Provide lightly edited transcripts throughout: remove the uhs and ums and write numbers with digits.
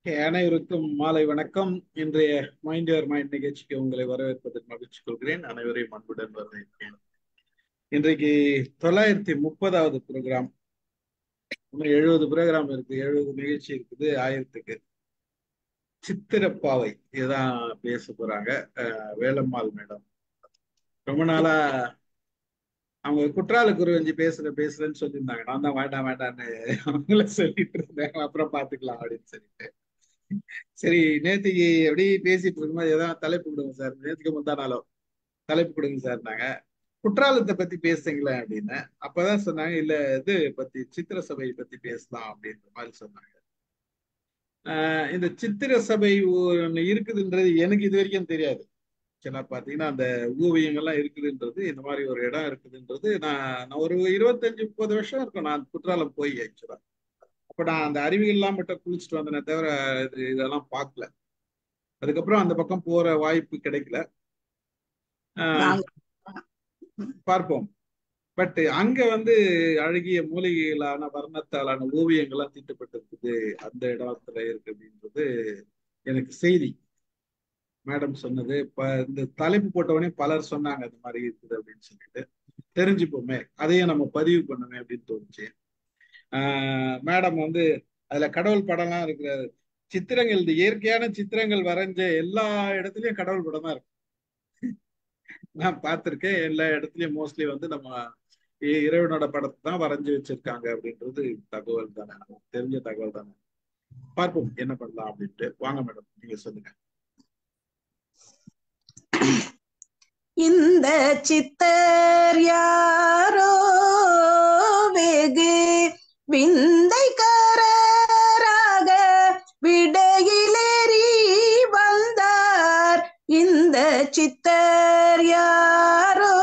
அனைவருக்கும் மாலை வணக்கம். இன்றைய மைண்ட் யுவர் மைண்ட் நிகழ்ச்சிக்கு உங்களை வரவேற்பதில் மகிழ்ச்சி கொள்கிறேன். அனைவரையும் அன்புடன் வரவேற்கிறேன். இன்றைக்கு 930வது ப்ரோக்ராம். இன்னும் 70 ப்ரோக்ராம் இருக்கு, 70 நிகழ்ச்சி இருக்குது, 1000க்கு. சித்திரப்பாவை இதுதான் பேச போறாங்க. வேலம்மாள் மேடம் ரொம்ப நாளா அவங்க குற்றால குருவஞ்சி பேசுறேன்னு சொல்லியிருந்தாங்க. நான் தான் வேண்டாம் வேண்டான்னு அவங்கள சொல்லிட்டு இருந்தேன். அப்புறம் பாத்துக்கலாம் அப்படின்னு சொல்லிட்டு. சரி, நேற்றுக்கு எப்படி பேசிட்டு இருக்கும்போது ஏதாவது தலைப்பு கொடுங்க சார், நேற்றுக்கு முந்தானாலும் தலைப்பு கொடுங்க சார், நாங்க குற்றாலத்தை பத்தி பேசுங்களேன் அப்படின்னு. அப்பதான் சொன்னாங்க, இல்ல இது பத்தி சித்திர சபையை பத்தி பேசலாம் அப்படின்ற மாதிரி சொன்னாங்க. இந்த சித்திர சபை ஒண்ணு இருக்குதுன்றது எனக்கு இது வரைக்கும் தெரியாது. சில பாத்தீங்கன்னா அந்த ஓவியங்கள்லாம் இருக்குதுன்றது, இந்த மாதிரி ஒரு இடம் இருக்குதுன்றது நான் ஒரு 25-30 வருஷம் இருக்கும் நான் குற்றாலம் போய். ஆக்சுவலா அப்ப நான் அந்த அருவிகள்லாம் மட்டும் குளிச்சுட்டு வந்தேனே தவிர இதெல்லாம் பார்க்கல. அதுக்கப்புறம் அந்த பக்கம் போற வாய்ப்பு கிடைக்கல. பார்ப்போம். பட் அங்க அழகிய மூலிகைகளான வர்ணத்தாலான ஓவியங்கள்லாம் தீட்டப்பட்டிருக்குது, அந்த இடத்துல இருக்கு அப்படின்றது எனக்கு செய்தி. மேடம் சொன்னது இந்த தலைப்பு போட்டவனே பலர் சொன்னாங்க அந்த மாதிரி இருக்குது அப்படின்னு சொல்லிட்டு. தெரிஞ்சுப்போமே, அதையும் நம்ம பதிவு பண்ணுமே அப்படின்னு தோணுச்சு. மேடம் அதுல கடவுள் படம்லாம் இருக்கிற சித்திரங்கள், இந்த இயற்கையான சித்திரங்கள் வரைஞ்ச எல்லா இடத்துலயும் கடவுள் படம் தான் இருக்கு. நான் பார்த்திருக்கேன். எல்லா இடத்துலயும் மோஸ்ட்லி நம்ம இறைவனோட படத்தை தான் வரைஞ்சு வச்சிருக்காங்க அப்படின்றது தகவல் தானே, நமக்கு தெரிஞ்ச தகவல் தானே. பார்ப்போம் என்ன பண்ணலாம் அப்படின்ட்டு. வாங்க மேடம், நீங்க சொல்லுங்க. இந்த சித்தர் யாரோ வெகு விந்தைக்காரராக விடையிலேறி வந்தார். இந்த சித்தர் யாரோ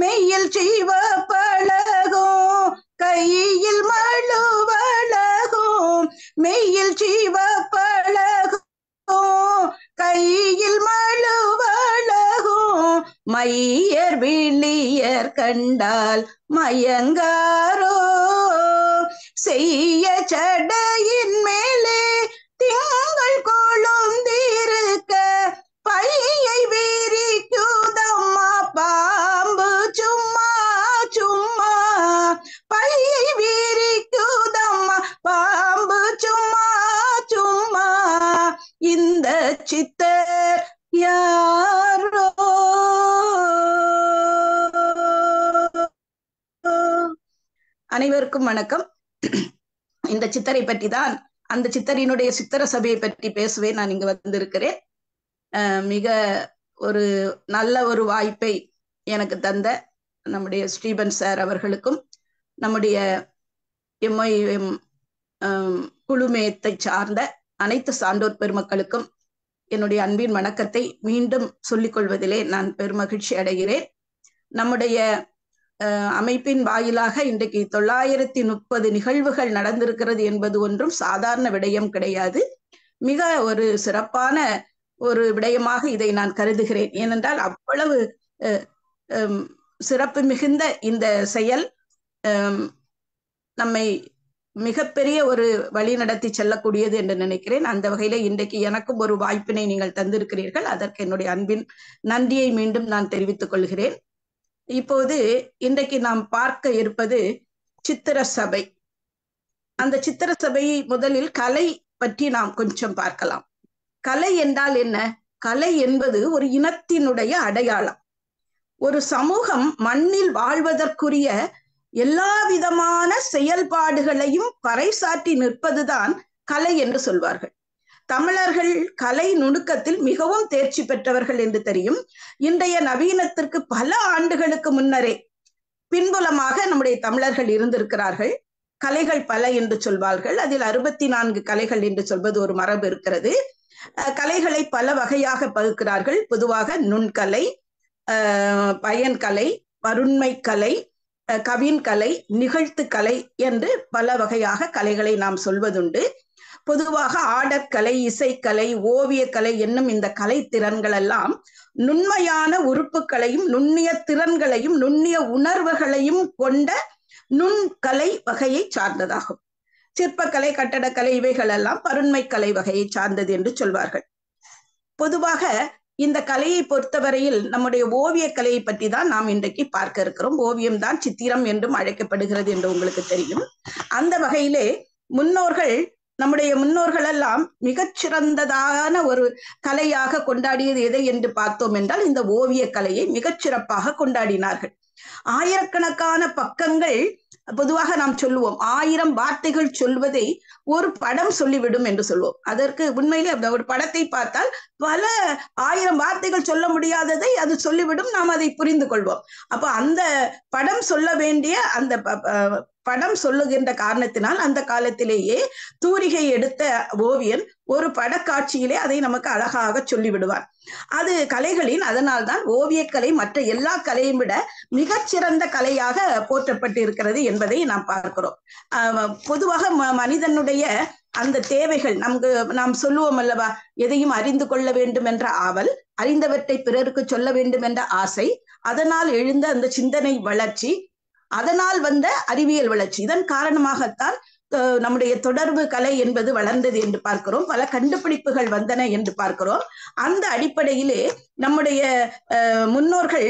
மெய்யில் ஜீவ பழகும், கையில் மழுவழகும், மெய்யில் ஜீவ பழகும், கையில் மழுவழகும், மையர் விழியர் கண்டால் மயங்காரோ, செய்ய சடையின் மேலே திங்கள் கொழுந்திருக்க பையை விரிக்குதம்மா பாம்பு சும்மா சும்மா, பையை விரிக்குதம்மா பாம்பு சும்மா சும்மா, இந்த சித்தர் யாரோ. அனைவருக்கும் வணக்கம். இந்த சித்தரை பற்றி தான், அந்த சித்தரினுடைய சித்திர சபையை பற்றி பேசுவேன் நான் இங்கு வந்திருக்கிறேன். மிக ஒரு நல்ல ஒரு வாய்ப்பை எனக்கு தந்த நம்முடைய ஸ்டீபன் சார் அவர்களுக்கும், நம்முடைய எம்ஐஎம் குழுமத்தை சார்ந்த அனைத்து சான்றோர் பெருமக்களுக்கும் என்னுடைய அன்பின் வணக்கத்தை மீண்டும் சொல்லிக் கொள்வதிலே நான் பெருமகிழ்ச்சி அடைகிறேன். நம்முடைய அமைப்பின் வாயிலாக இன்றைக்கு 930 நிகழ்வுகள் நடந்திருக்கிறது என்பது ஒன்றும் சாதாரண விடயம் கிடையாது. மிக ஒரு சிறப்பான ஒரு விடயமாக இதை நான் கருதுகிறேன். ஏனென்றால் அவ்வளவு சிறப்பு மிகுந்த இந்த செயல் நம்மை மிகப்பெரிய ஒரு வழி நடத்தி செல்லக்கூடியது என்று நினைக்கிறேன். அந்த வகையில இன்றைக்கு எனக்கும் ஒரு வாய்ப்பினை நீங்கள் தந்திருக்கிறீர்கள். அதற்கு என்னுடைய அன்பின் நன்றியை மீண்டும் நான் தெரிவித்துக் கொள்கிறேன். இப்போது இன்றைக்கு நாம் பார்க்க இருப்பது சித்திர சபை. அந்த சித்திர சபையை முதலில் கலை பற்றி நாம் கொஞ்சம் பார்க்கலாம். கலை என்றால் என்ன? கலை என்பது ஒரு இனத்தினுடைய அடையாளம். ஒரு சமூகம் மண்ணில் வாழ்வதற்குரிய எல்லா விதமான செயல்பாடுகளையும் பறைசாற்றி நிற்பதுதான் கலை என்று சொல்வார்கள். தமிழர்கள் கலை நுணுக்கத்தில் மிகவும் தேர்ச்சி பெற்றவர்கள் என்று தெரியும். இன்றைய நவீனத்திற்கு பல ஆண்டுகளுக்கு முன்னரே பின்புலமாக நம்முடைய தமிழர்கள் இருந்திருக்கிறார்கள். கலைகள் பல என்று சொல்வார்கள். அதில் 64 கலைகள் என்று சொல்வது ஒரு மரபு இருக்கிறது. கலைகளை பல வகையாக பகுக்கிறார்கள். பொதுவாக நுண்கலை, பயன்கலை, வருண்மை கலை, கவின் கலை, நிகழ்த்து கலை என்று பல வகையாக கலைகளை நாம் சொல்வதுண்டு. பொதுவாக ஆடற்கலை, இசைக்கலை, ஓவியக்கலை என்னும் இந்த கலை திறன்கள் எல்லாம் நுண்மையான உறுப்புகளையும் நுண்ணிய திறன்களையும் நுண்ணிய உணர்வுகளையும் கொண்ட நுண்கலை வகையை சார்ந்ததாகும். சிற்பக்கலை, கட்டடக்கலை இவைகள் எல்லாம் பருண்மை கலை வகையை சார்ந்தது என்று சொல்வார்கள். பொதுவாக இந்த கலையை பொறுத்தவரையில் நம்முடைய ஓவிய கலையை பற்றி தான் நாம் இன்றைக்கு பார்க்க இருக்கிறோம். ஓவியம் தான் சித்திரம் என்றும் அழைக்கப்படுகிறது என்று உங்களுக்கு தெரியும். அந்த வகையிலே நம்முடைய முன்னோர்கள் எல்லாம் மிகச்சிறந்ததான ஒரு கலையாக கொண்டாடியது எதை என்று பார்த்தோம் என்றால் இந்த ஓவிய கலையை மிகச்சிறப்பாக கொண்டாடினார்கள். ஆயிரக்கணக்கான பக்கங்கள், பொதுவாக நாம் சொல்லுவோம் 1000 வார்த்தைகள் சொல்வதை ஒரு படம் சொல்லிவிடும் என்று சொல்வோம். அதற்கு உண்மையிலே ஒரு படத்தை பார்த்தால் பல 1000 வார்த்தைகள் சொல்ல முடியாததை அது சொல்லிவிடும், நாம் அதை புரிந்து கொள்வோம். அப்ப அந்த படம் சொல்ல வேண்டிய அந்த படம் சொல்லுகின்ற காரணத்தினால் அந்த காலத்திலேயே தூரிகை எடுத்த ஓவியன் ஒரு படக்காட்சியிலே அதை நமக்கு அழகாக சொல்லிவிடுவார். அது கலைகளின், அதனால்தான் ஓவியக்கலை மற்ற எல்லா கலையும் விட மிகச்சிறந்த கலையாக போற்றப்பட்டு இருக்கிறது என்பதை நாம் பார்க்கிறோம். பொதுவாக மனிதனுடைய அந்த தேவைகள் நாம் சொல்லுவோம் அல்லவா, எதையும் அறிந்து கொள்ள வேண்டும் என்ற ஆவல், அறிந்தவற்றை பிறருக்கு சொல்ல வேண்டும் என்ற ஆசை, அதனால் எழுந்த அந்த சிந்தனை வளர்ச்சி, அதனால் வந்த அறிவியல் வளர்ச்சி, இதன் காரணமாகத்தான் நம்முடைய தொடர்பு கலை என்பது வளர்ந்தது என்று பார்க்கிறோம். பல கண்டுபிடிப்புகள் வந்தன என்று பார்க்கிறோம். அந்த அடிப்படையிலே நம்முடைய முன்னோர்கள்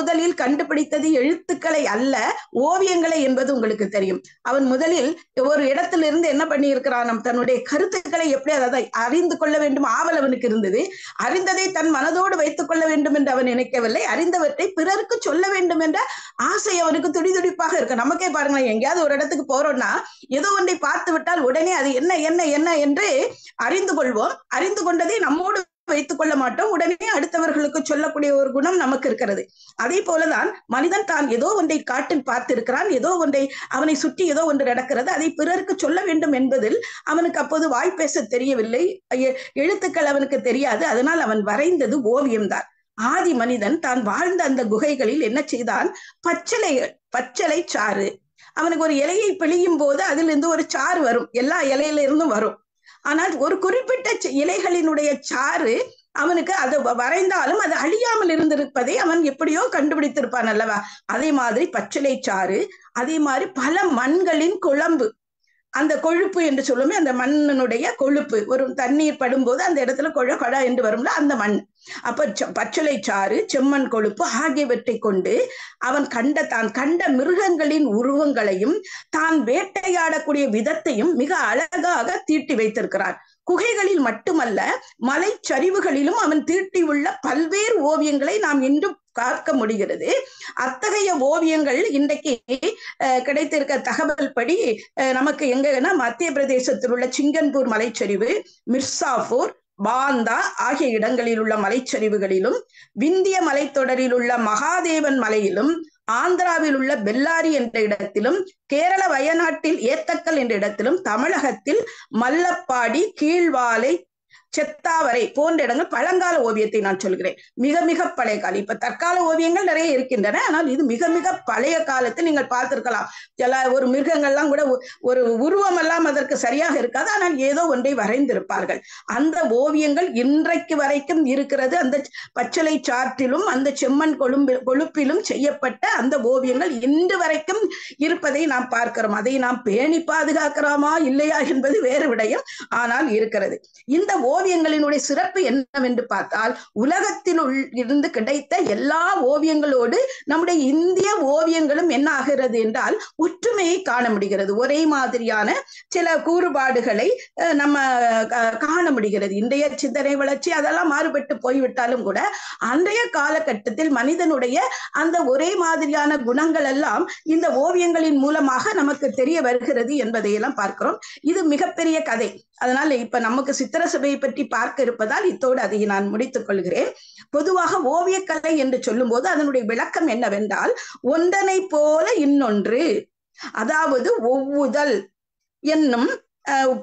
முதலில் கண்டுபிடித்தது எழுத்துக்களை அல்ல, ஓவியங்களை என்பது உங்களுக்கு தெரியும். அவன் முதலில் ஒரு இடத்திலிருந்து என்ன பண்ணி இருக்கிறான், தன்னுடைய கருத்துக்களை எப்படி அதை அறிந்து கொள்ள வேண்டும் ஆவல் அவனுக்கு இருந்தது. அறிந்ததை தன் மனதோடு வைத்துக் கொள்ள வேண்டும் என்று அவன் நினைக்கவில்லை. அறிந்தவற்றை பிறருக்கு சொல்ல வேண்டும் என்ற ஆசை அவனுக்கு துடிதுடிப்பாக இருக்கு. நமக்கே பாருங்களேன், எங்கேயாவது ஒரு இடத்துக்கு போறோம்னா ஏதோ ஒன்றை பார்த்து விட்டால் உடனே அது என்ன என்ன என்ன என்று அறிந்து கொள்வோம். அறிந்து கொண்டதை நம்மோடு வைத்துக் கொள்ள மாட்டோம், உடனே அடுத்தவர்களுக்கு சொல்லக்கூடிய ஒரு குணம் நமக்கு இருக்கிறது. அதே போலதான் மனிதன் தான் ஏதோ ஒன்றை காட்டில் பார்த்திருக்கிறான், ஏதோ ஒன்றை அவனை சுற்றி ஏதோ ஒன்று நடக்கிறது, அதை பிறருக்கு சொல்ல வேண்டும் என்பதில் அவனுக்கு அப்போது வாய் பேச தெரியவில்லை, எழுத்துக்கள் அவனுக்கு தெரியாது. அதனால் அவன் வரைந்தது ஓவியம்தான். ஆதி மனிதன் தான் வாழ்ந்த அந்த குகைகளில் என்ன செய்தான், பச்சளை சாறு, அவனுக்கு ஒரு இலையை பிழியும் போது அதிலிருந்து ஒரு சாறு வரும், எல்லா இலையில இருந்தும் வரும். ஆனால் ஒரு குறிப்பிட்ட இலைகளினுடைய சாறு அவனுக்கு அது வரைந்தாலும் அது அழியாமல் இருந்திருப்பதை அவன் எப்படியோ கண்டுபிடித்திருப்பான் அல்லவா. அதே மாதிரி பச்சிலை சாறு, அதே மாதிரி பல மண்களின் குழம்பு, அந்த கொழுப்பு என்று சொல்லுமே, அந்த மண்ணினுடைய கொழுப்பு, ஒரு தண்ணீர் படும்போது அந்த இடத்துல கொழ என்று வரும்ல அந்த மண். அப்ப பச்சிலை சாறு, செம்மண் கொழுப்பு ஆகியவற்றை கொண்டு அவன் தான் கண்ட மிருகங்களின் உருவங்களையும் தான் வேட்டையாடக்கூடிய விதத்தையும் மிக அழகாக தீட்டி வைத்திருக்கிறான். குகைகளில் மட்டுமல்ல, மலைச்சரிவுகளிலும் அவன் தீட்டியுள்ள பல்வேறு ஓவியங்களை நாம் இன்றும் பார்க்க முடிகிறது. அத்தகைய ஓவியங்கள் இன்றைக்கு கிடைத்திருக்க தகவல் படி நமக்கு எங்கன்னா மத்திய பிரதேசத்தில் உள்ள சிங்கன்பூர் மலைச்சரிவு, மிர்சாபூர், பாந்தா ஆகிய இடங்களில் உள்ள மலைச்சரிவுகளிலும், விந்திய மலைத்தொடரில் உள்ள மகாதேவன் மலையிலும், ஆந்திராவில் உள்ள பெல்லாரி என்ற இடத்திலும், கேரள வயநாட்டில் ஏத்தக்கல் என்ற இடத்திலும், தமிழகத்தில் மல்லப்பாடி, கீழ்வாலை, செத்தாவரை போன்ற இடங்கள் பழங்கால ஓவியத்தை நான் சொல்கிறேன். மிக மிக பழைய காலம். இப்ப தற்கால ஓவியங்கள் நிறைய இருக்கின்றன, ஆனால் இது மிக மிக பழைய காலத்தில் நீங்கள் பார்த்திருக்கலாம். ஒரு மிருகங்கள்லாம் கூட ஒரு உருவம் எல்லாம் அதற்கு சரியாக இருக்காது, ஆனால் ஏதோ ஒன்றை வரைந்திருப்பார்கள். அந்த ஓவியங்கள் இன்றைக்கு வரைக்கும் இருக்கிறது. அந்த பச்சிலை சாற்றிலும் அந்த செம்மண் கொழுப்பிலும் செய்யப்பட்ட அந்த ஓவியங்கள் இன்று வரைக்கும் இருப்பதை நாம் பார்க்கிறோம். அதை நாம் பேணி பாதுகாக்கிறோமா இல்லையா என்பது வேறு விடயம், ஆனால் இருக்கிறது. இந்த ஓவியங்களினுடைய சிறப்பு என்னவென்று பார்த்தால், உலகத்தில் இருந்து கிடைத்த எல்லா ஓவியங்களோடு நம்முடைய இந்திய ஓவியங்களும் என்ன ஆகிறது என்றால் ஒற்றுமையை காண முடிகிறது. ஒரே மாதிரியான சில கூறுபாடுகளை நம்ம காண முடிகிறது. இன்றைய சிந்தனை வளர்ச்சி அதெல்லாம் மாறுபட்டு போய்விட்டாலும் கூட அன்றைய காலகட்டத்தில் மனிதனுடைய அந்த ஒரே மாதிரியான குணங்கள் எல்லாம் இந்த ஓவியங்களின் மூலமாக நமக்கு தெரிய வருகிறது என்பதையெல்லாம் பார்க்கிறோம். இது மிகப்பெரிய கதை. அதனால இப்ப நமக்கு சித்திரசபையை பற்றி பார்க்க இருப்பதால் இத்தோடு அதை நான் முடித்துக் கொள்கிறேன். பொதுவாக ஓவியக்கலை என்று சொல்லும் போது அதனுடைய விளக்கம் என்னவென்றால், ஒன்றனை போல இன்னொன்று, அதாவது ஒவ்வுதல் என்னும்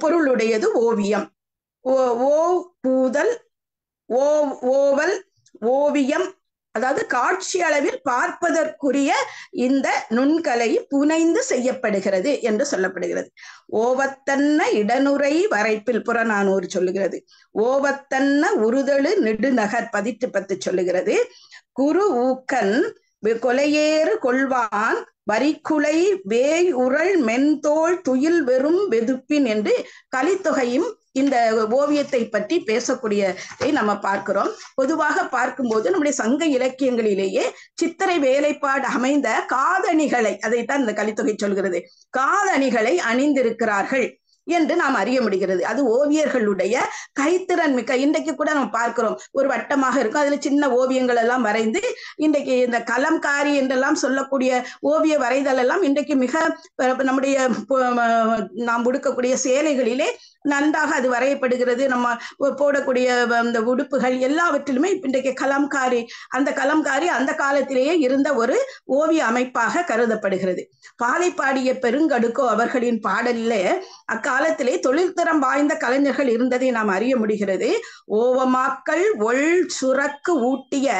பொருளுடையது ஓவியம். ஓவுதல், ஓவல், ஓவியம், அதாவது காட்சி அளவில் பார்ப்பதற்குரிய இந்த நுண்கலை புனைந்து செய்யப்படுகிறது என்று சொல்லப்படுகிறது. ஓவத்தன்ன இடனுரை வரைப்பில் புறநானூறு சொல்லுகிறது. ஓவத்தன்ன உறுதலு நெடுநகர் 10 சொல்லுகிறது. குரு ஊக்கன் கொலையேறு கொள்வான் வரிக்குலை வேய் உரள் மென்தோள் துயில் வெறும் வெதுப்பின் என்று கலித்தொகையும் இந்த ஓவியத்தை பற்றி பேசக்கூடியதை நம்ம பார்க்கிறோம். பொதுவாக பார்க்கும்போது நம்முடைய சங்க இலக்கியங்களிலேயே சித்திரை வேலைப்பாடு அமைந்த காதணிகளை, அதைத்தான் இந்த கலித்தொகை சொல்கிறது, காதணிகளை அணிந்திருக்கிறார்கள் என்று நாம் அறிய முடிகிறது. அது ஓவியர்களுடைய கைத்திறன் மிக்க. இன்றைக்கு கூட நம்ம பார்க்கிறோம், ஒரு வட்டமாக இருக்கும், அதுல சின்ன ஓவியங்கள் எல்லாம் வரைந்து இன்றைக்கு இந்த கலம்காரி என்றெல்லாம் சொல்லக்கூடிய ஓவிய வரைதல் எல்லாம் இன்றைக்கு மிக நம்முடைய நாம் உடுக்கக்கூடிய சேலைகளிலே நன்றாக அது வரையப்படுகிறது. நம்ம போடக்கூடிய அந்த உடுப்புகள் எல்லாவற்றிலுமே இன்றைக்கு கலம்காரி, அந்த கலம்காரி அந்த காலத்திலேயே இருந்த ஒரு ஓவிய அமைப்பாக கருதப்படுகிறது. பாலை பாடிய பெருங்கடுக்கோ அவர்களின் பாடலிலே அக்காலத்திலே தொழில்திறம் வாய்ந்த கலைஞர்கள் இருந்ததை நாம் அறிய முடிகிறது. ஓவமாக்கள் ஒள் சுரக்கு ஊட்டிய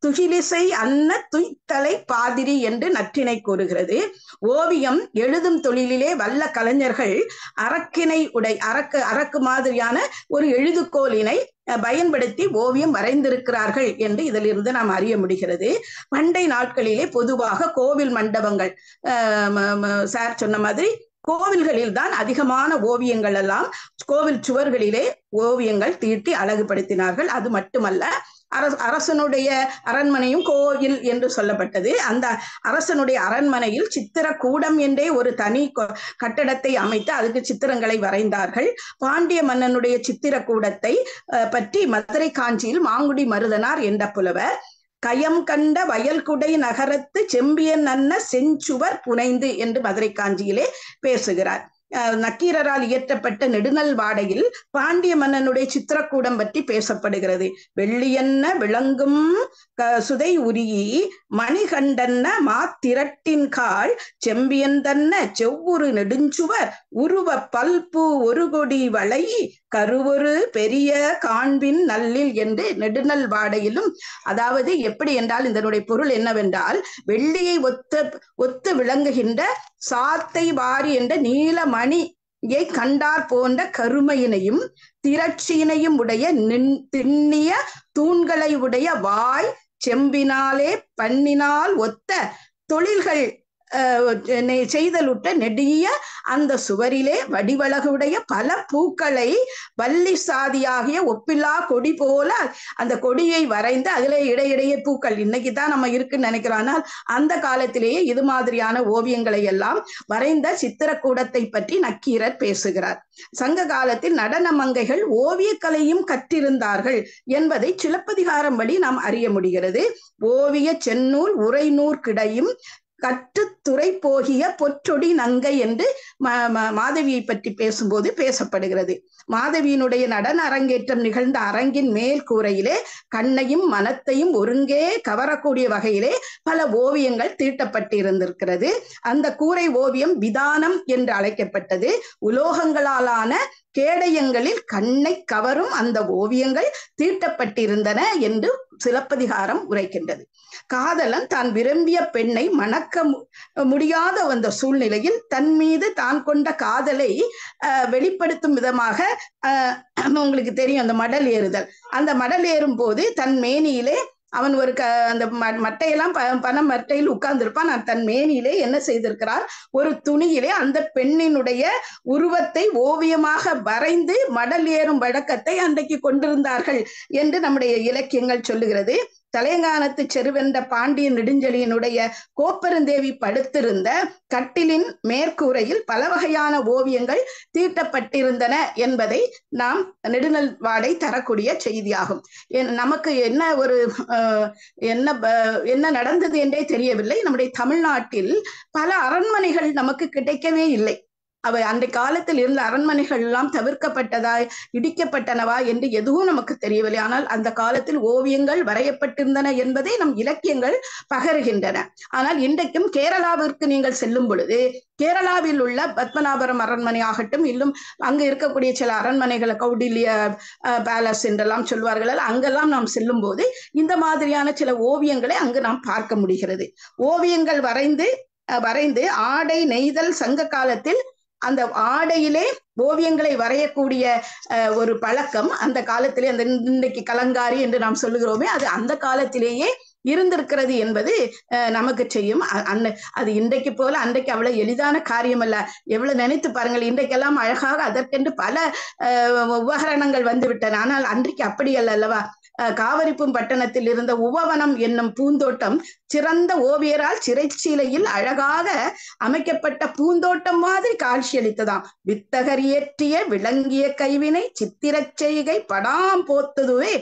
துகிலிசை அன்ன துய்த்தலை பாதிரி என்று நற்றினை கூறுகிறது. ஓவியம் எழுதும் தொழிலிலே வல்ல கலைஞர்கள் அரக்கினை உடை அரக்கு மாதிரியான ஒரு எழுதுகோலினை பயன்படுத்தி ஓவியம் வரைந்திருக்கிறார்கள் என்று இதிலிருந்து நாம் அறிய முடிகிறது. பண்டை நாட்களிலே பொதுவாக கோவில் மண்டபங்கள், சார் சொன்ன மாதிரி கோவில்களில் தான் அதிகமான ஓவியங்கள் எல்லாம் கோவில் சுவர்களிலே ஓவியங்கள் தீட்டி அழகுபடுத்தினார்கள். அது மட்டுமல்ல, அரசனுடைய அரண்மனையும் கோயில் என்று சொல்லப்பட்டது. அந்த அரசனுடைய அரண்மனையில் சித்திரக்கூடம் என்றே ஒரு தனி கட்டடத்தை அமைத்து அதுக்கு சித்திரங்களை வரைந்தார்கள். பாண்டிய மன்னனுடைய சித்திரக்கூடத்தை பற்றி மதுரை காஞ்சியில் மாங்குடி மருதனார் என்ற புலவர் கயம் கண்ட வயல்குடை நகரத்து செம்பியன் அன்ன செஞ்சுவர் புனைந்து என்று மதுரை காஞ்சியிலே பேசுகிறார். நக்கீரரால் இயற்றப்பட்ட நெடுநல் வாடையில் பாண்டிய மன்னனுடைய சித்திரக்கூடம் பற்றி பேசப்படுகிறது. வெள்ளியன்ன விளங்கும் சுதை உரியி மணிகண்டன்ன மாத்திரட்டின் கால் செம்பியன் தன்ன செவ்வுரு நெடுஞ்சுவர் உருவ பல்பு ஒரு கொடி வளை கருவொரு பெரிய காண்பின் நல்லில் என்று நெடுநல் வாடையிலும், அதாவது எப்படி என்றால் இதனுடைய பொருள் என்னவென்றால், வெள்ளியை ஒத்து விளங்குகின்ற சாத்தை வாரி என்ற நீல மணியை கண்டார் போன்ற கருமையினையும் திரட்சியினையும் உடைய திண்ணிய தூண்களை உடைய வாய் செம்பினாலே பண்ணினால் ஒத்த தொழில்கள் செய்தலுட்ட நெடிய அந்த சுவரிலே வடிவழகுடைய பல பூக்களை வள்ளி சாதியாகிய ஒப்பில்லா கொடி போல அந்த கொடியை வரைந்து அதுல இடையிடையே பூக்கள், இன்னைக்கு தான் நம்ம இருக்குன்னு நினைக்கிறோம், ஆனால் அந்த காலத்திலேயே இது மாதிரியான ஓவியங்களை எல்லாம் வரைந்த சித்திரக்கூடத்தை பற்றி நக்கீரர் பேசுகிறார். சங்க காலத்தில் நடன மங்கைகள் ஓவியக்கலையும் கற்றிருந்தார்கள் என்பதை சிலப்பதிகாரம் வழி நாம் அறிய முடிகிறது. ஓவிய செந்நூல் உரைநூற் கிடையும் கற்றுத்துறை போகிய பொற்றொடி நங்கை என்று மாதவியை பற்றி பேசும்போது பேசப்படுகிறது. மாதவியினுடைய நடன அரங்கேற்றம் நிகழ்ந்த அரங்கின் மேல் கூரையிலே கண்ணையும் மனத்தையும் ஒருங்கே கவரக்கூடிய வகையிலே பல ஓவியங்கள் தீட்டப்பட்டிருந்திருக்கிறது. அந்த கூரை ஓவியம் விதானம் என்று அழைக்கப்பட்டது. உலோகங்களாலான கேடயங்களில் கண்ணை கவரும் அந்த ஓவியங்கள் தீட்டப்பட்டிருந்தன என்று சிலப்பதிகாரம் உரைக்கின்றது. காதலன் தான் விரும்பிய பெண்ணை மணக்க முடியாத அந்த சூழ்நிலையில் தன் மீது தான் கொண்ட காதலை வெளிப்படுத்தும் விதமாக உங்களுக்கு தெரியும் அந்த மடல் ஏறுதல். அந்த மடல் ஏறும் போது தன் மேனியிலே அவன் ஒரு அந்த மட்டையெல்லாம் பனை மட்டையில் உட்கார்ந்திருப்பான். தன் மேனியிலே என்ன செய்திருக்கிறார், ஒரு துணியிலே அந்த பெண்ணினுடைய உருவத்தை ஓவியமாக வரைந்து மடல் ஏறும் வழக்கத்தை அன்றைக்கு கொண்டிருந்தார்கள் என்று நம்முடைய இலக்கியங்கள் சொல்லுகிறது. தலையங்கானத்து செருவென்ற பாண்டிய நெடுஞ்செழியனுடைய கோப்பெருந்தேவி படுத்திருந்த கட்டிலின் மேற்கூரையில் பல வகையான ஓவியங்கள் தீட்டப்பட்டிருந்தன என்பதை நாம் நெடுநல் வாடை தரக்கூடிய செய்தியாகும். நமக்கு என்ன நடந்தது என்றே தெரியவில்லை. நம்முடைய தமிழ்நாட்டில் பல அரண்மனைகள் நமக்கு கிடைக்கவே இல்லை. அவை அந்த காலத்தில் இருந்த அரண்மனைகள் எல்லாம் தவிர்க்கப்பட்டதா, இடிக்கப்பட்டனவா என்று எதுவும் நமக்கு தெரியவில்லை. ஆனால் அந்த காலத்தில் ஓவியங்கள் வரையப்பட்டிருந்தன என்பதை நம் இலக்கியங்கள் பகருகின்றன. ஆனால் இன்றைக்கும் கேரளாவிற்கு நீங்கள் செல்லும் பொழுது கேரளாவில் உள்ள பத்மநாபரம் அரண்மனை ஆகட்டும், இன்னும் அங்கு இருக்கக்கூடிய சில அரண்மனைகளை கௌடில்ய பேலஸ் என்றெல்லாம் சொல்வார்கள், அங்கெல்லாம் நாம் செல்லும் போது இந்த மாதிரியான சில ஓவியங்களை அங்கு நாம் பார்க்க முடிகிறது. ஓவியங்கள் வரைந்து ஆடை நெய்தல் சங்க காலத்தில் அந்த ஆடையிலே ஓவியங்களை வரையக்கூடிய ஒரு பழக்கம் அந்த காலத்திலே, அந்த இன்றைக்கு கலங்காரி என்று நாம் சொல்லுகிறோமே, அது அந்த காலத்திலேயே இருந்திருக்கிறது என்பது நமக்கு செய்யும். அது இன்றைக்கு போல அன்றைக்கு அவ்வளவு எளிதான காரியம் அல்ல. எவ்வளவு நினைத்து பாருங்கள், இன்றைக்கெல்லாம் அழகாக அதற்கென்று பல உபகரணங்கள் வந்து விட்டன. ஆனால் அன்றைக்கு அப்படி அல்ல அல்லவா? காவிரிப்பும் பட்டணத்தில் இருந்த உபவனம் என்னும் பூந்தோட்டம் சிறந்த ஓவியரால் சிறைச்சீலையில் அழகாக அமைக்கப்பட்ட பூந்தோட்டம் மாதிரி காட்சியளித்ததாம். வித்தகர் இயற்றிய விளங்கிய கைவினை சித்திரச் செய்கை படாம் போத்ததுவே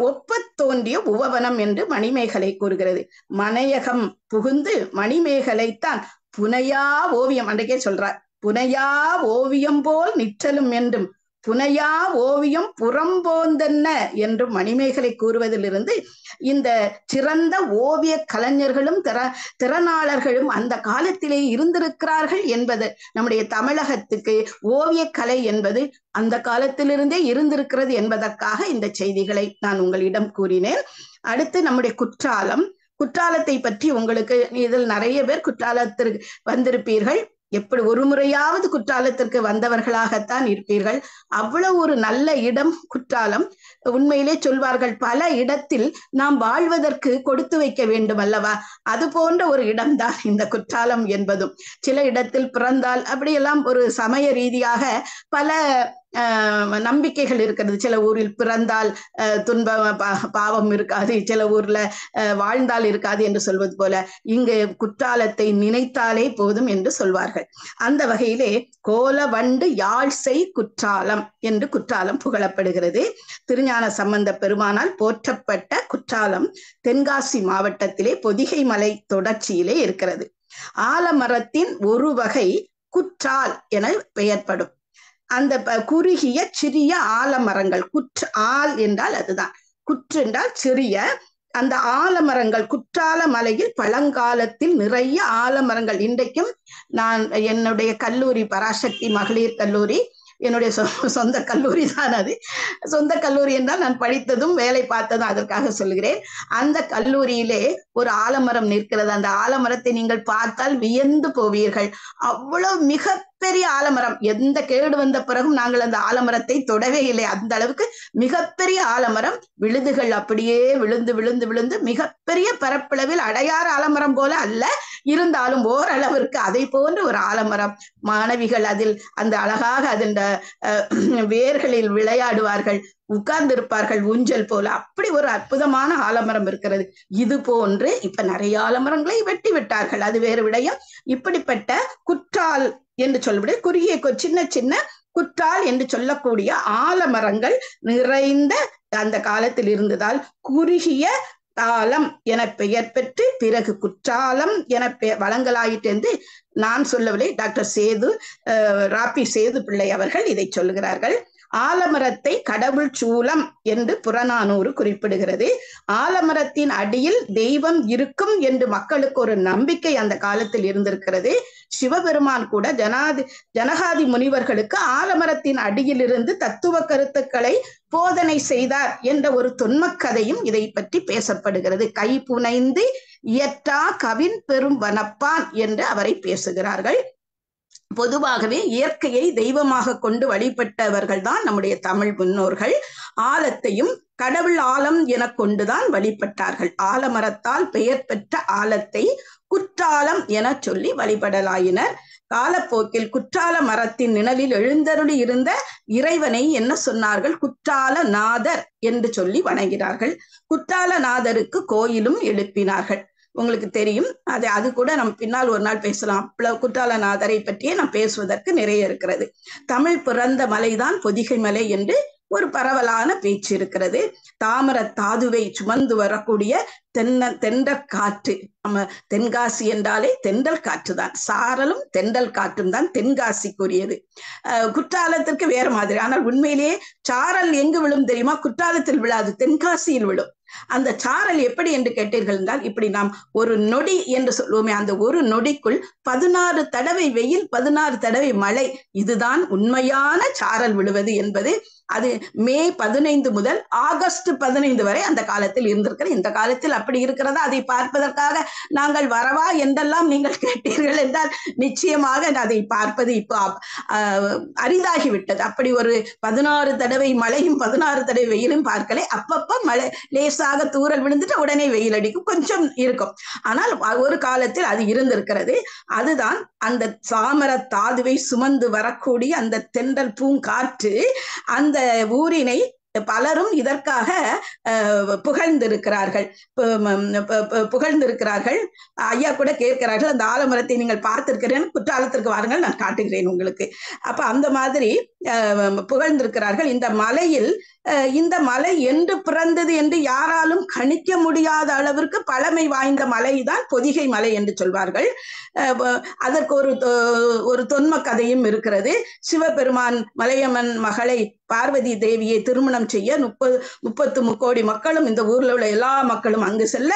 ஒப்பத் தோன்றிய உபவனம் என்று மணிமேகலை கூறுகிறது. மனையகம் புகுந்து மணிமேகலைத்தான் புனையா ஓவியம், அன்றைக்கே சொல்றார், புனையா ஓவியம் போல் நிற்றலும் என்றும் புனையா ஓவியம் புறம்போந்தென்ன என்றும் மணிமேகலை கூறுவதிலிருந்து இந்த சிறந்த ஓவிய கலைஞர்களும் திறனாளர்களும் அந்த காலத்திலே இருந்திருக்கிறார்கள் என்பது, நம்முடைய தமிழகத்துக்கு ஓவிய கலை என்பது அந்த காலத்திலிருந்தே இருந்திருக்கிறது என்பதற்காக இந்த செய்திகளை நான் உங்களிடம் கூறினேன். அடுத்து நம்முடைய குற்றாலத்தை பற்றி உங்களுக்கு, இதில் நிறைய பேர் குற்றாலத்திற்கு வந்திருப்பீர்கள். எப்படி ஒரு முறையாவது குற்றாலத்திற்கு வந்தவர்களாகத்தான் இருப்பீர்கள். அவ்வளவு ஒரு நல்ல இடம் குற்றாலம். உண்மையிலே சொல்வார்கள், பல இடத்தில் நாம் வாழ்வதற்கு கொடுத்து வைக்க வேண்டும் அல்லவா? அது போன்ற ஒரு இடம்தான் இந்த குற்றாலம் என்பதும். சில இடத்தில் பிறந்தால் அப்படியெல்லாம் ஒரு சமய ரீதியாக பல நம்பிக்கைகள் இருக்கிறது. சில ஊரில் பிறந்தால் பாவம் இருக்காது, சில ஊர்ல வாழ்ந்தால் இருக்காது என்று சொல்வது போல இங்கு குற்றாலத்தை நினைத்தாலே போதும் என்று சொல்வார்கள். அந்த வகையிலே கோலவண்டு யாழ்சை குற்றாலம் என்று குற்றாலம் புகழப்படுகிறது. திருஞான சம்பந்த பெருமானால் போற்றப்பட்ட குற்றாலம் தென்காசி மாவட்டத்திலே பொதிகை மலை தொடர்ச்சியிலே இருக்கிறது. ஆலமரத்தின் ஒரு வகை குற்றால் என பெயர்ப்படும். அந்த குறுகிய சிறிய ஆலமரங்கள், ஆல் என்றால் அதுதான், குற்று என்றால் சிறிய, அந்த ஆலமரங்கள் குற்றால மலையில் பழங்காலத்தில் நிறைய ஆலமரங்கள். இன்றைக்கும் நான் என்னுடைய கல்லூரி பராசக்தி மகளிர் கல்லூரி, என்னுடைய சொந்த கல்லூரி தான் அது. சொந்த கல்லூரி என்றால் நான் படித்ததும் வேலை பார்த்ததும் அதற்காக சொல்கிறேன். அந்த கல்லூரியிலே ஒரு ஆலமரம் நிற்கிறது. அந்த ஆலமரத்தை நீங்கள் பார்த்தால் வியந்து போவீர்கள். அவ்வளவு மிகப்பெரிய ஆலமரம். எந்த கேடு வந்த பிறகும் நாங்கள் அந்த ஆலமரத்தை தொடவே இல்லை. அந்த அளவுக்கு மிகப்பெரிய ஆலமரம். விழுதுகள் அப்படியே விழுந்து விழுந்து விழுந்து மிகப்பெரிய பரப்பளவில், அடையாறு ஆலமரம் போல அல்ல, இருந்தாலும் ஓரளவிற்கு அதை போன்ற ஒரு ஆலமரம். மாணவிகள் அதில் அந்த அழகாக அதன் வேர்களில் விளையாடுவார்கள், உட்கார்ந்திருப்பார்கள் ஊஞ்சல் போல. அப்படி ஒரு அற்புதமான ஆலமரம் இருக்கிறது. இது போன்று இப்ப நிறைய ஆலமரங்களை வெட்டி விட்டார்கள், அது வேறு விடயம். இப்படிப்பட்ட குற்றால் என்று சொல்லக்கூடிய குறுகிய சின்ன சின்ன குற்றால் என்று சொல்லக்கூடிய ஆலமரங்கள் நிறைந்த அந்த காலத்தில் இருந்ததால் குறுகிய தாளம் என பெயர் பெற்று பிறகு குற்றாலம் என வழங்கலாயிற்று என்று நான் சொல்லவில்லை, டாக்டர் ராபி சேது பிள்ளை அவர்கள் இதை சொல்லுகிறார்கள். ஆலமரத்தை கடவுள் சூலம் என்று புறநானூறு குறிப்பிடுகிறது. ஆலமரத்தின் அடியில் தெய்வம் இருக்கும் என்று மக்களுக்கு ஒரு நம்பிக்கை அந்த காலத்தில் இருந்திருக்கிறது. சிவபெருமான் கூட ஜனகாதி முனிவர்களுக்கு ஆலமரத்தின் அடியிலிருந்து தத்துவ கருத்துக்களை போதனை செய்தார் என்ற ஒரு தொன்மக்கதையும் இதை பற்றி பேசப்படுகிறது. கை புனைந்து இயற்றா கவின் பெரும் வனப்பான் என்று அவரை பேசுகிறார்கள். பொதுவாகவே இயற்கையை தெய்வமாக கொண்டு வழிபட்டவர்கள் தான் நம்முடைய தமிழ் முன்னோர்கள். ஆலத்தையும் கடவுள் ஆலம் என கொண்டுதான் வழிபட்டார்கள். ஆலமரத்தால் பெயர் பெற்ற ஆலத்தை குற்றாலம் என சொல்லி வழிபடலாயினர். காலப்போக்கில் குற்றால மரத்தின் நிழலில் எழுந்தருளி இருந்த இறைவனை என்ன சொன்னார்கள்? குற்றாலநாதர் என்று சொல்லி வணங்கினார்கள். குற்றாலநாதருக்கு கோயிலும் எழுப்பினார்கள். உங்களுக்கு தெரியும், அது கூட நம்ம பின்னால் ஒரு நாள் பேசலாம். குற்றாலநாதரை பற்றியே நாம் பேசுவதற்கு நிறைய இருக்கிறது. தமிழ் பிறந்த மலைதான் பொதிகை மலை என்று ஒரு பரவலான பேச்சு இருக்கிறது. தாமர தாதுவை சுமந்து வரக்கூடிய தென்றல் காற்று, நம்ம தென்காசி என்றாலே தென்றல் காற்று தான், சாரலும் தென்றல் காற்றும் தான் தென்காசிக்குரியது. குற்றாலத்திற்கு வேற மாதிரி. ஆனால் உண்மையிலேயே சாரல் எங்கு விழும் தெரியுமா? குற்றாலத்தில் விழாது, தென்காசியில் விழும். அந்த சாரல் எப்படி என்று கேட்டீர்கள் என்றால், இப்படி நாம் ஒரு நொடி என்று சொல்லுவோமே, அந்த ஒரு நொடிக்குள் 16 தடவை வெயில், 16 தடவை மழை. இதுதான் உண்மையான சாரல் விழுவது என்பது. அது மே 15 முதல் ஆகஸ்ட் 15 வரை அந்த காலத்தில் இருந்திருக்கிறது. இந்த காலத்தில் அப்படி இருக்கிறதா? அதை பார்ப்பதற்காக நாங்கள் வரவா என்றெல்லாம் நீங்கள் கேட்டீர்கள் என்றால் நிச்சயமாக அதை பார்ப்பது இப்போ அரிதாகிவிட்டது. அப்படி ஒரு 16 தடவை மழையும் 16 தடவை வெயிலும் பார்க்கலை. அப்பப்ப மழை லேசா லேசாக தூறல் விழுந்துட்டு உடனே வெயில் அடிக்கும், கொஞ்சம் இருக்கும். ஆனால் ஒரு காலத்தில் அது இருந்திருக்கிறது. அதுதான் அந்த சாமர தாதுவை சுமந்து வரக்கூடிய அந்த தென்றல் பூங்காற்று அந்த ஊரினை பலரும் இதற்காக புகழ்ந்திருக்கிறார்கள். ஐயா கூட கேட்கிறார்கள், அந்த ஆலமரத்தை நீங்கள் பார்த்திருக்கிறேன், குற்றாலத்திற்கு வாருங்கள், நான் காட்டுகிறேன் உங்களுக்கு. அப்ப அந்த மாதிரி புகழ்ந்திருக்கிறார்கள். இந்த மலை என்று பிறந்தது என்று யாராலும் கணிக்க முடியாத அளவிற்கு பழமை வாய்ந்த மலைதான் பொதிகை மலை என்று சொல்வார்கள். அதற்கு ஒரு தொன்ம கதையும் இருக்கிறது. சிவபெருமான் மலையம்மன் மகளை பார்வதி தேவியை திருமணம் செய்ய 33 கோடி மக்களும், இந்த ஊர்ல உள்ள எல்லா மக்களும் அங்கு செல்ல,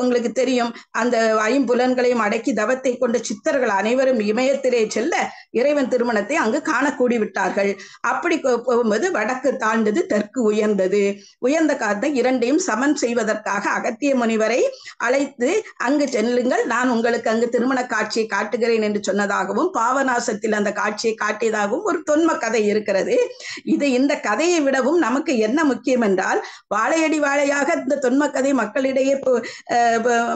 உங்களுக்கு தெரியும், அந்த ஐம்புலன்களையும் அடக்கி தவத்தை கொண்ட சித்தர்கள் அனைவரும் இமயத்திலே செல்ல இறைவன் திருமணத்தை அங்கு காணக்கூடி விட்டார்கள். அப்படி போகும்போது வடக்கு தாழ்ந்தது, தெற்கு உயர்ந்தது. உயர்ந்த காலத்தை இரண்டையும் சமன் செய்வதற்காக அகத்திய முனிவரை அழைத்து அங்கு செல்லுங்கள், நான் உங்களுக்கு அங்கு திருமண காட்சியை காட்டுகிறேன் என்று சொன்னதாகவும், பாவநாசத்தில் அந்த காட்சியை காட்டியதாகவும் ஒரு தொன்ம கதை இருக்கிறது. இந்த கதையை விடவும் நமக்கு என்ன முக்கியம் என்றால், வாழையடி வாழையாக இந்த தொன்ம கதை மக்களிடையே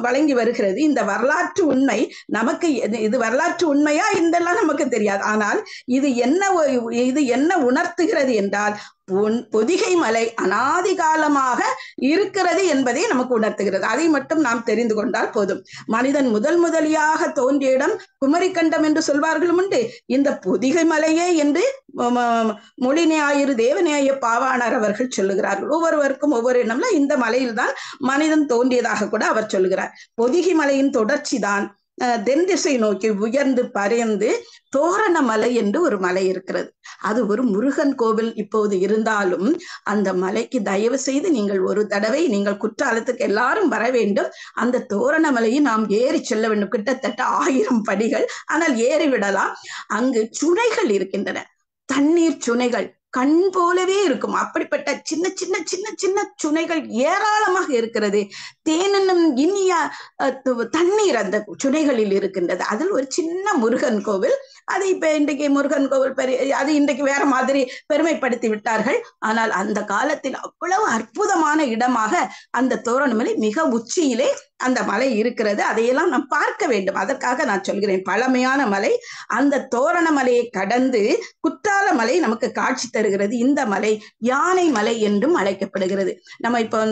வழங்கி வருகிறது. இந்த வரலாற்று உண்மை நமக்கு, இது வரலாற்று உண்மையா இதெல்லாம் நமக்கு தெரியாது. ஆனால் இது என்ன உணர்த்துகிறது என்றால், பொதிகை மலை அனாதி காலமாக இருக்கிறது என்பதை நமக்கு உணர்த்துகிறது. அதை மட்டும் நாம் தெரிந்து கொண்டால் போதும். மனிதன் முதலியாக தோன்றிய இடம் குமரிக்கண்டம் என்று சொல்வார்களும் உண்டு. இந்த பொதிகை மலையே என்று மொழி ஞாயிறு தேவநேய பாவாணர் அவர்கள் சொல்லுகிறார்கள். ஒவ்வொருவருக்கும் ஒவ்வொரு இடம்ல இந்த மலையில்தான் மனிதன் தோன்றியதாக கூட அவர் சொல்லுகிறார். பொதிகை மலையின் தொடர்ச்சி தான் தென் திசை நோக்கி உயர்ந்து பறந்து தோரணமலை என்று ஒரு மலை இருக்கிறது. அது ஒரு முருகன் கோவில் இப்போது இருந்தாலும், அந்த மலைக்கு தயவு செய்து நீங்கள் ஒரு தடவை நீங்கள் குற்றாலத்துக்கு எல்லாரும் வர வேண்டும். அந்த தோரணமலையை நாம் ஏறி செல்ல வேண்டும். கிட்டத்தட்ட 1000 படிகள், ஆனால் ஏறி விடலாம். அங்கு சுனைகள் இருக்கின்றன, தண்ணீர் சுனைகள் கண் போலவே இருக்கும். அப்படிப்பட்ட சின்ன சின்ன சின்ன சின்ன சுனைகள் ஏராளமாக இருக்கிறது. தேனும் இனிய தண்ணீர் அந்த சுனைகளில் இருக்கின்றது. அதில் ஒரு சின்ன முருகன் கோவில். அது இப்ப இன்றைக்கு முருகன் கோவில் அது இன்றைக்கு வேற மாதிரி பெருமைப்படுத்தி விட்டார்கள். ஆனால் அந்த காலத்தில் அவ்வளவு அற்புதமான இடமாக அந்த தோரணமலை மிக உச்சியிலே அந்த மலை இருக்கிறது. அதையெல்லாம் நாம் பார்க்க வேண்டும். அதற்காக நான் சொல்கிறேன், பழமையான மலை. அந்த தோரணமலையை கடந்து குற்றால மலை நமக்கு காட்சி தருகிறது. இந்த மலை யானை மலை என்றும் அழைக்கப்படுகிறது.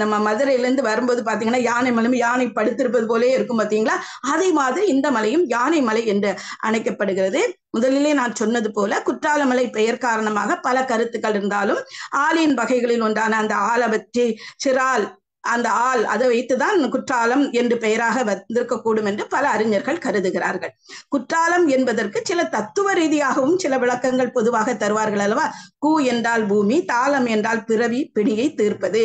நம்ம மதுரையிலிருந்து வரும்போது பாத்தீங்கன்னா யானை மலையும் யானை படுத்திருப்பது போலே இருக்கும் பாத்தீங்களா? அதே மாதிரி இந்த மலையும் யானை மலை என்று அழைக்கப்படுகிறது. முதலிலே நான் சொன்னது போல குற்றாலமலை பெயர் காரணமாக பல கருத்துக்கள் இருந்தாலும், ஆலின் வகைகளில் ஒன்றான அந்த ஆலவற்றி சிறால், அந்த ஆள் அதை வைத்துதான் குற்றாலம் என்று பெயராக வந்திருக்கக்கூடும் என்று பல அறிஞர்கள் கருதுகிறார்கள். குற்றாலம் என்பதற்கு சில தத்துவ ரீதியாகவும் சில விளக்கங்கள் பொதுவாக தருவார்கள் அல்லவா? கூ என்றால் பூமி, தாளம் என்றால் பிறவி பிடியை தீர்ப்பது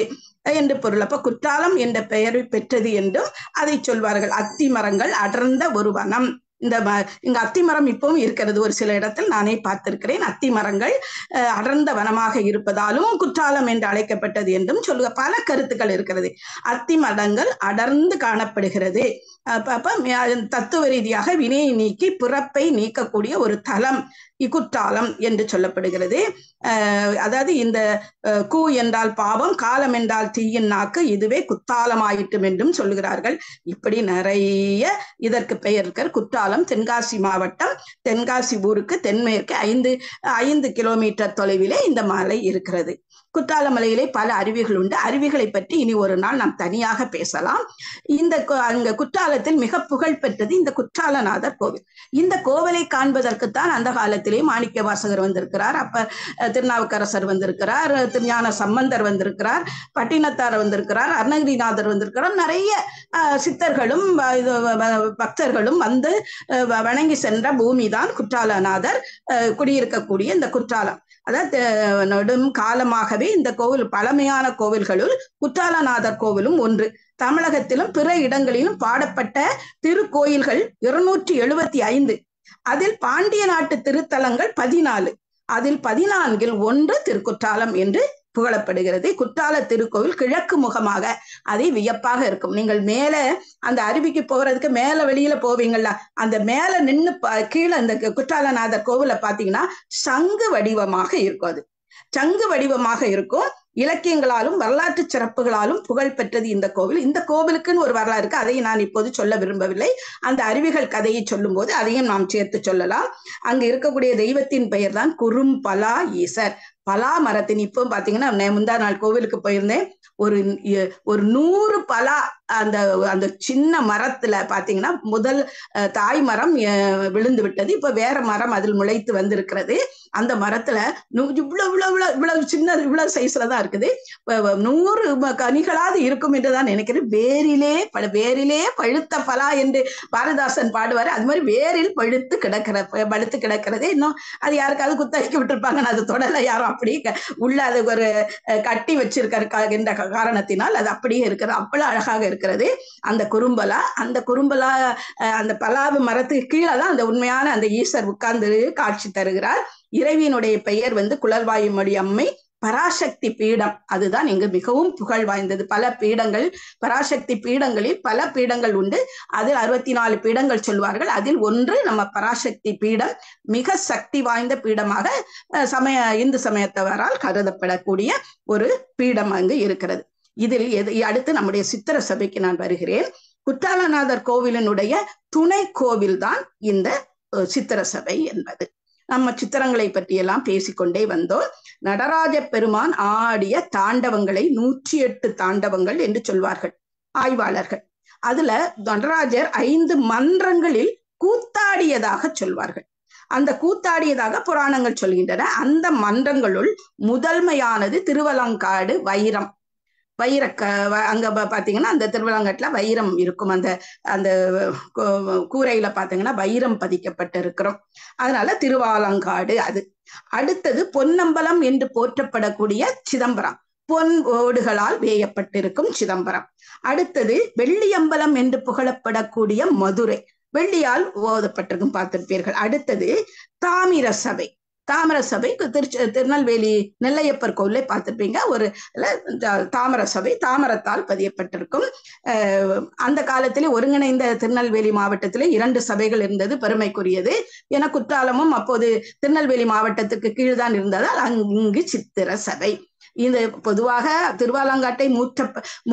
என்று பொருள். அப்ப குற்றாலம் என்ற பெயரை பெற்றது என்றும் அதை சொல்வார்கள். அத்தி மரங்கள் அடர்ந்த ஒரு வனம். இங்க அத்தி மரம் இப்பவும் இருக்கிறது. ஒரு சில இடத்தில் நானே பார்த்திருக்கிறேன். அத்தி மரங்கள் அடர்ந்த வனமாக இருப்பதாலும் குற்றாலம் என்று அழைக்கப்பட்டது என்றும் சொல்லுக பல கருத்துக்கள் இருக்கிறது. அத்தி மரங்கள் அடர்ந்து காணப்படுகிறது. அப்ப தத்துவ ரீதியாக வினையை நீக்கி பிறப்பை நீக்கக்கூடிய ஒரு தலம் குற்றாலம் என்று சொல்லப்படுகிறது. அதாவது இந்த கூ என்றால் பாவம், காலம் என்றால் தீயின் நாக்கு, இதுவே குத்தாலம் ஆயிட்டும் என்றும் சொல்லுகிறார்கள். இப்படி நிறைய இதற்கு பெயர் இருக்கிற குற்றாலம் தென்காசி மாவட்டம், தென்காசி ஊருக்கு தென்மேற்கு 5 கிலோமீட்டர் தொலைவிலே இந்த மலை இருக்கிறது. குற்றால மலையிலே பல அருவிகள் உண்டு. அருவிகளை பற்றி இனி ஒரு நாள் நாம் தனியாக பேசலாம். அங்க குற்றாலத்தில் மிக புகழ் பெற்றது இந்த குற்றாலநாதர் கோவில். இந்த கோவிலை காண்பதற்குத்தான் அந்த காலத்திலே மாணிக்க வாசகர் வந்திருக்கிறார், அப்ப திருநாவுக்கரசர் வந்திருக்கிறார், திருஞான சம்பந்தர் வந்திருக்கிறார், பட்டினத்தார் வந்திருக்கிறார், அருணகிரிநாதர் வந்திருக்கிறார். நிறைய சித்தர்களும் பக்தர்களும் வந்து வணங்கி சென்ற பூமிதான் குற்றாலநாதர் குடியிருக்கக்கூடிய இந்த குற்றாலம். அதாவது நெடும் காலமாகவே இந்த கோவில் பழமையான கோவில்களுள் குற்றாலநாதர் கோவிலும் ஒன்று. தமிழகத்திலும் பிற இடங்களிலும் பாடப்பட்ட திருக்கோயில்கள் 275. அதில் பாண்டிய நாட்டு திருத்தலங்கள் 14. அதில் 14இல் ஒன்று திருக்குற்றாலம் என்று புகழப்படுகிறது. குற்றால திருக்கோவில் கிழக்கு முகமாக, அதை வியப்பாக இருக்கும். நீங்கள் மேல அந்த அருவிக்கு போறதுக்கு மேல வெளியில போவீங்கல்ல, அந்த மேல நின்று கீழே அந்த குற்றாலநாதர் கோவில பாத்தீங்கன்னா சங்கு வடிவமாக இருக்கும். அது சங்கு வடிவமாக இருக்கும். இலக்கியங்களாலும் வரலாற்று சிறப்புகளாலும் புகழ் பெற்றது இந்த கோவில். இந்த கோவிலுக்குன்னு ஒரு வரலாறு இருக்கு, அதையும் நான் இப்போது சொல்ல விரும்பவில்லை. அந்த அறிவிகள் கதையை சொல்லும் போது அதையும் நாம் சேர்த்து சொல்லலாம். அங்கு இருக்கக்கூடிய தெய்வத்தின் பெயர் தான் குறும்பலா ஈசர். பலா மரத்தின், இப்போ பாத்தீங்கன்னா முந்தா நாள் கோவிலுக்கு போயிருந்தேன், ஒரு 100 பலா அந்த அந்த சின்ன மரத்துல பாத்தீங்கன்னா முதல் தாய் மரம் விழுந்து விட்டது, இப்ப வேற மரம் அதில் முளைத்து வந்திருக்கிறது. அந்த மரத்துல இவ்வளவு சின்ன இவ்வளவு சைஸ்ல தான் இருக்குது. 100 கனிகளாவது இருக்கும் என்றுதான் நினைக்கிறேன். வேரிலே பழுத்த பலா என்று பாரதிதாசன் பாடுவாரு, அது மாதிரி வேரில் பழுத்து கிடக்கிறது. இன்னும் அது யாருக்காவது குத்தகைக்கு விட்டுருப்பாங்க, அது தொடல யாரும், அப்படி உள்ள அது ஒரு கட்டி வச்சிருக்க என்ற காரணத்தினால் அது அப்படியே இருக்கிறது. அவ்வளவு அழகாக இருக்கிறது அந்த குறும்பலா. அந்த பலாவு மரத்துக்கு கீழே தான் அந்த உண்மையான அந்த ஈசர் உட்கார்ந்து காட்சி தருகிறார். இறைவியினுடைய பெயர் குழல்வாயுமொழி அம்மை பராசக்தி பீடம். அதுதான் இங்கு மிகவும் புகழ் வாய்ந்தது. பல பீடங்கள், பராசக்தி பீடங்களில் பல பீடங்கள் உண்டு. அதில் 64 பீடங்கள் சொல்வார்கள். அதில் ஒன்று நம்ம பராசக்தி பீடம். மிக சக்தி வாய்ந்த பீடமாக இந்து சமயத்தவரால் கருதப்படக்கூடிய ஒரு பீடம் அங்கு இருக்கிறது. இதில் அடுத்து நம்முடைய சித்திர சபைக்கு நான் வருகிறேன். குற்றாலநாதர் கோவிலினுடைய துணை கோவில் தான் இந்த சித்திர சபை என்பது. நம்ம சித்திரங்களை பற்றியெல்லாம் பேசிக்கொண்டே வந்தோம். நடராஜ பெருமான் ஆடிய தாண்டவங்களை 108 தாண்டவங்கள் என்று சொல்வார்கள் ஆய்வாளர்கள். அதுல நடராஜர் 5 மன்றங்களில் கூத்தாடியதாக சொல்வார்கள். அந்த கூத்தாடியதாக புராணங்கள் சொல்கின்றன. அந்த மன்றங்களுள் முதன்மையானது திருவலங்காடு அங்க பாத்தீங்கன்னா அந்த திருவிழாங்கட்டுல வைரம் இருக்கும். அந்த அந்த கூரையில பாத்தீங்கன்னா வைரம் பதிக்கப்பட்டு இருக்கிறோம். அதனால திருவாலங்காடு அது. அடுத்தது பொன்னம்பலம் என்று போற்றப்படக்கூடிய சிதம்பரம், பொன் ஓடுகளால் வேயப்பட்டிருக்கும் சிதம்பரம். அடுத்தது வெள்ளியம்பலம் என்று புகழப்படக்கூடிய மதுரை, வெள்ளியால் ஓதப்பட்டிருக்கும் பார்த்திருப்பீர்கள். அடுத்தது தாமிர சபை திருநெல்வேலி நெல்லையப்பர் கோவிலை பார்த்திருப்பீங்க. ஒரு தாமர சபை தாமரத்தால் பதியப்பட்டிருக்கும். அந்த காலத்திலே ஒருங்கிணைந்த திருநெல்வேலி மாவட்டத்திலே 2 சபைகள் இருந்தது, பெருமைக்குரியது. என குற்றாலமும் அப்போது திருநெல்வேலி மாவட்டத்துக்கு கீழ்தான் இருந்ததால் அங்கு சித்திர சபை. இது பொதுவாக திருவாலங்காட்டை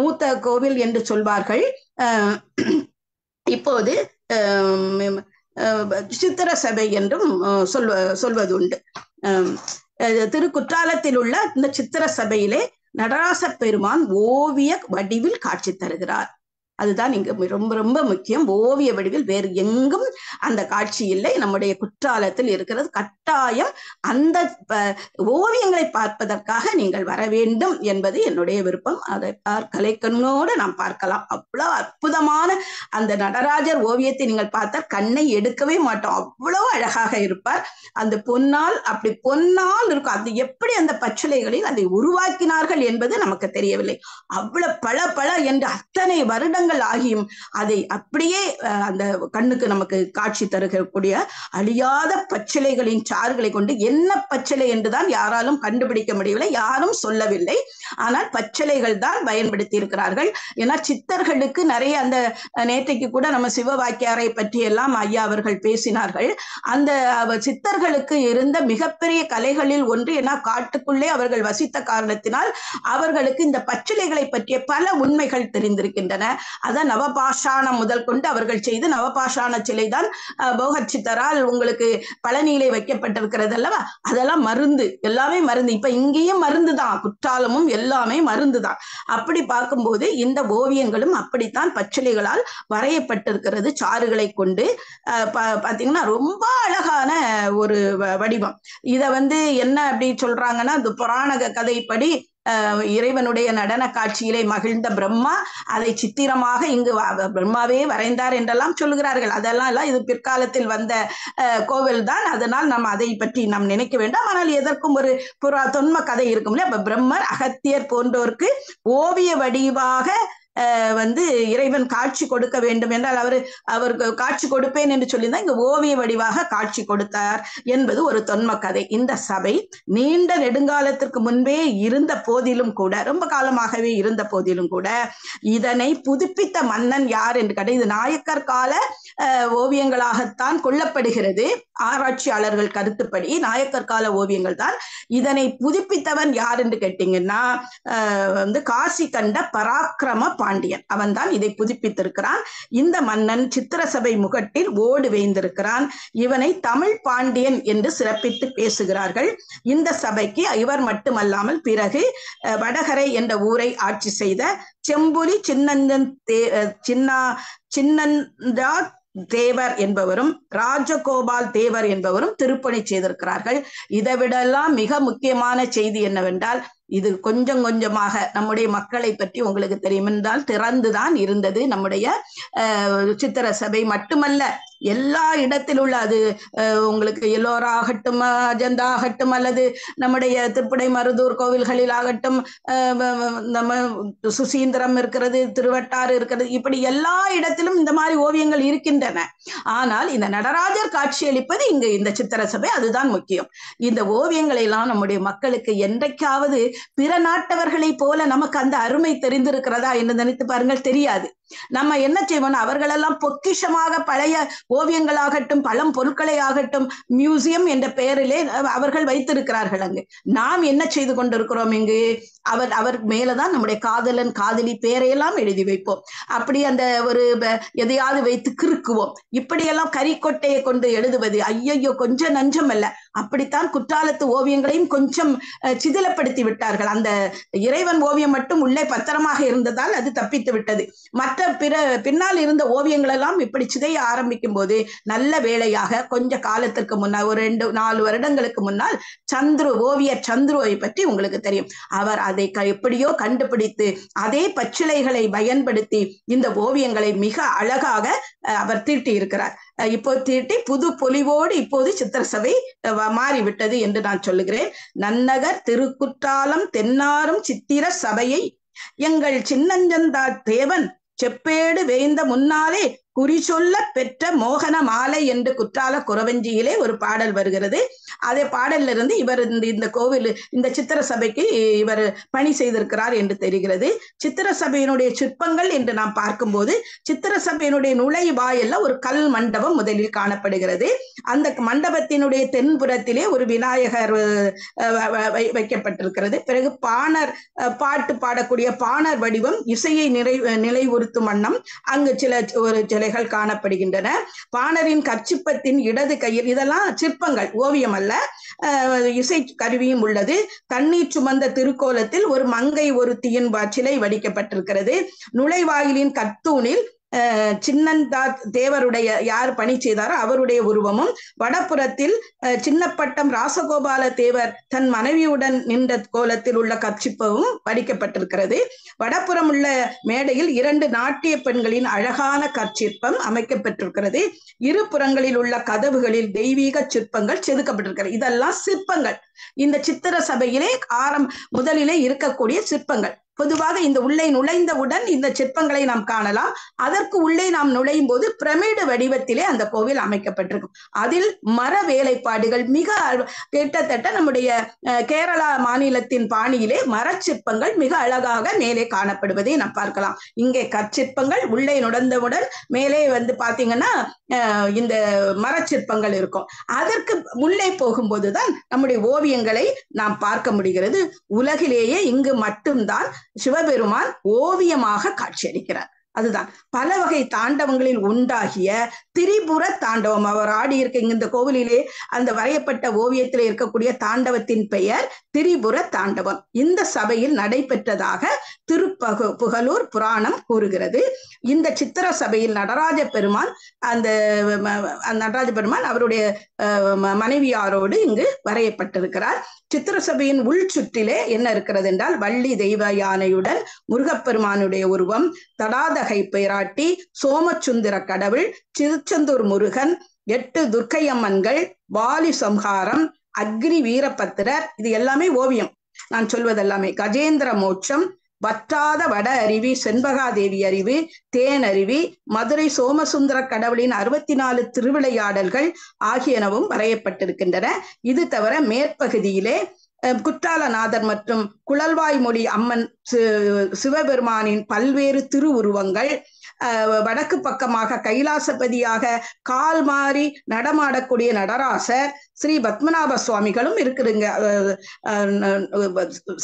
மூத்த கோவில் என்று சொல்வார்கள். இப்போது சித்திர சபை என்றும் சொல்வது உண்டு. திருக்குற்றாலத்தில் உள்ள இந்த சித்திர சபையிலே நடராச பெருமான் ஓவிய வடிவில் காட்சி தருகிறார். அதுதான் இங்கு ரொம்ப ரொம்ப முக்கியம். ஓவிய வடிவில், வேறு எங்கும் அந்த காட்சி இல்லை, நம்முடைய குற்றாலத்தில் இருக்கிறது. கட்டாயம் அந்த ஓவியங்களை பார்ப்பதற்காக நீங்கள் வர வேண்டும் என்பது என்னுடைய விருப்பம். அதை கலைக்கண்ணோடு நாம் பார்க்கலாம். அவ்வளவு அற்புதமான அந்த நடராஜர் ஓவியத்தை நீங்கள் பார்த்தால் கண்ணை எடுக்கவே மாட்டோம், அவ்வளவு அழகாக இருப்பார். அந்த பொன்னால் இருக்கும். அது எப்படி அந்த பச்சிலைகளில் அதை உருவாக்கினார்கள் என்பது நமக்கு தெரியவில்லை. அவ்வளவு பல என்று அத்தனை வருடங்கள் ஆகியும் அதை அப்படியே அந்த கண்ணுக்கு நமக்கு காட்சி தருகக்கூடிய அழியாத பச்சிலைகளின் சாறுகளை கொண்டு, என்ன பச்சிலை என்றுதான் யாராலும் கண்டுபிடிக்க முடியவில்லை, யாரும் சொல்லவில்லை. ஆனால் பச்சிலைகள் தான் பயன்படுத்தி இருக்கிறார்கள். ஏன்னா சித்தர்களுக்கு நிறைய, அந்த நேற்றைக்கு கூட நம்ம சிவவாக்கியாரை பற்றி எல்லாம் ஐயா அவர்கள் பேசினார்கள். அந்த சித்தர்களுக்கு இருந்த மிகப்பெரிய கலைகளில் ஒன்று, ஏன்னா காட்டுக்குள்ளே அவர்கள் வசித்த காரணத்தினால் அவர்களுக்கு இந்த பச்சிலைகளை பற்றிய பல உண்மைகள் தெரிந்திருக்கின்றன. அதான் நவபாஷாணம் முதல் கொண்டு அவர்கள் செய்து, நவபாஷாண சிலை தான் போகர் சித்தரால் உங்களுக்கு பழனியிலே வைக்கப்பட்டிருக்கிறது அல்லவா, அதெல்லாம் மருந்து, எல்லாமே மருந்து. இப்ப இங்கேயும் மருந்து தான், குற்றாலமும் எல்லாமே மருந்து தான். அப்படி பார்க்கும்போது இந்த ஓவியங்களும் அப்படித்தான் பச்சிலைகளால் வரையப்பட்டிருக்கிறது, சாறுகளை கொண்டு. பாத்தீங்கன்னா ரொம்ப அழகான ஒரு வடிவம். இத என்ன அப்படி சொல்றாங்கன்னா, இந்த புராண கதைப்படி இறைவனுடைய நடன காட்சியிலே மகிழ்ந்த பிரம்மா அதை சித்திரமாக இங்கு பிரம்மாவே வரைந்தார் என்றெல்லாம் சொல்லுகிறார்கள். அதெல்லாம் இது பிற்காலத்தில் வந்த கோவில் தான். அதனால் நாம் அதை பற்றி நாம் நினைக்க வேண்டாம். ஆனால் எதற்கும் ஒரு தொன்ம கதை இருக்கும் இல்லையா. பிரம்மர், அகத்தியர் போன்றோருக்கு ஓவிய வடிவாக வந்து இறைவன் காட்சி கொடுக்க வேண்டும் என்றால் அவருக்கு காட்சி கொடுப்பேன் என்று சொல்லியிருந்தா இங்க ஓவிய வடிவாக காட்சி கொடுத்தார் என்பது ஒரு தொன்ம கதை. இந்த சபை நீண்ட நெடுங்காலத்திற்கு முன்பே இருந்த போதிலும் கூட, ரொம்ப காலமாகவே இருந்த போதிலும் கூட, இதனை புதுப்பித்த மன்னன் யார் என்று கேட்டால் இது நாயக்கர் கால ஓவியங்களாகத்தான் கொள்ளப்படுகிறது. ஆராய்ச்சியாளர்கள் கருத்துப்படி நாயக்கர் கால ஓவியங்கள் தான். இதனை புதுப்பித்தவன் யார் என்று கேட்டீங்கன்னா வந்து காசி கண்ட பராக்கிரம பாண்டியன், அவன் தான் இதை புதுப்பித்திருக்கிறான். இந்த மன்னன் சித்திரசபை முகட்டில் ஓடு வேய்ந்திருக்கிறான். இவனை தமிழ் பாண்டியன் என்று சிறப்பித்து பேசுகிறார்கள். இந்த சபைக்கு இவர் மட்டுமல்லாமல் பிறகு வடகரை என்ற ஊரை ஆட்சி செய்த செம்புலி சின்னந்தா தேவர் என்பவரும் ராஜகோபால் தேவர் என்பவரும் திருப்பணி செய்திருக்கிறார்கள். இதை விடலாம் மிக முக்கியமான செய்தி என்னவென்றால், இது கொஞ்சம் கொஞ்சமாக நம்முடைய மக்களை பற்றி உங்களுக்கு தெரியும் என்றால் திறந்துதான் இருந்தது நம்முடைய சித்திர சபை. மட்டுமல்ல, எல்லா இடத்தில் உள்ள, அது உங்களுக்கு எல்லோரா ஆகட்டும், அஜந்தா ஆகட்டும், அல்லது நம்முடைய திருப்படை மருதூர் கோவில்களில் ஆகட்டும், நம்ம சுசீந்திரம் இருக்கிறது, திருவட்டாறு இருக்கிறது, இப்படி எல்லா இடத்திலும் இந்த மாதிரி ஓவியங்கள் இருக்கின்றன. ஆனால் இந்த நடராஜர் காட்சியளிப்பது இங்கு இந்த சித்திர சபை, அதுதான் முக்கியம். இந்த ஓவியங்களை எல்லாம் நம்முடைய மக்களுக்கு என்றைக்காவது பிற நாட்டவர்களை போல நமக்கு அந்த அருமை தெரிந்திருக்கிறதா என்று நினைத்து பாருங்கள், தெரியாது. நம்ம என்ன செய்வோம், அவர்களெல்லாம் பொக்கிஷமாக பழைய ஓவியங்களாகட்டும் பழம் பொருட்களை ஆகட்டும் மியூசியம் என்ற பெயரிலே அவர்கள் வைத்திருக்கிறார்கள். அங்கு நாம் என்ன செய்து கொண்டிருக்கிறோம், இங்கு அவர் மேலதான் நம்முடைய காதலன் காதலி பேரையெல்லாம் எழுதி வைப்போம். அப்படி அந்த ஒரு எதையாவது வைத்து கிறுக்குவோம். இப்படியெல்லாம் கரிக்கொட்டையை கொண்டு எழுதுவது ஐயையோ கொஞ்சம் நஞ்சம் அல்ல. அப்படித்தான் குற்றாலத்து ஓவியங்களையும் கொஞ்சம் சிதிலப்படுத்தி விட்டார்கள். அந்த இறைவன் ஓவியம் மட்டும் உள்ளே பத்திரமாக இருந்ததால் அது தப்பித்து விட்டது. மற்ற பின்னால் இருந்த ஓவியங்கள் எல்லாம் இப்படி சிதைய ஆரம்பிக்கும் போது நல்ல வேளையாக கொஞ்ச காலத்திற்கு முன்னால், ஒரு 2-4 வருடங்களுக்கு முன்னால் ஓவியர் சந்துருவை பற்றி உங்களுக்கு தெரியும். அவர் அதை எப்படியோ கண்டுபிடித்து அதே பச்சிலைகளை பயன்படுத்தி இந்த ஓவியங்களை மிக அழகாக அவர் தீட்டி இருக்கிறார். இப்போ தீட்டி புது பொலிவோடு இப்போது சித்திரசபை மாறிவிட்டது என்று நான் சொல்லுகிறேன். நன்னகர் திருக்குற்றாலம் தென்னாரும் சித்திர சபையை எங்கள் சின்னஞ்சந்தா தேவன் செப்பேடு வேய்ந்த முன்னாலே குறி சொல்ல பெற்ற மோகன மாலை என்று குற்றால குறவஞ்சியிலே ஒரு பாடல் வருகிறது. அதே பாடல்ல இருந்து இவர் இந்த கோவில், இந்த சித்திர சபைக்கு இவர் பணி செய்திருக்கிறார் என்று தெரிகிறது. சித்திர சபையினுடைய சிற்பங்கள் என்று நாம் பார்க்கும்போது சித்திர சபையினுடைய நுழைவாயில்ல ஒரு கல் மண்டபம் முதலில் காணப்படுகிறது. அந்த மண்டபத்தினுடைய தென்புறத்திலே ஒரு விநாயகர் வைக்கப்பட்டிருக்கிறது. பிறகு பாணர் பாட்டு பாடக்கூடிய பாணர் வடிவம் இசையை நிலைவுறுத்தும் வண்ணம் அங்கு சில காணப்படுகின்றன. பாணரின் கற்சிப்பத்தின் இடது கையில், இதெல்லாம் சிற்பங்கள், ஓவியம் அல்ல, இசை கருவியும் உள்ளது. தண்ணீர் சுமந்த திருக்கோலத்தில் ஒரு மங்கை ஒருத்தியின் சிலை வடிக்கப்பட்டிருக்கிறது. நுழைவாயிலின் கத்தூணில் சின்னந்தா தேவருடைய யார் பணி செய்தாரோ அவருடைய உருவமும், வடப்புறத்தில் சின்னப்பட்டம் ராசகோபால தேவர் தன் மனைவியுடன் நின்ற கோலத்தில் உள்ள கற்சிப்பமும் வடிக்கப்பட்டிருக்கிறது. வடப்புறம் உள்ள மேடையில் 2 நாட்டிய பெண்களின் அழகான கற்சிற்பம் அமைக்கப்பட்டிருக்கிறது. இரு புறங்களில் உள்ள கதவுகளில் தெய்வீக சிற்பங்கள் செதுக்கப்பட்டிருக்கிறது. இதெல்லாம் சிற்பங்கள், இந்த சித்திர சபையிலே முதலிலே இருக்கக்கூடிய சிற்பங்கள். பொதுவாக இந்த உள்ளே நுழைந்தவுடன் இந்த சிற்பங்களை நாம் காணலாம். அதற்கு உள்ளே நாம் நுழையும் போது பிரமிடு வடிவத்திலே அந்த கோவில் அமைக்கப்பட்டிருக்கும். அதில் மர வேலைப்பாடுகள் மிக கிட்டத்தட்ட நம்முடைய கேரளா மாநிலத்தின் பாணியிலே மரச்சிற்பங்கள் மிக அழகாக மேலே காணப்படுவதை நாம் பார்க்கலாம். இங்கே கற்சிற்பங்கள், உள்ளே நுழைந்தவுடன் மேலே வந்து பாத்தீங்கன்னா இந்த மரச்சிற்பங்கள் இருக்கும். அதற்கு உள்ளே போகும்போதுதான் நம்முடைய ஓவியங்களை நாம் பார்க்க முடிகிறது. உலகிலேயே இங்கு மட்டும்தான் சிவபெருமான் ஓவியமாக காட்சியளிக்கிறார். அதுதான் பல வகை தாண்டவங்களில் உண்டாகிய திரிபுர தாண்டவம். அவர் ஆடி இருக்க இந்த கோவிலிலே அந்த வரையப்பட்ட ஓவியத்தில் இருக்கக்கூடிய தாண்டவத்தின் பெயர் திரிபுர தாண்டவம். இந்த சபையில் நடைபெற்றதாக திருப்புகலூர் புராணம் கூறுகிறது. இந்த சித்திர சபையில் நடராஜ பெருமான் அவருடைய மனைவியாரோடு இங்கு வரையப்பட்டிருக்கிறார். சித்திர சபையின் உள் சுற்றிலே என்ன இருக்கிறது என்றால், வள்ளி தெய்வ யானையுடன் முருகப்பெருமானுடைய உருவம், தடாதகை பேராட்டி, சோமசுந்தர கடவுள், திருச்செந்தூர் முருகன், 8 துர்க்கையம்மன்கள், வாலி சம்ஹாரம், அக்னி வீரபத்திரர், இது எல்லாமே ஓவியம். நான் சொல்வதெல்லாமே கஜேந்திர மோட்சம், வற்றாத வட அருவி, செண்பகாதேவி அருவி, தேன் அருவி, மதுரை சோமசுந்தர கடவுளின் 64 திருவிளையாடல்கள் ஆகியனவும் வரையப்பட்டிருக்கின்றன. இது தவிர மேற்பகுதியிலே குற்றாலநாதர் மற்றும் குழல்வாய்மொழி அம்மன் சிவபெருமானின் பல்வேறு திருவுருவங்கள், வடக்கு பக்கமாக கைலாசபதியாக கால் மாறி நடமாடக்கூடிய நடராசர், ஸ்ரீ பத்மநாப சுவாமிகளும் இருக்குதுங்க.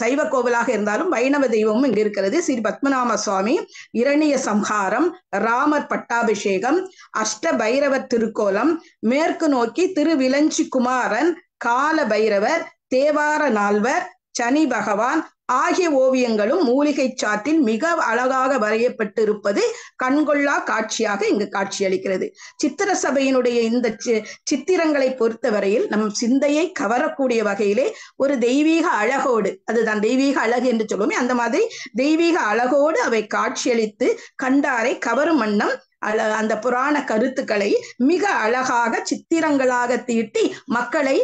சைவ கோவிலாக இருந்தாலும் வைணவ தெய்வமும் இங்க இருக்கிறது. ஸ்ரீ பத்மநாப சுவாமி, இரணிய சம்ஹாரம், ராமர் பட்டாபிஷேகம், அஷ்ட பைரவர் திருக்கோலம், மேற்கு நோக்கி திருவிலஞ்சி குமாரன், கால பைரவர், தேவார நால்வர், சனி பகவான் ஆகிய ஓவியங்களும் மூலிகை சாற்றில் மிக அழகாக வரையப்பட்டிருப்பது கண்கொள்ளா காட்சியாக இங்கு காட்சியளிக்கிறது. சித்திர சபையினுடைய இந்த சித்திரங்களை பொறுத்தவரையில் நம் சிந்தையை கவரக்கூடிய வகையிலே ஒரு தெய்வீக அழகோடு, அதுதான் தெய்வீக அழகு என்று சொல்லுவோமே, அந்த மாதிரி தெய்வீக அழகோடு அவை காட்சியளித்து கண்டாரை கவரும் வண்ணம் அந்த புராண கருத்துக்களை மிக அழகாக சித்திரங்களாக தீட்டி மக்களை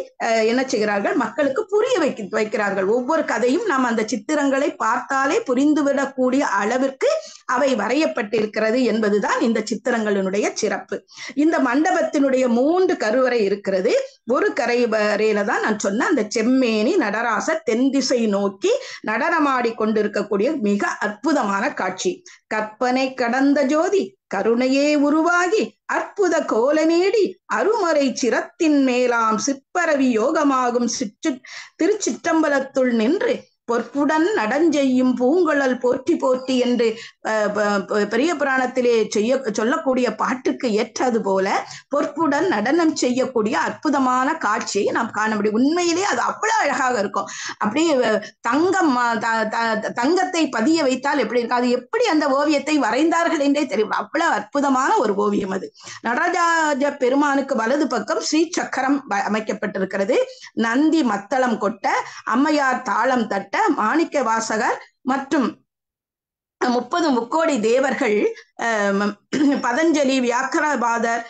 என்ன செய்கிறார்கள், மக்களுக்கு புரிய வைக்கிறார்கள். ஒவ்வொரு கதையும் நாம் அந்த சித்திரங்களை பார்த்தாலே புரிந்துவிடக்கூடிய அளவிற்கு அவை வரையப்பட்டிருக்கிறது என்பதுதான் இந்த சித்திரங்களினுடைய சிறப்பு. இந்த மண்டபத்தினுடைய 3 கருவறை இருக்கிறது. ஒரு கரைவறையில தான் நான் சொன்ன அந்த செம்மேனி நடராசர் தென் திசை நோக்கி நடனமாடி கொண்டிருக்கக்கூடிய மிக அற்புதமான காட்சி. கற்பனை கடந்த ஜோதி கருணையே உருவாகி அற்புத கோல நீடி அருமறை சிரத்தின் மேலாம் சிற்பரவி யோகமாகும் திருச்சிற்றம்பலத்துள் நின்று பொற்புடன் நடஞ்செய்யும் பூங்குழல் போற்றி போற்றி என்று பெரிய புராணத்திலே சொல்லக்கூடிய பாட்டுக்கு ஏற்றது போல பொற்புடன் நடனம் செய்யக்கூடிய அற்புதமான காட்சியை நாம் காண முடியும். உண்மையிலே அது அவ்வளவு அழகாக இருக்கும். அப்படியே தங்கத்தை பதிய வைத்தால் எப்படி இருக்கு, அது எப்படி அந்த ஓவியத்தை வரைந்தார்கள் என்றே தெரியும். அவ்வளவு அற்புதமான ஒரு ஓவியம் அது. நடராஜ பெருமானுக்கு வலது பக்கம் ஸ்ரீ சக்கரம் அமைக்கப்பட்டிருக்கிறது. நந்தி மத்தளம் கொட்ட, அம்மையார் தாளம் தட்ட, மாணிக்க வாசகர் மற்றும் 30 முக்கோடி தேவர்கள், பதஞ்சலி, வியாக்கரபாதர்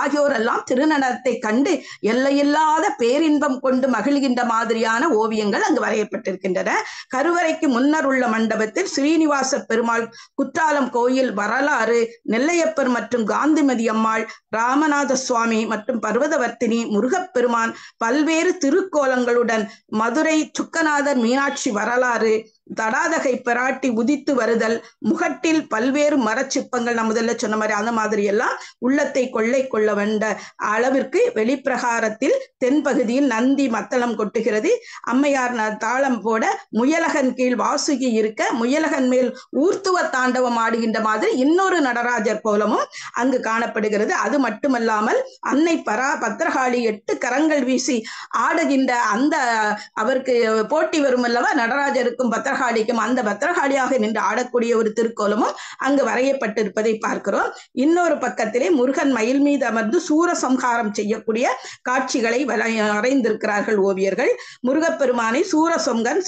ஆகியோரெல்லாம் திருநடனத்தை கண்டு எல்லையில்லாத பேரின்பம் கொண்டு மகிழ்கின்ற மாதிரியான ஓவியங்கள் அங்கு வரையப்பட்டிருக்கின்றன. கருவறைக்கு முன்னர் உள்ள மண்டபத்தில் ஸ்ரீனிவாச பெருமாள், குற்றாலம் கோயில் வரலாறு, நெல்லையப்பர் மற்றும் காந்திமதி அம்மாள், ராமநாத சுவாமி மற்றும் பர்வதவர்த்தினி, முருகப்பெருமான் பல்வேறு திருக்கோலங்களுடன் மதுரை சுக்கநாதர் மீனாட்சி வரலாறு, தடாதகை பிராட்டி உதித்து வருதல், முகட்டில் பல்வேறு மரச்சிற்பங்கள், நான் முதல்ல சொன்ன மாதிரி அந்த மாதிரி எல்லாம் உள்ளத்தை கொள்ளை கொள்ள வேண்ட அளவிற்கு வெளிப்பிரகாரத்தில் தென்பகுதியில் நந்தி மத்தளம் கொட்டுகிறது. அம்மையார் தாளம் போட முயலகன் கீழ் வாசுகி இருக்க முயலகன் மேல் ஊர்த்துவ தாண்டவம் ஆடுகின்ற மாதிரி இன்னொரு நடராஜர் கோலமும் அங்கு காணப்படுகிறது. அது மட்டுமல்லாமல் அன்னை பத்திரகாளி 8 கரங்கள் வீசி ஆடுகின்ற அந்த அவருக்கு போட்டி வரும் அல்லவா நடராஜருக்கும் பத்திரகாளிக்கும், அந்த பத்திரகாளியாக நின்று ஆடக்கூடிய ஒரு திருக்கோலமும் அங்கு வரையப்பட்டிருப்பதை பார்க்கிறோம். இன்னொரு பக்கத்திலே முருகன் மயில் மீது அமர்ந்து சூரசம்ஹாரம் செய்யக்கூடிய காட்சிகளை வரைந்திருக்கிறார்கள் ஓவியர்கள். முருகப்பெருமானை சூரசொங்கன்,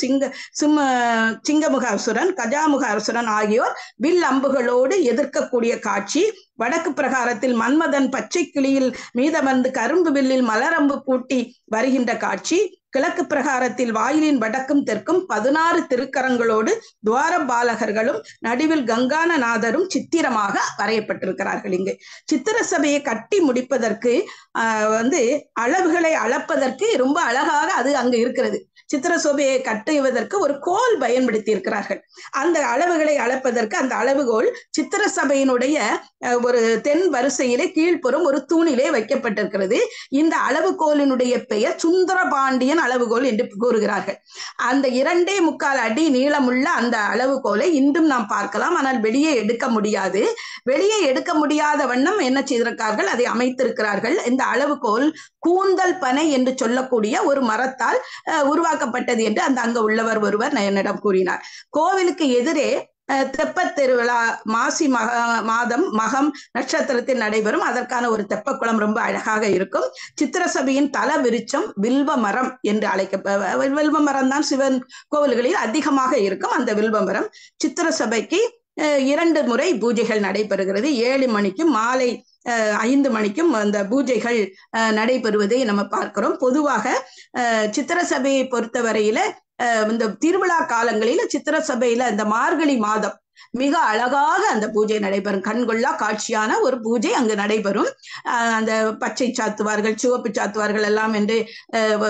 சிங்கமுக அசுரன், கஜாமுக அசுரன் ஆகியோர் வில் அம்புகளோடு எதிர்க்கக்கூடிய காட்சி. வடக்கு பிரகாரத்தில் மன்மதன் பச்சை கிளியில் மீதமர்ந்து கரும்பு வில்லில் மலரம்பு பூட்டி வருகின்ற காட்சி. கிழக்கு பிரகாரத்தில் வாயிலின் வடக்கும் தெற்கும் 16 திருக்கரங்களோடு துவார பாலகர்களும் நடுவில் கங்கானநாதரும் சித்திரமாக வரையப்பட்டிருக்கிறார்கள். இங்கு சித்திர சபையை கட்டி முடிப்பதற்கு அளவுகளை அளப்பதற்கு ரொம்ப அழகாக அது அங்கு இருக்கிறது. சித்திர சபையை கட்டுவதற்கு ஒரு கோல் பயன்படுத்தி இருக்கிறார்கள். அந்த அளவுகளை அளப்பதற்கு அந்த அளவுகோல் சித்திர சபையினுடைய ஒரு தென் வரிசையிலே கீழ்ப்புறம் ஒரு தூணிலே வைக்கப்பட்டிருக்கிறது. இந்த அளவுகோலினுடைய பெயர் சுந்தரபாண்டியன் அளவுகோல் என்று கூறுகிறார்கள். அந்த 2.25 அடி நீளமுள்ள அந்த அளவுகோலை இன்றும் நாம் பார்க்கலாம். ஆனால் வெளியே எடுக்க முடியாது. வெளியே எடுக்க முடியாத வண்ணம் என்ன செய்திருக்கிறார்கள், அதை அமைத்திருக்கிறார்கள். இந்த அளவுகோல் கூந்தல் பனை என்று சொல்லக்கூடிய ஒரு மரத்தால் உருவாக்கப்பட்டது என்று அங்க உள்ளவர் ஒருவர் என்னிடம் கூறினார். கோவிலுக்கு எதிரே தெப்பத் திருவிழா மாசி மாதம் மகம் நட்சத்திரத்தில் நடைபெறும். அதற்கான ஒரு தெப்பக்குளம் ரொம்ப அழகாக இருக்கும். சித்திர சபையின் தல விருட்சம் வில்வ மரம் என்று வில்வ மரம் தான் சிவன் கோவில்களில் அதிகமாக இருக்கும். அந்த வில்வ மரம் சித்திர சபைக்கு 2 முறை பூஜைகள் நடைபெறுகிறது. 7 மணிக்கும் மாலை 5 மணிக்கும் அந்த பூஜைகள் நடைபெறுவதை நம்ம பார்க்கிறோம். பொதுவாக சித்திர சபையை பொறுத்தவரையில இந்த திருவிழா காலங்களில சித்திர சபையில இந்த மார்கழி மாதம் மிக அழகாக அந்த பூஜை நடைபெறும். கண்கொள்ளா காட்சியான ஒரு பூஜை அங்கு நடைபெறும். அந்த பச்சை சாத்துவார்கள், சிவப்பு சாத்துவார்கள் எல்லாம் என்று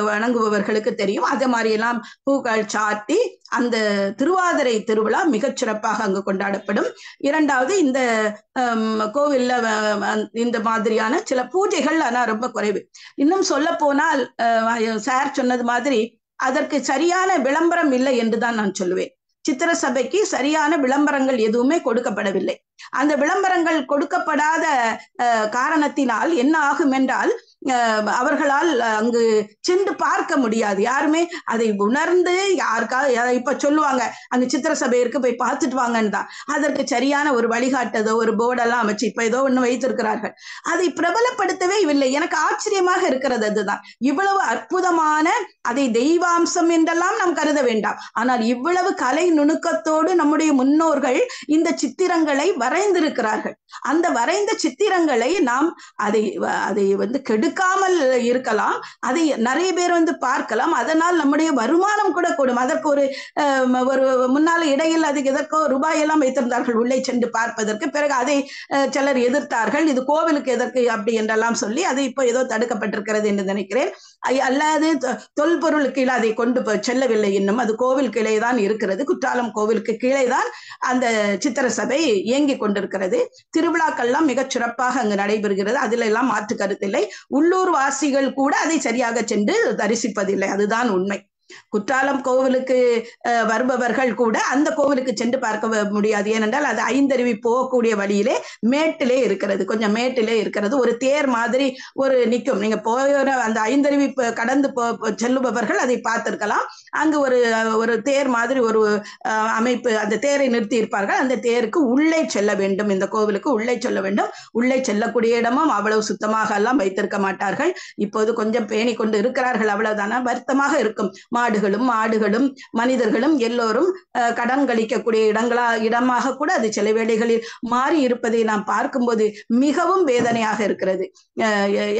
வணங்குபவர்களுக்கு தெரியும். அதே மாதிரி எல்லாம் பூக்கள் சாட்டி அந்த திருவாதிரை திருவிழா மிகச் சிறப்பாக அங்கு கொண்டாடப்படும். இரண்டாவது, இந்த கோவில்ல இந்த மாதிரியான சில பூஜைகள் ஆனா ரொம்ப குறைவு. இன்னும் சொல்ல போனால் சார் சொன்னது மாதிரி அதற்கு சரியான விளம்பரம் இல்லை என்றுதான் நான் சொல்லுவேன். சித்திர சபைக்கு சரியான விளம்பரங்கள் எதுவுமே கொடுக்கப்படவில்லை. அந்த விளம்பரங்கள் கொடுக்கப்படாத காரணத்தினால் என்ன ஆகும் என்றால் அவர்களால் அங்கு சென்று பார்க்க முடியாது. யாருமே அதை உணர்ந்து யாருக்காவது இப்ப சொல்லுவாங்க அங்க சித்திர சபை இருக்கு போய் பார்த்துட்டு வாங்கன்னு தான். அதற்கு சரியான ஒரு வழிகாட்டதோ ஒரு போர்டெல்லாம் வச்சு இப்ப ஏதோ ஒண்ணு வைத்திருக்கிறார்கள். அதை பிரபலப்படுத்தவே இல்லை. எனக்கு ஆச்சரியமாக இருக்கிறது அதுதான். இவ்வளவு அற்புதமான, அதை தெய்வாம்சம் என்றெல்லாம் நாம் கருத வேண்டாம், ஆனால் இவ்வளவு கலை நுணுக்கத்தோடு நம்முடைய முன்னோர்கள் இந்த சித்திரங்களை வரைந்திருக்கிறார்கள். அந்த வரைந்த சித்திரங்களை நாம் அதை கெடுக்காமல் இருக்கலாம், அதை நிறைய பேர் பார்க்கலாம். அதனால் நம்முடைய வருமானம் கூட கூடும். அதற்கு ஒரு முன்னால இடையில் அதுக்கு எதற்கோ ரூபாய் எல்லாம் வைத்திருந்தார்கள் உள்ளே சென்று பார்ப்பதற்கு. பிறகு அதை சிலர் எதிர்த்தார்கள். இது கோவிலுக்கு எதற்கு அப்படி என்றெல்லாம் சொல்லி அது இப்போ ஏதோ தடுக்கப்பட்டிருக்கிறது என்று நினைக்கிறேன். அல்லாது தொல்பொருள் கீழே அதை கொண்டு செல்லவில்லை. இன்னும் அது கோவில் கீழே தான் இருக்கிறது. குற்றாலம் கோவிலுக்கு கீழே தான் அந்த சித்திர சபை இயங்கி கொண்டிருக்கிறது. திருவிழாக்கள்லாம் மிகச் சிறப்பாக அங்கு நடைபெறுகிறது. அதில் எல்லாம் மாற்று கருத்தில்லை. உள்ளூர் வாசிகள் கூட அதை சரியாக சென்று தரிசிப்பதில்லை. அதுதான் உண்மை. குற்றாலம் கோவிலுக்கு வருபவர்கள் கூட அந்த கோவிலுக்கு சென்று பார்க்க முடியாது. ஏனென்றால் அது ஐந்தருவி போகக்கூடிய வழியிலே மேட்டிலே இருக்கிறது, கொஞ்சம் மேட்டிலே இருக்கிறது. ஒரு தேர் மாதிரி ஒரு நிற்கும். நீங்க போகிற அந்த ஐந்தருவி கடந்து செல்லுபவர்கள் அதை பார்த்திருக்கலாம். அங்கு ஒரு தேர் மாதிரி ஒரு அமைப்பு, அந்த தேரை நிறுத்தி இருப்பார்கள். அந்த தேருக்கு உள்ளே செல்ல வேண்டும். இந்த கோவிலுக்கு உள்ளே செல்ல வேண்டும். உள்ளே செல்லக்கூடிய இடமும் அவ்வளவு சுத்தமாக எல்லாம் வைத்திருக்க மாட்டார்கள். இப்போது கொஞ்சம் பேணி கொண்டு இருக்கிறார்கள், அவ்வளவுதானா. வருத்தமாக இருக்கும். மாடுகளும் ஆடுகளும் மனிதர்களும் எல்லோரும் கடன் கழிக்கக்கூடிய இடமாக கூட அது சில வேளைகளில் மாறி இருப்பதை நாம் பார்க்கும்போது மிகவும் வேதனையாக இருக்கிறது.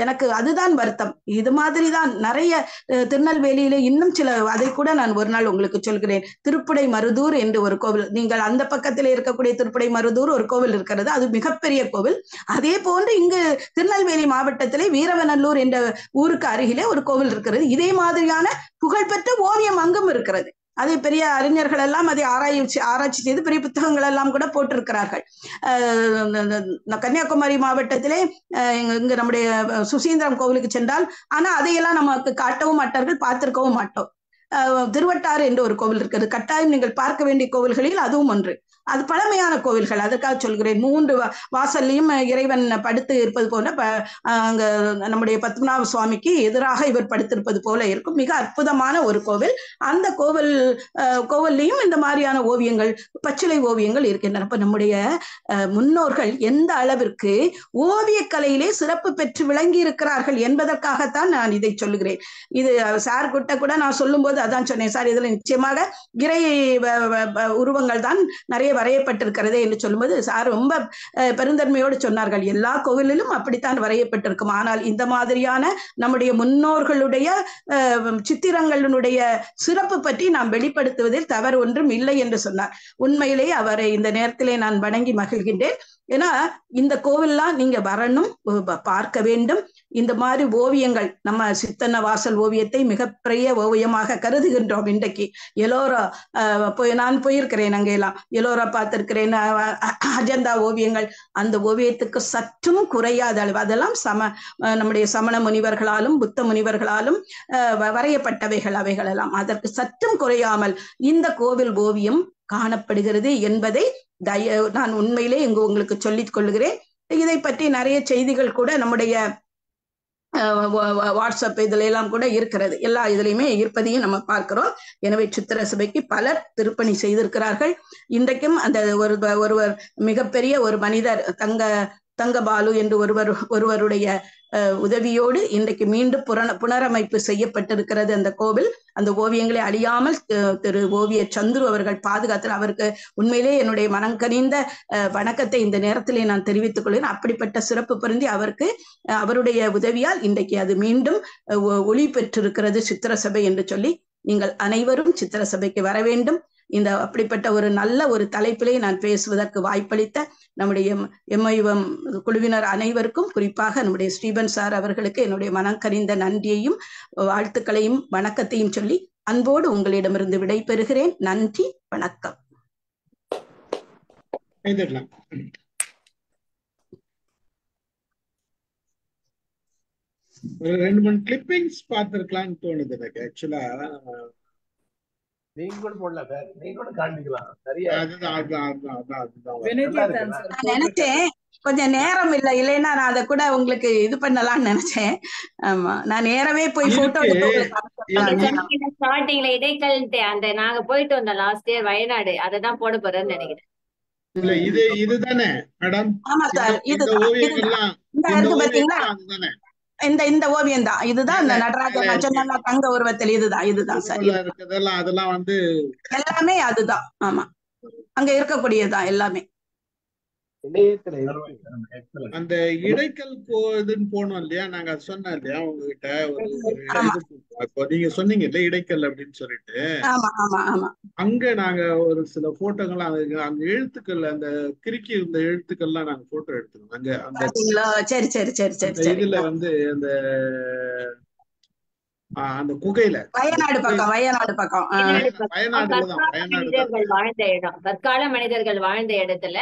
எனக்கு அதுதான் வருத்தம். இது மாதிரிதான் நிறைய திருநெல்வேலியில இன்னும் சில, அதை கூட நான் ஒரு நாள் உங்களுக்கு சொல்கிறேன். திருப்புடை மருதூர் என்று ஒரு கோவில், நீங்கள் அந்த பக்கத்தில் இருக்கக்கூடிய திருப்புடை மருதூர் ஒரு கோவில் இருக்கிறது. அது மிகப்பெரிய கோவில். அதே போன்று இங்கு திருநெல்வேலி மாவட்டத்திலே வீரவநல்லூர் என்ற ஊருக்கு அருகிலே ஒரு கோவில் இருக்கிறது. இதே மாதிரியான புகழ்பெற்ற ஓவியம் அங்கும் இருக்கிறது. அதை பெரிய அறிஞர்கள் எல்லாம் அதை ஆராய்ச்சி செய்து பெரிய புத்தகங்கள் எல்லாம் கூட போட்டிருக்கிறார்கள். கன்னியாகுமரி மாவட்டத்திலே இங்கு நம்முடைய சுசீந்திரம் கோவிலுக்கு சென்றால் ஆனா அதையெல்லாம் நமக்கு காட்டவும் மாட்டார்கள், பார்த்திருக்கவும் மாட்டோம். திருவட்டாறு என்று ஒரு கோவில் இருக்கிறது. கட்டாயம் நீங்கள் பார்க்க வேண்டிய கோவில்களில் அதுவும் ஒன்று. அது பழமையான கோவில்கள். அதற்காக சொல்கிறேன். 3 வாசல்லையும் இறைவன் படுத்து இருப்பது போன்ற அங்க நம்முடைய பத்மநாப சுவாமிக்கு எதிராக இவர் படுத்திருப்பது போல இருக்கும். மிக அற்புதமான ஒரு கோவில். அந்த கோவில்லையும் இந்த மாதிரியான ஓவியங்கள், பச்சிலை ஓவியங்கள் இருக்கின்றன. இப்ப நம்முடைய முன்னோர்கள் எந்த அளவிற்கு ஓவியக்கலையிலே சிறப்பு பெற்று விளங்கி இருக்கிறார்கள் என்பதற்காகத்தான் நான் இதை சொல்லுகிறேன். இது சார் கிட்ட கூட நான் சொல்லும் போது அதான் சொன்னேன், சார் இதுல நிச்சயமாக இறை உருவங்கள் தான் நிறைய வரையப்பட்டிருக்கிறதே என்று சொல்லும்போது சார் ரொம்ப பெருந்தன்மையோடு சொன்னார்கள், எல்லா கோவிலிலும் அப்படித்தான் வரையப்பட்டிருக்கும். ஆனால் இந்த மாதிரியான நம்முடைய முன்னோர்களுடைய சித்திரங்களுடைய சிறப்பு பற்றி நாம் வெளிப்படுத்துவதில் தவறு ஒன்றும் இல்லை என்று சொன்னார். உண்மையிலேயே அவரை இந்த நேரத்திலே நான் வணங்கி மகிழ்கின்றேன். ஏன்னா இந்த கோவில்லாம் நீங்க வரணும், பார்க்க வேண்டும். இந்த மாதிரி ஓவியங்கள், நம்ம சித்தன்ன வாசல் ஓவியத்தை மிகப்பெரிய ஓவியமாக கருதுகின்றோம் இன்றைக்கு. எல்லோரா நான் போயிருக்கிறேன், அங்கெல்லாம் எல்லோரா பார்த்திருக்கிறேன். அஜந்தா ஓவியங்கள், அந்த ஓவியத்துக்கு சற்றும் குறையாத அளவு, அதெல்லாம் நம்முடைய சமண முனிவர்களாலும் புத்த முனிவர்களாலும் வரையப்பட்டவைகள் அவைகள் எல்லாம். அதற்கு சற்றும் குறையாமல் இந்த கோவில் ஓவியம் காணப்படுகிறது என்பதை நான் உண்மையிலே இங்கு உங்களுக்கு சொல்லிக் கொள்கிறேன். இதை பற்றி நிறைய செய்திகள் கூட நம்முடைய வாட்ஸ்அப் இதுல எல்லாம் கூட இருக்கிறது. எல்லா இதுலையுமே இருப்பதையும் நம்ம பார்க்கிறோம். எனவே சித்திர சபைக்கு பலர் திருப்பணி செய்திருக்கிறார்கள். இன்றைக்கும் அந்த ஒருவர் மிகப்பெரிய ஒரு மனிதர் தங்கபாலு என்று ஒருவருடைய உதவியோடு இன்றைக்கு மீண்டும் புனரமைப்பு செய்யப்பட்டிருக்கிறது அந்த கோவில். அந்த ஓவியங்களை அழியாமல் திரு ஓவியர் சந்துரு அவர்கள் பாதுகாத்து, அவருக்கு உண்மையிலே என்னுடைய மனங்கனிந்த வணக்கத்தை இந்த நேரத்திலே நான் தெரிவித்துக் கொள்கிறேன். அப்படிப்பட்ட சிறப்பு பொருந்தி அவருக்கு அவருடைய உதவியால் இன்றைக்கு அது மீண்டும் ஒளி பெற்றிருக்கிறது சித்திர சபை என்று சொல்லி, நீங்கள் அனைவரும் சித்திர சபைக்கு வர வேண்டும். இந்த அப்படிப்பட்ட ஒரு நல்ல ஒரு தலைப்பிலே நான் பேசுவதற்கு வாய்ப்பளித்த நம்முடைய எம்ஐஎம் குழுவினர் அனைவருக்கும், குறிப்பாக நம்முடைய ஸ்ரீபன் சார் அவர்களுக்கு என்னுடைய மனங்கனிந்த நன்றியையும் வாழ்த்துக்களையும் வணக்கத்தையும் சொல்லி அன்போடு உங்களிடமிருந்து விடைபெறுகிறேன். நன்றி, வணக்கம். ஒரு 2-3 கிளிப்பிங்ஸ் பார்த்திருக்கலாம்னு தோணுது எனக்கு. ஆக்சுவலா நீங்க கூட போடலாம் சார், நீங்க கூட காண்பிக்கலாம். நிறைய நினைச்சேன், கொஞ்சம் நேரம் இல்லைன்னா நான் அதை கூட உங்களுக்கு இது பண்ணலாம்னு நினைச்சேன். ஆமா, நான் நேரவே போய் போட்டோ ஸ்டார்டிங்ல இடைக்கல் அந்த நாங்க போயிட்டு வந்தோம் லாஸ்ட் இயர் வயநாடு, அததான் போட போறேன்னு நினைக்கிறேன். இதுதானே மேடம்? ஆமா சார், இந்த ஓவியம் தான், இதுதான் இந்த நடராஜர் சொன்ன தங்க உருவத்தில் இதுதான் சார். அதெல்லாம் வந்து எல்லாமே அதுதான். ஆமா, அங்க இருக்கக்கூடியதுதான் எல்லாமே. அந்த இடைக்கல் இதுன்னு போனோம் இல்லையா, நாங்க அது சொன்னோம் இல்லையா உங்ககிட்ட, நீங்க சொன்னீங்க இல்ல இடைக்கல் அப்படின்னு சொல்லிட்டு, அங்க நாங்க ஒரு சில போட்டோங்கள் அந்த எழுத்துக்கள், அந்த கிறுக்கி இருந்த எழுத்துக்கள்லாம் நாங்க போட்டோ எடுத்துக்கோம் அங்க. அந்த இதுல வந்து அந்த குகையில வயநாடு பக்கம் வாழ்ந்த இடம், தற்கால மனிதர்கள் வாழ்ந்த இடத்துல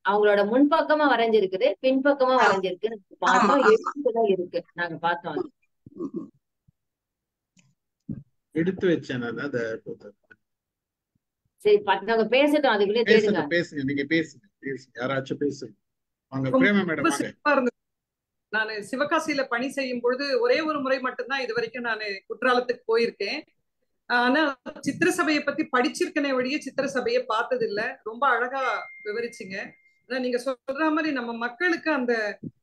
அவங்களோட முன்பக்கமா வரைஞ்சிருக்குது, பின்பக்கமா வரைஞ்சிருக்கு. பார்த்தோம், எழுத்துதான் இருக்கு, நாங்க பார்த்தோம். எடுத்து வச்சேன் சரி, நாங்க பேசட்டும், அதுக்குள்ளே தேடுங்க. பேசுங்க, நீங்க பேசுங்க, யாராச்சும் பேசுங்க. நான் சிவகாசியில பணி செய்யும் பொழுது ஒரே ஒரு முறை மட்டும்தான் இது வரைக்கும் நான் குற்றாலத்துக்கு போயிருக்கேன். ஆனா சித்திர சபையை பத்தி படிச்சிருக்கனே வழியே சித்திர சபையை பார்த்தது இல்ல. ரொம்ப அழகா விவரிச்சிங்க. நீங்க சொல்ற மாதிரி நம்ம மக்களுக்கு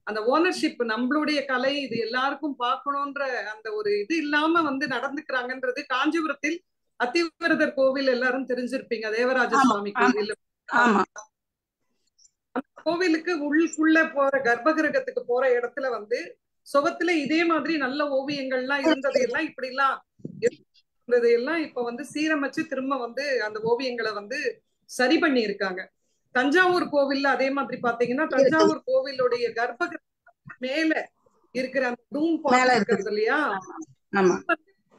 அந்த ஓனர்ஷிப், நம்மளுடைய கலை இது எல்லாருக்கும் பார்க்கணும்ன்ற அந்த ஒரு இது இல்லாம வந்து நடந்துக்கிறாங்கன்றது. காஞ்சிபுரத்தில் அத்திவரதர் கோவில் எல்லாரும் தெரிஞ்சிருப்பீங்க, தேவராஜ சுவாமி கோவில். கோவிலுக்கு உள்ளுக்குள்ள போற கர்ப்பகிரகத்துக்கு போற இடத்துல வந்து சுவத்துல இதே மாதிரி நல்ல ஓவியங்கள்லாம் இருந்ததையெல்லாம் இப்படி எல்லாம் இப்ப வந்து சீரமைச்சு திரும்ப வந்து அந்த ஓவியங்களை வந்து சரி பண்ணி இருக்காங்க. தஞ்சாவூர் கோவில்ல அதே மாதிரி பாத்தீங்கன்னா, தஞ்சாவூர் கோவிலுடைய கர்ப்பகிரகம் மேல இருக்கிற அந்த டூம் இருக்கிறது இல்லையா,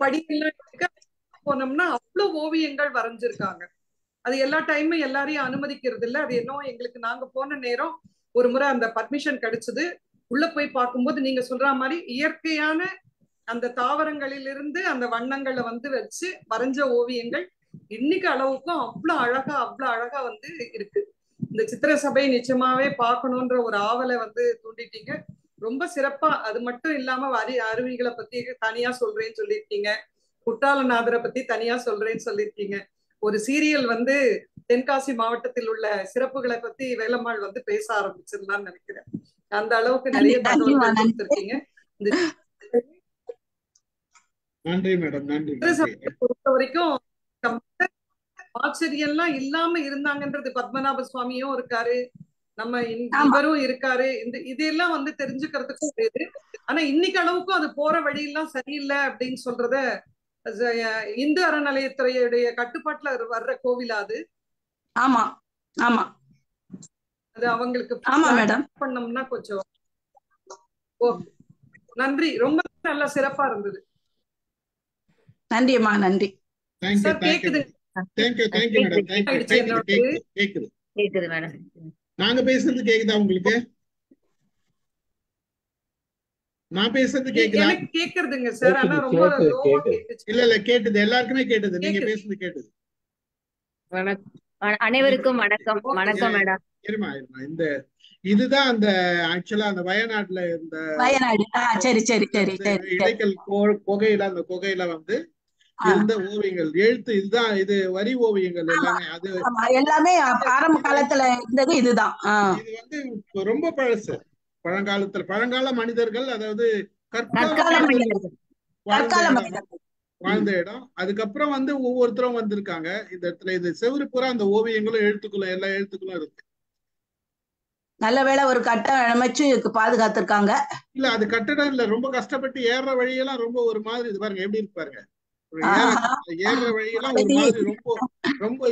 படியெல்லாம் போனோம்னா அவ்வளவு ஓவியங்கள் வரைஞ்சிருக்காங்க. அது எல்லா டைமும் எல்லாரையும் அனுமதிக்கிறது இல்ல. அது என்ன, எங்களுக்கு நாங்க போன நேரம் ஒரு முறை அந்த பர்மிஷன் கிடைச்சது. உள்ள போய் பார்க்கும்போது நீங்க சொல்ற மாதிரி இயற்கையான அந்த தாவரங்களிலிருந்து அந்த வண்ணங்களை வந்து வச்சு வரைஞ்ச ஓவியங்கள் இன்னைக்கு அளவுக்கும் அவ்வளவு அழகா வந்து இருக்கு. இந்த சித்திர சபை நிச்சயமாவே பார்க்கணும்ன்ற ஒரு ஆவலை வந்து தூண்டிட்டீங்க. ரொம்ப சிறப்பா. அது மட்டும் இல்லாம அருவிகளை பத்தி தனியா சொல்றேன்னு சொல்லியிருக்கீங்க, குற்றாலநாதரை பத்தி தனியா சொல்றேன்னு சொல்லியிருக்கீங்க. ஒரு சீரியல் வந்து தென்காசி மாவட்டத்தில் உள்ள சிறப்புகளை பத்தி வேலம்மாள் வந்து பேச ஆரம்பிச்சிடலாம்னு நினைக்கிறேன். அந்த அளவுக்கு நிறைய தகவல்கள் கொடுத்திருக்கீங்க. நன்றி மேடம், நன்றி. பொறுத்த வரைக்கும் ஆச்சரியம்லாம் இல்லாம இருந்தாங்கன்றது, பத்மநாப சுவாமியும் இருக்காரு, நம்ம இவரும் இருக்காரு, இதெல்லாம் வந்து தெரிஞ்சுக்கிறதுக்கும் இது. ஆனா இன்னைக்கு அளவுக்கும் அது போற வழியெல்லாம் சரியில்லை அப்படின்னு சொல்றத இந்து அறநிலையத்துறையுடைய கட்டுப்பாட்டுல வர்ற கோவில் அது. ஆமா ஆமா, அது அவங்களுக்கு பண்ணோம்னா கொஞ்சம். நன்றி, ரொம்ப நல்லா சிறப்பா இருந்தது. நன்றி அம்மா, நன்றி. நாங்க பேசுறது கேக்குதா உங்களுக்கு? நான் பேசுறது கேக்குதா? எனக்கு கேக்குதுங்க சார், ஆனா ரொம்ப லோவா கேக்குது. இல்ல கேக்குது, எல்லாருக்குமே கேக்குது, நீங்க பேசுறது கேக்குது. அனைவருக்கும் வணக்கம். வணக்கம் மேடம். இந்த இதுதான் அந்த ஆக்சுவலா அந்த வயநாட்டுல இருந்த வயநாடு. சரி சரி சரி. இடைக்கல் குகையில, அந்த குகையில வந்து இருந்த ஓவியங்கள், எழுத்து இதுதான், இது வரி ஓவியங்கள் எல்லாமே. அது எல்லாமே ஆரம்ப காலத்துல இருந்தது இதுதான். இது வந்து ரொம்ப பழசு. பழங்கால மனிதர்கள், அதாவது கற்கால மனிதர்கள் வாழ்ந்த இடம். அதுக்கப்புறம் வந்து ஒவ்வொருத்தரும் வந்திருக்காங்க இந்த இடத்துல. இது செவுரு பூரா அந்த ஓவியங்களும் எழுத்துக்களும் எல்லா எழுத்துக்களும் இருக்கு. நல்ல வேளை ஒரு கட்டம் அமைச்சு பாதுகாத்திருக்காங்க. இல்ல அது கட்டடம் இல்ல, ரொம்ப கஷ்டப்பட்டு ஏறுற வழியெல்லாம் ரொம்ப ஒரு மாதிரி. இது பாருங்க எப்படி இருக்கு பாருங்க. ஏறுற வழியெல்லாம் ஒரு மாதிரி ரொம்ப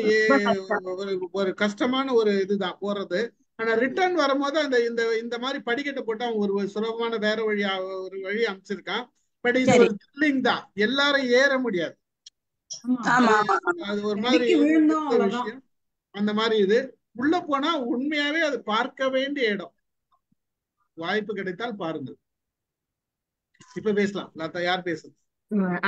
ரொம்ப ஒரு கஷ்டமான ஒரு இதுதான் போறது. ஆனா ரிட்டர்ன் வரும்போது அந்த இந்த இந்த மாதிரி படிக்கட்டை போட்டு அவன் ஒரு சுலபமான வேற வழியா ஒரு வழி அமைச்சிருக்கான். பட் இது ஒரு த்ரில்லிங் தான், எல்லாரும் ஏற முடியாது. அது ஒரு மாதிரி விஷயம். அந்த மாதிரி இது உள்ள போனா உண்மையாவே அது பார்க்க வேண்டிய இடம். வாய்ப்பு கிடைத்தால் பாருங்கள். இப்ப பேசலாம். லதா, யார் பேசுறது?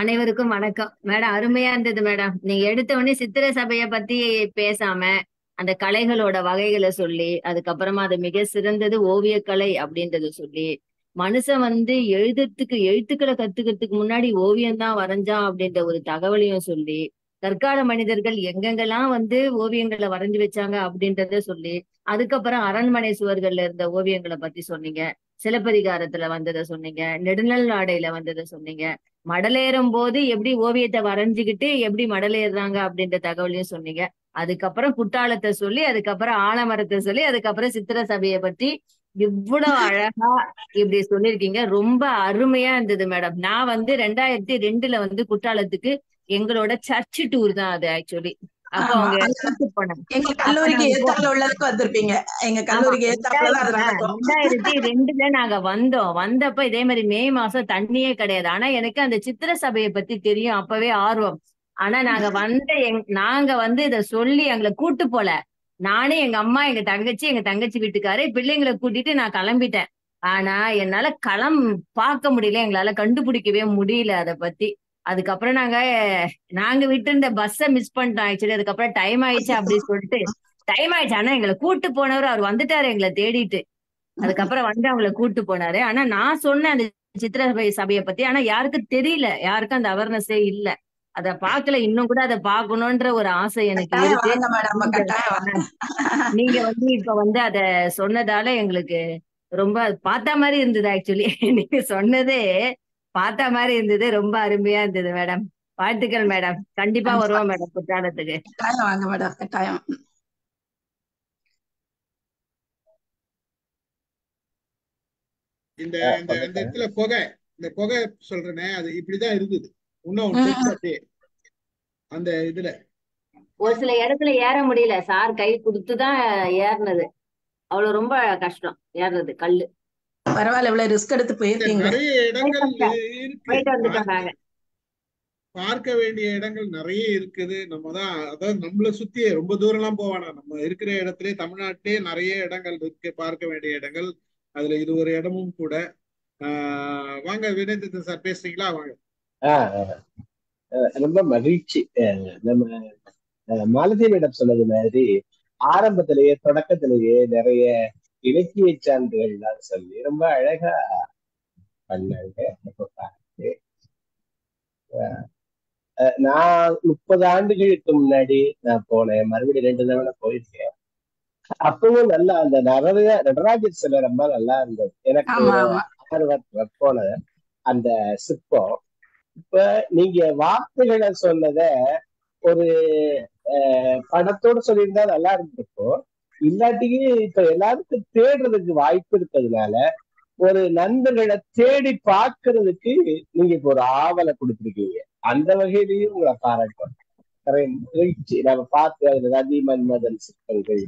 அனைவருக்கும் வணக்கம் மேடம். அருமையா இருந்தது மேடம். நீங்க எடுத்த உடனே சித்திர சபைய பத்தி பேசாம அந்த கலைகளோட வகைகளை சொல்லி, அதுக்கப்புறமா அது மிக சிறந்தது ஓவியக்கலை அப்படின்றத சொல்லி, மனுஷன் வந்து எழுத்துக்களை கத்துக்கிறதுக்கு முன்னாடி ஓவியம் தான் வரைஞ்சான் அப்படின்ற ஒரு தகவலையும் சொல்லி, கற்கால மனிதர்கள் எங்கெங்கெல்லாம் வந்து ஓவியங்களை வரைஞ்சு வச்சாங்க அப்படின்றத சொல்லி, அதுக்கப்புறம் அரண்மனை சுவர்கள்ல இருந்த ஓவியங்களை பத்தி சொன்னீங்க, சிலப்பதிகாரத்துல வந்ததை சொன்னீங்க, நெடுநல் ஆடையில வந்ததை சொன்னீங்க, மடலேறும் போது எப்படி ஓவியத்தை வரைஞ்சுக்கிட்டு எப்படி மடலேறுறாங்க அப்படின்ற தகவலையும் சொன்னீங்க. அதுக்கப்புறம் குற்றாலத்தை சொல்லி, அதுக்கப்புறம் ஆலமரத்தை சொல்லி, அதுக்கப்புறம் சித்திர சபையை பற்றி இவ்வளவு அழகா இப்படி சொல்லியிருக்கீங்க. ரொம்ப அருமையா இருந்தது மேடம். நான் வந்து 2002 வந்து குற்றாலத்துக்கு எங்களோட சர்ச் டூர் தான் அது ஆக்சுவலி. அப்போ அவங்க எங்க கல்லூரிக்கு ஏத்தாப்புல உள்ளதுக்கு வந்திருப்பீங்க. எங்க கல்லூரிக்கு ஏத்தாப்புல 2002 நாங்க வந்தப்ப இதே மாதிரி மே மாசம் தண்ணியே கிடையாது. ஆனா எனக்கு அந்த சித்திர சபையை பத்தி தெரியும், அப்பவே ஆர்வம். ஆனா நாங்க வந்து இத சொல்லி எங்களை கூட்டு போல. நானே, எங்க அம்மா, எங்க தங்கச்சி வீட்டுக்காரு, பிள்ளைங்களை கூட்டிட்டு நான் கிளம்பிட்டேன். ஆனா என்னால பார்க்க முடியல, எங்களால கண்டுபிடிக்கவே முடியல அதை பத்தி. அதுக்கப்புறம் நாங்க விட்டு இருந்த பஸ்ஸை மிஸ் பண்ணிட்டோம் ஆக்சுவலி. அதுக்கப்புறம் டைம் ஆயிடுச்சு அப்படின்னு சொல்லிட்டு, டைம் ஆயிடுச்சு. ஆனா எங்களை கூட்டு போனவர் அவர் வந்துட்டாரு எங்களை தேடிட்டு. அதுக்கப்புறம் வந்து அவங்களை கூட்டு போனாரு. ஆனா நான் சொன்னேன் அந்த சித்திர சபையை பத்தி, ஆனா யாருக்கும் தெரியல, யாருக்கும் அந்த அவேர்னஸே இல்ல. அத பாக்கல. இன்னும் கூட அதை பார்க்கணும்ன்ற ஒரு ஆசை எனக்கு இருக்கு. நீங்க வந்து இப்ப வந்து அத சொன்னதால எங்களுக்கு ரொம்ப பார்த்த மாதிரி இருந்தது ஆக்சுவலி. நீங்க சொன்னதே பார்த்த மாதிரி இருந்தது. ரொம்ப அருமையா இருந்தது மேடம். வாழ்த்துக்கள் மேடம். கண்டிப்பா வருவோம் மேடம் குற்றாலத்துக்கு. வாங்க மேடம், கட்டாயம். இந்த இடத்துல இந்த புகை சொல்றேனே, அது இப்படிதான் இருந்தது. இன்னும் அந்த இதுல ஒரு சில இடத்துல ஏற முடியல. சார் கை கொடுத்துதான் ஏறினது. அவ்வளவு ரொம்ப கஷ்டம் ஏறுறது கல்லு. பரவாயில்ல, இவ்வளவு ரிஸ்க் எடுத்து போயிருக்கீங்க. நிறைய இடங்கள் இருக்கு, பார்க்க வேண்டிய இடங்கள் நிறைய இருக்குது. அதாவது நம்மளை சுத்தியே ரொம்ப தூரம் எல்லாம் போவானா, நம்ம இருக்கிற இடத்திலே தமிழ்நாட்டிலே நிறைய இடங்கள் இருக்கு, பார்க்க வேண்டிய இடங்கள். அதுல இது ஒரு இடமும் கூட. வாங்க வினேந்திரன் சார், பேசுறீங்களா? வாங்க. ரொம்ப மகிழ்ச்சி. நம்ம மாலதி மேடம் சொன்னது மாதிரி ஆரம்பத்திலேயே தொடக்கத்திலேயே நிறைய இலக்கிய சான்றுகள் சொல்லி ரொம்ப அழகா பண்ணாங்க. நான் 30 ஆண்டுகளுக்கு முன்னாடி நான் போனேன், மறுபடியும் 2 தடவை போயிருக்கேன். அப்பவும் நல்லா அந்த நடராஜர் சிலை ரொம்ப நல்லா இருந்தது. எனக்கு போன அந்த சிற்பம். இப்ப நீங்க வார்த்தைகளை சொன்னத ஒரு படத்தோட சொல்லியிருந்தா நல்லா இருந்திருக்கும். இல்லாட்டியும் இப்ப எல்லாருக்கும் தேடுறதுக்கு வாய்ப்பு இருக்கிறதுனால ஒரு நண்பர்களை தேடி பார்க்கறதுக்கு நீங்க இப்ப ஒரு ஆவலை கொடுத்துருக்கீங்க. அந்த வகையிலையும் உங்களை பாராட்டணும். நிறைய மகிழ்ச்சி. நம்ம பார்த்து அதுல ரதி மன்மதன் சிற்பங்கள்,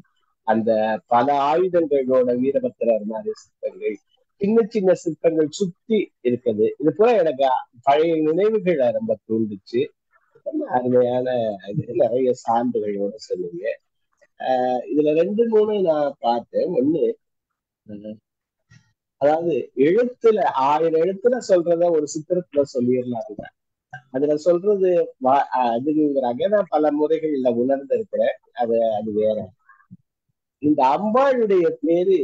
அந்த பல ஆயுதங்களோட வீரபத்திரர் மாதிரி சிற்பங்கள், சின்ன சின்ன சிற்பங்கள் சுத்தி இருக்குது. இது போல எனக்கு பழைய நினைவுகளை ரொம்ப தூண்டுச்சு. அருமையான நிறைய சான்றுகளோட சொன்னீங்க. இதுல 2, 3 நான் பார்த்தேன். ஒண்ணு, அதாவது எழுத்துல 1000 எழுத்துல சொல்றத ஒரு சித்திரத்துல சொல்லிடலாம். அதுல சொல்றது அதுங்கிறாங்க. நான் பல முறைகள்ல உணர்ந்து இருக்கிறேன். அது வேற. இந்த அம்பாளுடைய பேரு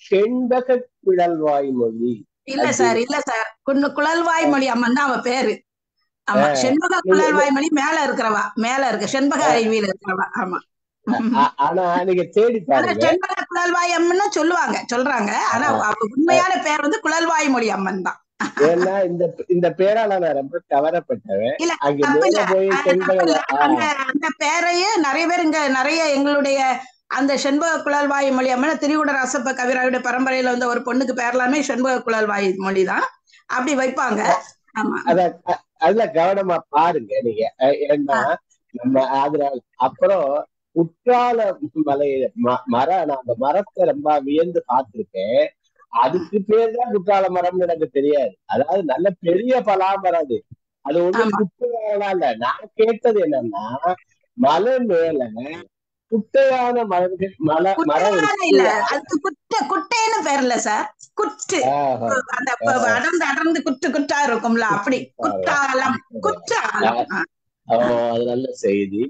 செண்பக குழல்வாய் மொழி. இல்ல சார், குழல்வாய் மொழி அம்மன் தான் அவ பேரு. ஆமா, செண்பக குழல்வாய்மொழி மேல இருக்க செண்பக அருவியில இருக்கிறவா. ஆமா. ஆனா நீங்க தேடி பாருங்க, செண்பக குழல்வாய் அம்மன் சொல்றாங்க. ஆனா உண்மையான பேர் வந்து குழல்வாய்மொழி அம்மன் தான். ஏன்னா இந்த பேரால நான் ரொம்ப கவரப்பட்டவன். இல்ல அங்க தப்பு மேல இல்ல, போய் செண்பக அந்த பேரையே நிறைய பேர் இங்க நிறைய எங்களுடைய அந்த செண்பக குழல்வாய் மொழி அம்மன் திரிகுட ராசப்ப கவிராவுடைய பரம்பரையில வந்து ஒரு பொண்ணுக்கு பேரலாமே செண்பக குழல்வாய் மொழி தான் அப்படி வைப்பாங்க. ஆமா, அதுல கவனமா பாருங்க நீங்க. ஏன்னா நம்ம அதனால அப்புறம் குற்றால மலை மரம், நான் அந்த மரத்தை ரொம்ப வியந்து பார்த்திருக்கேன். அதுக்கு பேர் தான் குற்றால மரம்னு எனக்கு தெரியாது. அதாவது நல்ல பெரிய பலாமரம் அது. அது ஒண்ணு குட்டையானா இல்ல. நான் கேட்டது என்னன்னா, மலை மேல குட்டையான மரம் இல்ல, அதுக்கு குட்டைன்னு பேர் இல்ல சார், குற்று. அந்த அடர்ந்து குற்றா இருக்கும்ல, அப்படி குற்றாலம். அது நல்ல செய்தி.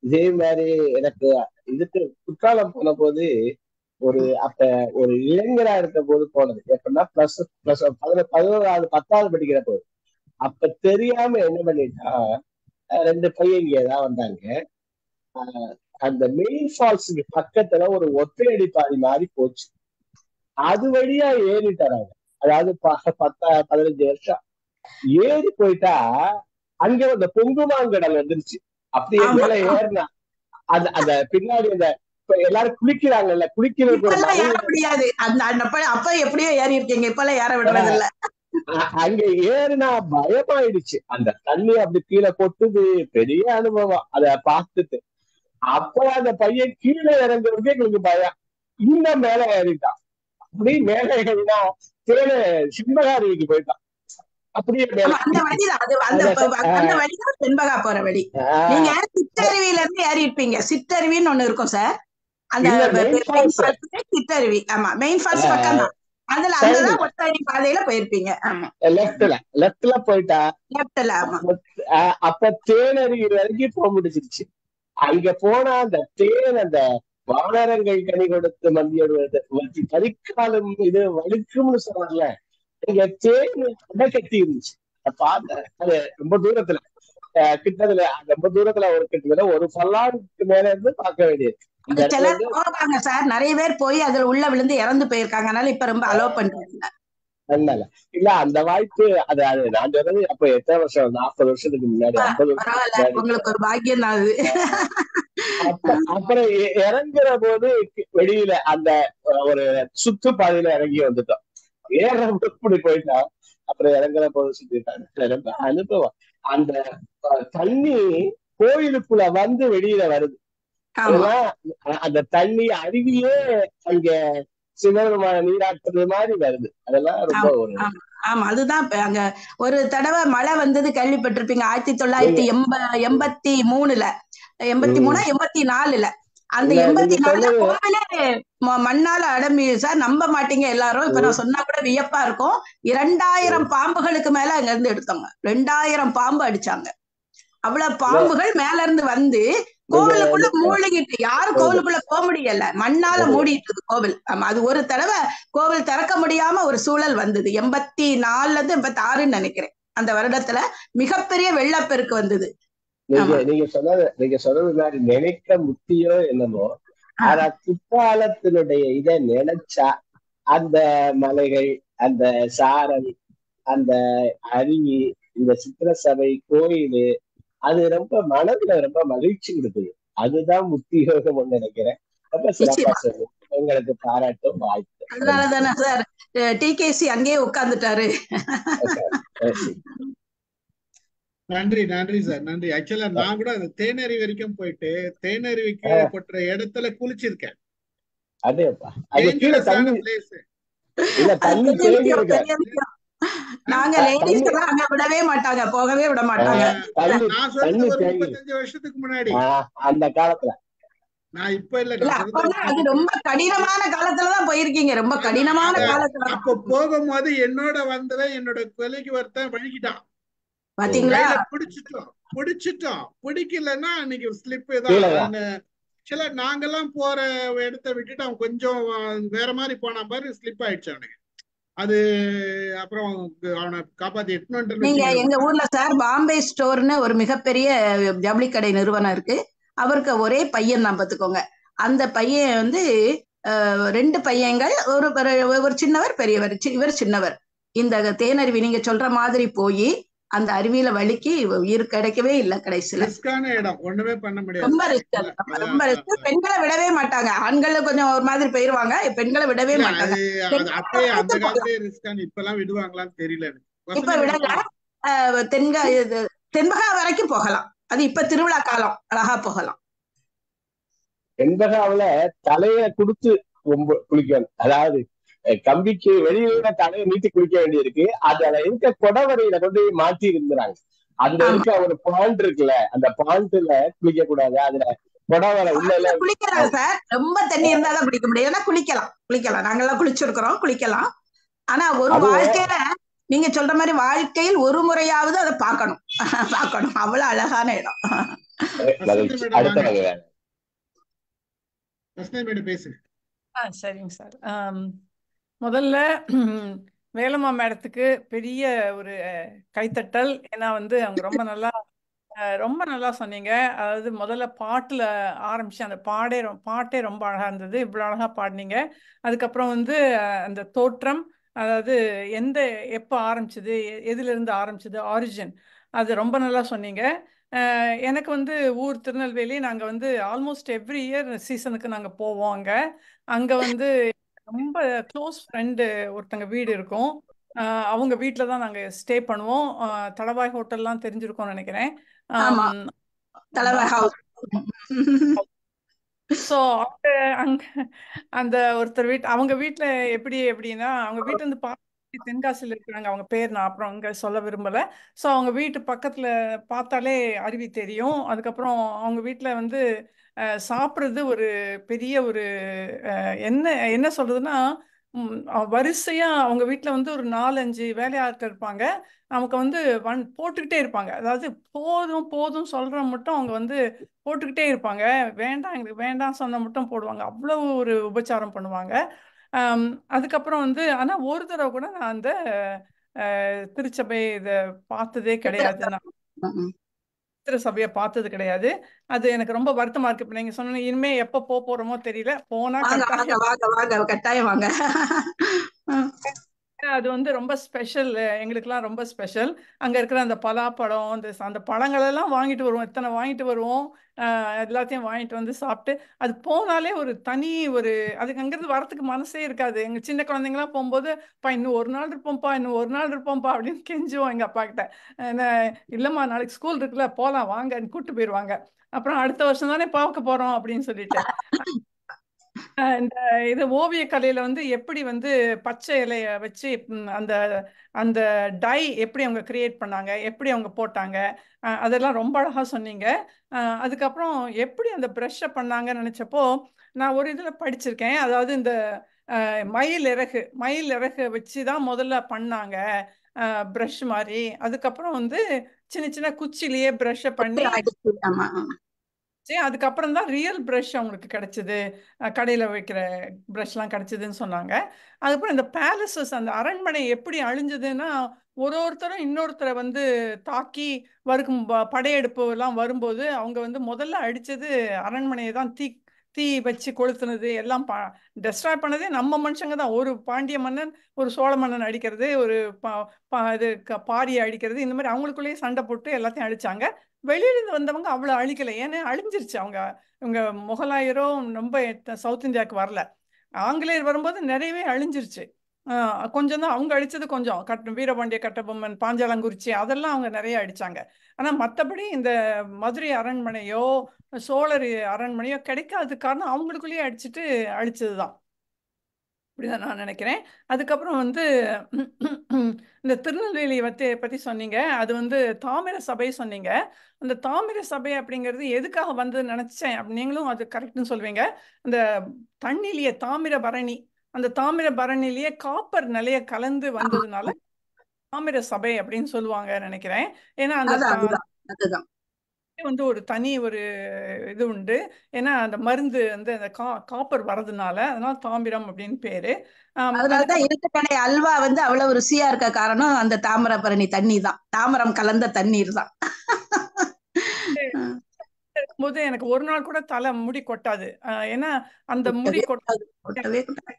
இதே மாதிரி எனக்கு இதுக்கு குற்றாலம் போன போது அப்ப ஒரு இளைஞரா இருக்க போது போனது. எப்படின்னா பிளஸ் 11வது 10வது படிக்கிற போது. அப்ப தெரியாம என்ன பண்ணிட்டா, 2 பையன் இங்கதான் வந்தாங்க. அந்த மெயின் ஃபால்ஸுக்கு பக்கத்துல ஒரு ஒத்தையடி பாதி மாதிரி போச்சு. அது வழியா ஏறிட்டாங்க. அதாவது 15 வருஷம் ஏறி போயிட்டா அங்க அந்த பொங்குமாங்கடல் வந்துருச்சு. அப்படியே மேல ஏறினா அந்த பின்னாடி அந்த எல்லாரும் குளிக்கிறாங்கல்ல, குளிக்கிறதுக்கு முடியாது. அப்ப எப்படியோ ஏறி இருக்கீங்க, இப்பெல்லாம் ஏற விடுறது இல்ல. அங்க ஏறினா பயமாயிடுச்சு. அந்த தண்ணி அப்படி கீழே கொட்டுது. பெரிய அனுபவம் அத பார்த்துட்டு. அப்ப அந்த பையன் கீழே இறங்குறதுக்கு எங்களுக்கு பயம். இன்னும் மேல ஏறிட்டான். அப்படி மேல ஏறினா சிம்மகாரிக்கு போயிட்டான். அப்படியே செண்பகா போற வழி. நீங்க சிற்றருவியில இருந்து ஏறி இருப்பீங்க. சிற்றருவின்னு ஒண்ணு இருக்கும் சார், அந்த சிற்றருவி. ஆமா, மெயின் ஃபால்ஸ் பக்கம் தான். அதுல அங்கதான் ஒத்தடி பாதையில போயிருப்பீங்க. ஆமா, லெப்ட்ல போயிட்டா. லெப்ட்ல. ஆமா, அப்ப தேனருவி வரைக்கும் போக முடிஞ்சிருச்சு. அங்க போனா அந்த தேன், அந்த வானரங்கள் கனி கொடுத்து மந்தியோடு கரிக்காலம் இது வலிக்கும்னு சொன்னார்ல, இங்க தேன் அடை கட்டி இருந்துச்சு. பார்த்தேன். அது ரொம்ப தூரத்துல, கிட்டத்துல ரொம்ப தூரத்துல கிட்டத்தட்ட ஒரு பல்லாண்டுக்கு மேல இருந்து பார்க்க வேண்டியது. போவாங்க சார், நிறைய பேர் போய் அதுல உள்ள விழுந்து இறந்து போயிருக்காங்க. அதனால இப்ப ரொம்ப அலோவ் பண்றாங்க. இல்ல அந்த வாய்ப்பு அது நான் சொல்றது அப்ப எத்தனை வருஷம், 40 வருஷத்துக்கு முன்னாடி, 50 வருஷம். உங்களுக்கு ஒரு பாக்கியம் தான் அது. அப்புறம் இறங்குற போது வெளியில அந்த ஒரு சுற்றுப்பாதையில இறங்கி வந்துட்டோம். இப்படி போயிட்டா. அப்புறம் இறங்குற போது சுத்திட்டாங்க. ரொம்ப அனுபவம். அந்த தண்ணி கோயிலுக்குள்ள வந்து வெளியில வருது. அந்த தண்ணி அருவியே அங்க சிவபெருமான நீராட்டுறது மாதிரி வருது. அதெல்லாம் ரொம்ப ஆமா, அதுதான். அங்க ஒரு தடவை மழை வந்தது கேள்விப்பட்டிருப்பீங்க, 1983ல 83 84ல. அந்த 84ல கோவிலே மண்ணால அடம்பி சார், நம்ப மாட்டீங்க எல்லாரும். இப்ப நான் சொன்னா கூட வியப்பா இருக்கும். 2000 பாம்புகளுக்கு மேல அங்க இருந்து எடுத்தாங்க. 2000 பாம்பு அடிச்சாங்க. அவ்வளவு பாம்புகள் மேல இருந்து வந்து கோவிலுக்குள்ள மூழ்கிட்டு, யாரும் கோவிலுக்குள்ள போக முடியல, மண்ணால மூடிட்டு கோவில். அது ஒரு தடவை கோவில் திறக்க முடியாம ஒரு சூழல் வந்தது. 84ல இருந்து 86ன்னு நினைக்கிறேன். அந்த வருடத்துல மிகப்பெரிய வெள்ளப்பெருக்கு வந்தது. நீங்க சொன்னது மாதிரி நினைக்க முத்தியோ என்னமோ, ஆனா குற்றாலத்தினுடைய இதை நினைச்சா அந்த மலைகள், அந்த சாரல், அந்த அருவி, இந்த சித்திர சபை, கோயிலு, அது ரொம்ப மனதுல ரொம்ப மகிழ்ச்சி கொடுக்குது. அதுதான் முத்தி யோகம் நினைக்கிறேன். ரொம்ப சிறப்பா சொல்லு. உங்களுக்கு பாராட்டும் வாழ்த்து. அதனாலதானே சார் டிகேசி அங்கேயே உட்கார்ந்துட்டாரு. நன்றி சார், நன்றி. ஆக்சுவலா நான் கூட அந்த தேனருவி வரைக்கும் போயிட்டு தேனருவி கீழே கொட்டுற இடத்துல குளிச்சிருக்கேன். நாங்க லேடிஸ் அங்க விடவே மாட்டாங்க, போகவே விட மாட்டாங்க. நான் சொல்றது ஒரு 35 வருஷத்துக்கு முன்னாடி அந்த காலத்துல. நான் இப்ப இல்ல, அது ரொம்ப கடினமான காலத்துலதான் போயிருக்கீங்க. ரொம்ப கடினமான காலத்துல. அப்ப போகும்போது என்னோட வந்தவன் என்னோட கொலைக்கு ஒருத்தன் வழுக்கிட்டான். பாத்தீங்களா? பிடிச்சிட்டோம். பிடிக்கலன்னா அன்னைக்கு ஸ்லிப் தான். சில நாங்கெல்லாம் போற இடத்த விட்டுட்டு அவன் கொஞ்சம் வேற மாதிரி போனா பாரு, ஸ்லிப் ஆயிடுச்சு அவனுக்கு. அது அப்புறம் அவனை காப்பாத்தி எட்டுன்னு நீங்க வச்சுங்களேன். எங்க ஊர்ல சார் பாம்பே ஸ்டோர்னு ஒரு மிகப்பெரிய ஜவுளி கடை நிறுவனம் இருக்கு. அவருக்கு ஒரே பையன் தான் பார்த்துக்கோங்க. அந்த பையன் வந்து 2 பையன்கள், ஒரு சின்னவர் பெரியவர். இவர் சின்னவர். இந்த தேனருவி நீங்க சொல்ற மாதிரி போய் அந்த அருவியில வலிக்கு உயிர் கிடைக்கவே இல்லை கடைசியில. ரிஸ்கான இடம், ஒண்ணுமே பண்ண முடியாது. ரொம்ப ரிஸ்க், ரொம்ப ரிஸ்க். பெண்களை விடவே மாட்டாங்க. ஆண்களை கொஞ்சம் ஒரு மாதிரி போயிருவாங்க, பெண்களை விடவே மாட்டாங்க. அப்பயே அந்த காலத்தே ரிஸ்கான, இப்ப எல்லாம் விடுவாங்களான்னு தெரியல. இப்ப விடல. தென்பகா வரைக்கும் போகலாம். அது இப்ப திருவிழா காலம், அழகா போகலாம். தென்பகாவில தலைய கொடுத்து ரொம்ப குளிக்கணும். அதாவது கம்பிக்கு வெளியில தலையை நீட்டி குளிக்க வேண்டியிருக்கு. அதுல இருக்க கொடவரையில கொண்டு மாற்றி இருந்தாங்க. அதுல இருக்க ஒரு பாண்ட் இருக்குல்ல, அந்த பாண்ட்ல குளிக்க கூடாது. அதுல கொடவரை உள்ள குளிக்கலாம் சார். ரொம்ப தண்ணி இருந்தாதான் குளிக்க முடியும். குளிக்கலாம். நாங்கெல்லாம் குளிச்சிருக்கிறோம், குளிக்கலாம். ஆனா ஒரு வாழ்க்கையில நீங்க சொல்ற மாதிரி வாழ்க்கையில் ஒரு முறையாவது அதை பார்க்கணும். அவ்வளவு அழகான இடம். சரிங்க சார். முதல்ல வேலம்மா மேடத்துக்கு பெரிய ஒரு கைத்தட்டல். ஏன்னா அவங்க ரொம்ப நல்லா சொன்னீங்க. அதாவது முதல்ல பாட்டுல ஆரம்பிச்சு அந்த பாட்டே ரொம்ப அழகா இருந்தது. இவ்வளவு அழகா பாடினீங்க. அதுக்கப்புறம் அந்த தோற்றம், அதாவது எப்ப ஆரம்பிச்சது, எதுல இருந்து ஆரம்பிச்சது, ஆரிஜின், அது ரொம்ப நல்லா சொன்னீங்க. எனக்கு ஊர் திருநெல்வேலி. நாங்க ஆல்மோஸ்ட் எவ்ரி இயர் சீசனுக்கு நாங்க போவோம். அங்க ரொம்ப க்ளோஸ் ஃப்ரெண்டு ஒருத்தங்க வீடு இருக்கும். அவங்க வீட்டில் தான் நாங்கள் ஸ்டே பண்ணுவோம். தளவாய் ஹோட்டல்லாம் தெரிஞ்சிருக்கோம்னு நினைக்கிறேன். ஸோ அங்க அந்த ஒருத்தர் அவங்க வீட்டில் எப்படின்னா, அவங்க வீட்டுல இருந்து தென்காசியில் இருக்கிறாங்க. அவங்க பேர் நான் அப்புறம் அங்கே சொல்ல விரும்பலை. ஸோ அவங்க வீட்டு பக்கத்தில் பார்த்தாலே அருவி தெரியும். அதுக்கப்புறம் அவங்க வீட்டில் சாப்பிட்றது ஒரு பெரிய ஒரு என்ன சொல்றதுன்னா, வரிசையா அவங்க வீட்டில் ஒரு 4-5 வேலையாட்கள் இருப்பாங்க. நமக்கு போட்டுக்கிட்டே இருப்பாங்க. அதாவது போதும் போதும் சொல்ற மட்டும் அவங்க போட்டுக்கிட்டே இருப்பாங்க. வேண்டாம், எங்களுக்கு வேண்டாம் சொன்ன மட்டும் போடுவாங்க. அவ்வளவு ஒரு உபச்சாரம் பண்ணுவாங்க. அதுக்கப்புறம் ஆனா ஒரு தடவை கூட நான் அந்த திருச்சபை இதை பார்த்ததே கிடையாது. நான் சபையை பார்த்தது கிடையாது. அது எனக்கு ரொம்ப வருத்தமா இருக்கு. இப்ப நீங்க சொன்ன இனிமே எப்ப போறோமோ தெரியல. போனா கட்டாயம் வாங்க. அது ரொம்ப ஸ்பெஷல். எங்களுக்கெல்லாம் ரொம்ப ஸ்பெஷல். அங்க இருக்கிற அந்த பலாப்பழம், அந்த பழங்கள் எல்லாம் வாங்கிட்டு வருவோம். எத்தனை வாங்கிட்டு வருவோம். எல்லாத்தையும் வாங்கிட்டு சாப்பிட்டு அது போனாலே ஒரு தனி ஒரு அதுக்கு அங்கிருந்து வரத்துக்கு மனசே இருக்காது. எங்க சின்ன குழந்தைங்களாம் போகும்போது, இன்னும் ஒரு நாள் இருப்போம்ப்பா, இன்னும் ஒரு நாள் இருப்போம்ப்பா அப்படின்னு கெஞ்சுவோம் எங்க அப்பா கிட்ட. இல்லம்மா, நாளைக்கு ஸ்கூல் இருக்குல்ல, போலாம் வாங்கன்னு கூப்பிட்டு போயிடுவாங்க. அப்புறம் அடுத்த வருஷம் தானே பார்க்க போறோம் அப்படின்னு சொல்லிட்டு. இது ஓவிய கலையில எப்படி பச்சை இலைய வச்சு அந்த அந்த டை எப்படி அவங்க கிரியேட் பண்ணாங்க, எப்படி அவங்க போட்டாங்க, அதெல்லாம் ரொம்ப அழகா சொன்னீங்க. அதுக்கப்புறம் எப்படி அந்த ப்ரஷ்ஷை பண்ணாங்கன்னு நினைச்சப்போ, நான் ஒரு இதுல படிச்சிருக்கேன். அதாவது இந்த மயில் இறகு வச்சு தான் முதல்ல பண்ணாங்க ப்ரஷ் மாதிரி. அதுக்கப்புறம் சின்ன சின்ன குச்சிலேயே ப்ரஷ்ஷை பண்ணி அதுக்கப்புறம் தான் ரியல் ப்ரஷ் அவங்களுக்கு கிடைச்சது. கடையில் வைக்கிற ப்ரஷ்லாம் கிடைச்சதுன்னு சொன்னாங்க. அதுக்கப்புறம் இந்த பேலசஸ், அந்த அரண்மனை எப்படி அழிஞ்சதுன்னா, ஒருத்தரும் இன்னொருத்தரை தாக்கி படையெடுப்பு எல்லாம் வரும்போது அவங்க முதல்ல அடிச்சது அரண்மனையை தான். தீ வச்சு கொளுத்துனது எல்லாம் டெஸ்ட்ராய் பண்ணதே நம்ம மனுஷங்க தான். ஒரு பாண்டிய மன்னன் ஒரு சோழ மன்னன் அடிக்கிறது, ஒரு பாரியை அடிக்கிறது, இந்த மாதிரி அவங்களுக்குள்ளேயே சண்டை போட்டு எல்லாத்தையும் அழிச்சாங்க. வெளியிலிருந்து வந்தவங்க அவ்வளவு அழிக்கல. ஏன்னா அழிஞ்சிருச்சு. இவங்க முகலாயரும் ரொம்ப சவுத் இந்தியாவுக்கு வரல. ஆங்கிலேயர் வரும்போது நிறையவே அழிஞ்சிருச்சு. கொஞ்சம் தான் அவங்க அடிச்சது. கொஞ்சம் வீரபாண்டிய கட்டபொம்மன், பாஞ்சாலங்குறிச்சி அதெல்லாம் அவங்க நிறைய அடிச்சாங்க. ஆனா மற்றபடி இந்த மதுரை அரண்மனையோ சோழர் அரண்மனையோ கிடைக்காததுக்கு காரணம் அவங்களுக்குள்ளேயே அடிச்சுட்டு அழிச்சதுதான். அப்படிதான் நான் நினைக்கிறேன். அதுக்கப்புறம் இந்த திருநெல்வேலி பத்தி சொன்னீங்க. அது தாமிர சபை சொன்னீங்க. அந்த தாமிர சபை அப்படிங்கிறது எதுக்காக நினைச்சேன். நீங்களும் அது கரெக்ட்னு சொல்வீங்க. அந்த தண்ணிலேயே தாமிர பரணி, அந்த தாமிர பரணிலேயே காப்பர் நிலைய கலந்து வந்ததுனால தாமிர சபை அப்படின்னு சொல்லுவாங்க நினைக்கிறேன். ஏன்னா அந்த வந்து ஒரு தனி ஒரு இது உண்டு. ஏன்னா அந்த மருந்து வந்து அந்த காப்பர் வர்றதுனால அதனால தாமிரம் அப்படின்னு பேரு. அதனாலதான் அதுக்கப்புறம் இருட்டுக்கடை அல்வா வந்து அவ்வளவு ருசியா இருக்க காரணம் அந்த தாமிரபரணி தண்ணி தான், தாமிரம் கலந்த தண்ணீர் தான். போது எனக்கு ஒரு நாள் கூட தலை முடி கொட்டாது. ஏன்னா அந்த முடி கொட்டவே கொட்டவே கொட்டாது.